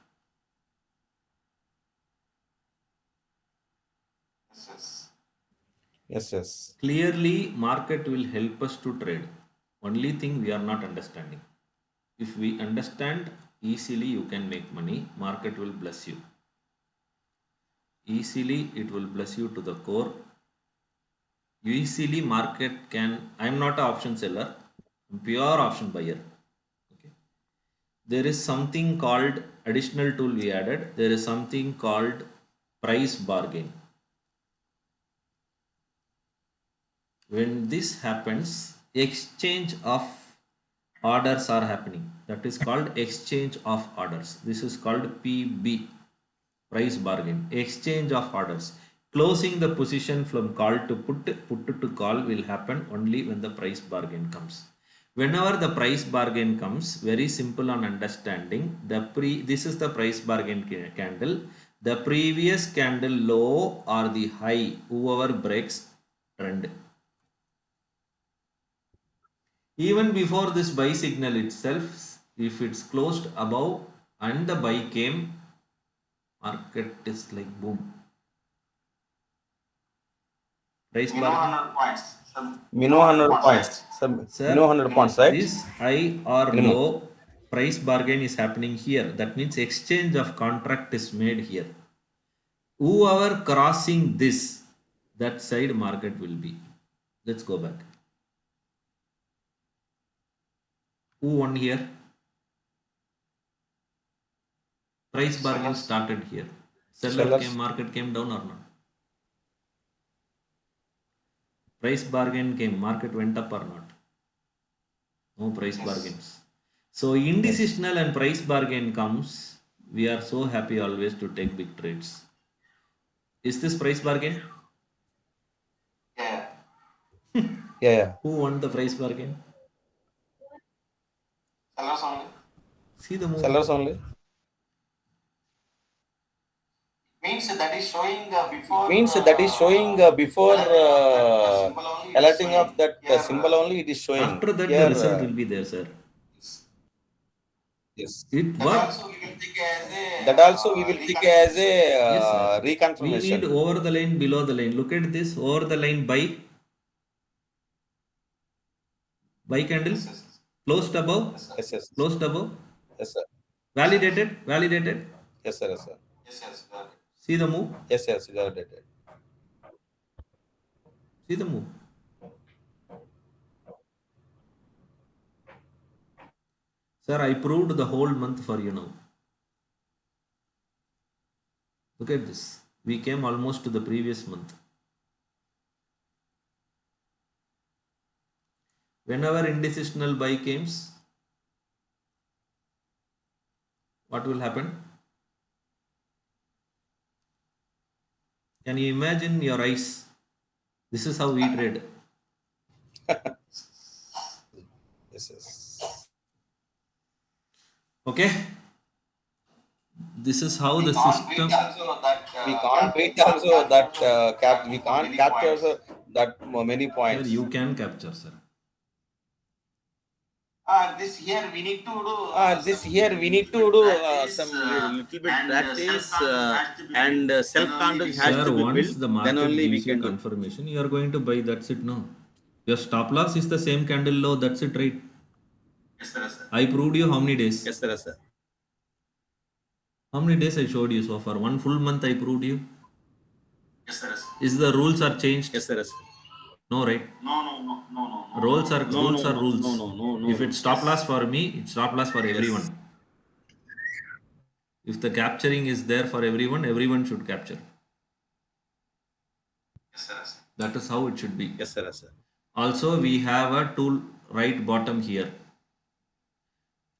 Yes. Clearly, market will help us to trade. Only thing we are not understanding. If we understand easily, you can make money. Market will bless you. Easily, it will bless you to the core. Easily, market can. I am not an option seller. I'm pure option buyer. Okay. There is something called additional tool we added. There is something called price bargain. When this happens, exchange of orders are happening. That is called exchange of orders. This is called PB, price bargain. Exchange of orders. Closing the position from call to put to call will happen only when the price bargain comes. Whenever the price bargain comes, very simple on understanding. This is the price bargain candle. The previous candle low or the high, whoever breaks trend. Even before this buy signal itself, if it's closed above and the buy came, market is like boom. Price bargain. 100 points. Minimum 100 points. Sir, Minimum 100 points, right? This high or low price bargain is happening here. That means exchange of contract is made here. Whoever crossing this, that side market will be. Let's go back. Who won here? Price bargain started here. Seller came, market came down or not? Price bargain came, market went up or not? No price bargains. So indecisional and price bargain comes, we are so happy always to take big trades. Is this price bargain? Yeah. Who won the price bargain? Sellers only. See the move. Sellers only. Means that is showing before alerting of that symbol only it is showing. After that the result will be there, sir. Yes. It worked. That also we will take as a Yes, reconfirmation. We need over the line, below the line. Look at this, over the line buy candle, Closed above? Yes, yes. Closed above? Yes, sir. Validated? Validated? Yes, sir. Yes, sir. See the move? Yes, yes, validated. See the move? Sir, I proved the whole month for you now. Look at this. We came almost to the previous month. Whenever indecisional buy comes, what will happen? Can you imagine your eyes? This is how we trade. Yes, yes. Okay? This is how the system. We can't wait also that we can't capture also that many Sir, points. you can capture, sir. This here we need to do. This here we need to do some little bit practice and self-confidence has Sir, to be once built. the Then market only we gives you can do. confirmation, you are going to buy. That's it. No, your stop loss is the same candle low. That's it, right? Yes, sir. Yes, sir. I proved you how many days? Yes, sir. Yes, sir. How many days I showed you so far? One full month I proved you. Yes, sir. Yes, sir. Is the rules are changed? Yes, sir. Yes, sir. No, right? No. Rules are No, rules no, are no, rules. no. If it's stop loss for me, it's stop loss for everyone. If the capturing is there for everyone, everyone should capture. Yes, sir. Yes, sir. That is how it should be. Yes, sir. Yes, sir. Also, we have a tool right bottom here.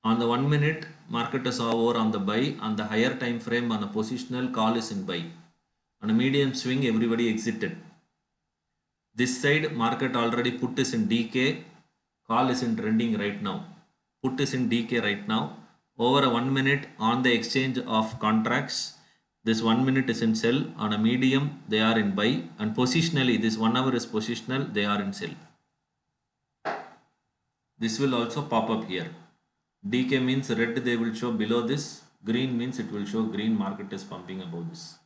On the 1 minute, market is over on the buy. On the higher time frame, on a positional, call is in buy. On a medium swing, everybody exited. This side, market already put is in DK, call is in trending right now. Put is in DK right now. Over a 1 minute on the exchange of contracts, this 1 minute is in sell. On a medium, they are in buy. And positionally, this 1 hour is positional, they are in sell. This will also pop up here. DK means red, they will show below this. Green means it will show green, market is pumping above this.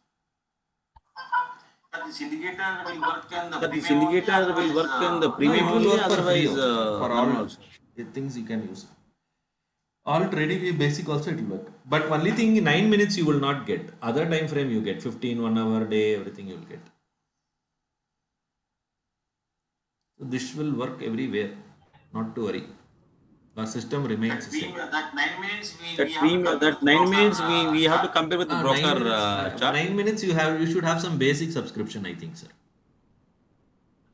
But this indicator will work in the But this indicator will work in the premium No, it will only, work for otherwise free also, for all also. things you can use. All trading basic also it will work. But only thing in 9 minutes you will not get. Other time frame you get 15, 1 hour, day, everything you will get. So this will work everywhere. Not to worry. The system remains the same. That 9 minutes That 9 minutes we have to compare with the broker chart. 9 minutes you should have some basic subscription, I think, sir.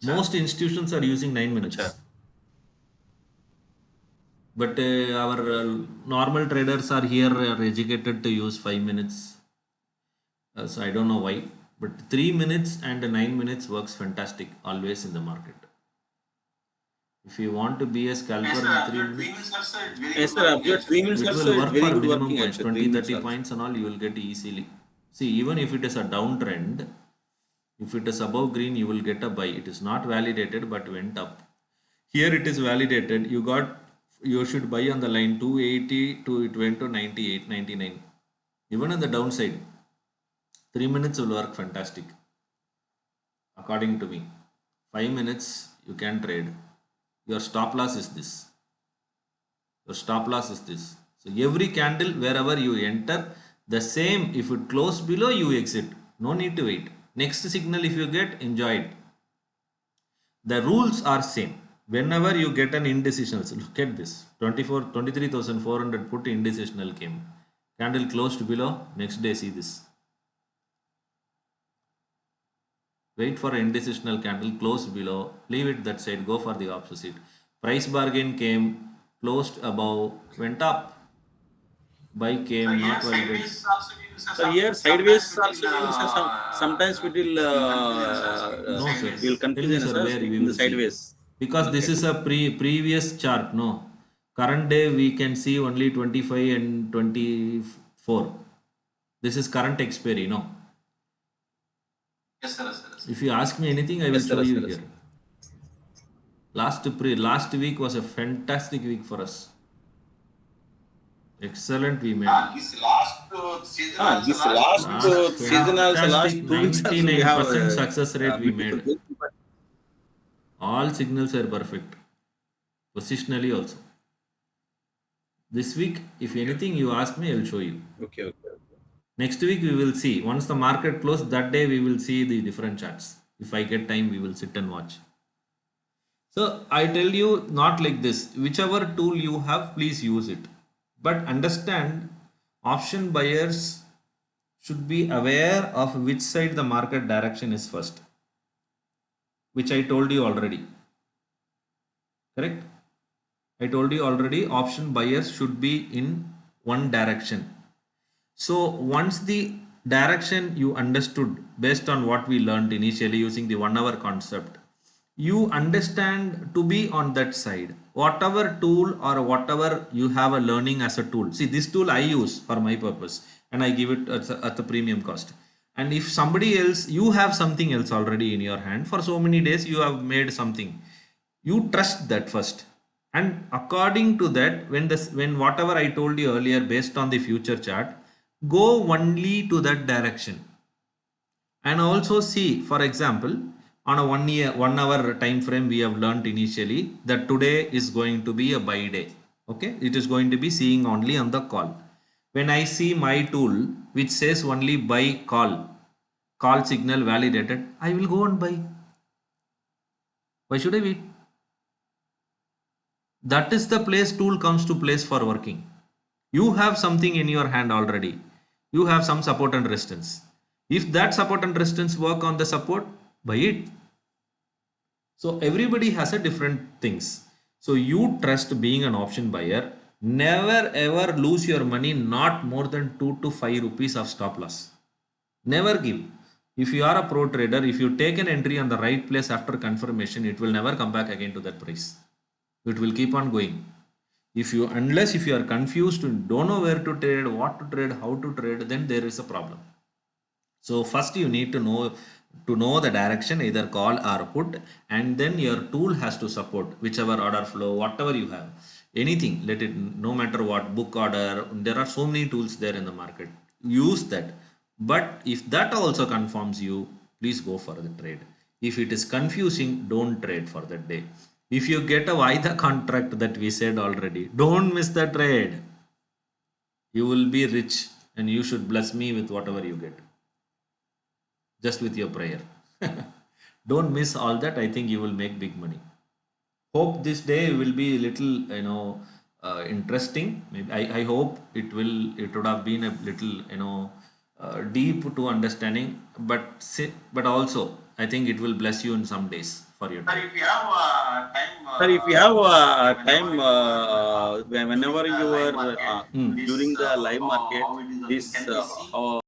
Most institutions are using 9 minutes. Achha. But our normal traders are here are educated to use 5 minutes. So I don't know why. But 3 minutes and 9 minutes works fantastic always in the market. If you want to be a scalper in 3 minutes, Yes, sir. 3 minutes it also will is work very for good minimum working points, actually. 20, 30 points and all you will get easily. See, even if it is a downtrend, if it is above green, you will get a buy. It is not validated but went up. Here it is validated. You should buy on the line 280 to it went to 98, 99. Even on the downside, 3 minutes will work fantastic. According to me, 5 minutes you can trade. Your stop loss is this. Your stop loss is this. So every candle wherever you enter, the same, if it close below, you exit. No need to wait. Next signal if you get, enjoy it. The rules are same. Whenever you get an indecisional, so look at this. 23,400 put indecisional came. Candle closed below, next day see this. Wait for indecisional candle, close below, leave it that side, go for the opposite. Price bargain came, closed above, went up. Buy came, not validated. So here sideways also sometimes we will No, sir. we will Tell me, confuse sir, where we in the will see. sideways. Because this is a previous chart, no. Current day we can see only 25 and 24. This is current expiry, no. Yes, sir. Yes, sir. If you ask me anything, I will Yes, sir, show yes, you sir, here. yes. Last week was a fantastic week for us. Excellent we made. This last season. This last season also last 2 weeks also we have 99% success rate we made. beautiful. All signals are perfect. Positionally also. This week, if anything you ask me, I'll show you. Okay. Next week we will see. Once the market closed, that day we will see the different charts. If I get time, we will sit and watch. So I tell you, not like this. Whichever tool you have, please use it. But understand, option buyers should be aware of which side the market direction is first, which I told you already. Correct? I told you already, option buyers should be in one direction. So once the direction you understood based on what we learned initially using the 1 hour concept, you understand to be on that side. Whatever tool or whatever you have a learning as a tool. See, this tool I use for my purpose and I give it at the premium cost. And if somebody else, you have something else already in your hand, for so many days you have made something, you trust that first. And according to that, when whatever I told you earlier based on the future chart, go only to that direction. And also see, for example, on a 1 hour time frame, we have learned initially that today is going to be a buy day. Okay, it is going to be seeing only on the call. When I see my tool which says only buy call signal validated, I will go and buy. Why should I wait? That is the place tool comes to place for working. You have something in your hand already. You have some support and resistance. If that support and resistance work on the support, buy it. So everybody has a different things. So you trust being an option buyer. Never ever lose your money, not more than 2 to 5 rupees of stop loss. Never give. If you are a pro trader, if you take an entry on the right place after confirmation, it will never come back again to that price. It will keep on going. Unless if you are confused and don't know where to trade, what to trade, how to trade, then there is a problem. So first you need to know the direction, either call or put, and then your tool has to support whichever order flow, whatever you have, anything, let it, no matter what, book order, there are so many tools there in the market, use that. But if that also confirms you, please go for the trade. If it is confusing, don't trade for that day. If you get a Vaida contract that we said already, don't miss the trade. You will be rich and you should bless me with whatever you get. Just with your prayer. Don't miss all that. I think you will make big money. Hope this day will be a little, interesting. Maybe I hope it would have been a little, deep to understanding, but also I think it will bless you in some days for your Sir, trade. if you have Sir, if you have time, whenever you are during the live market, this how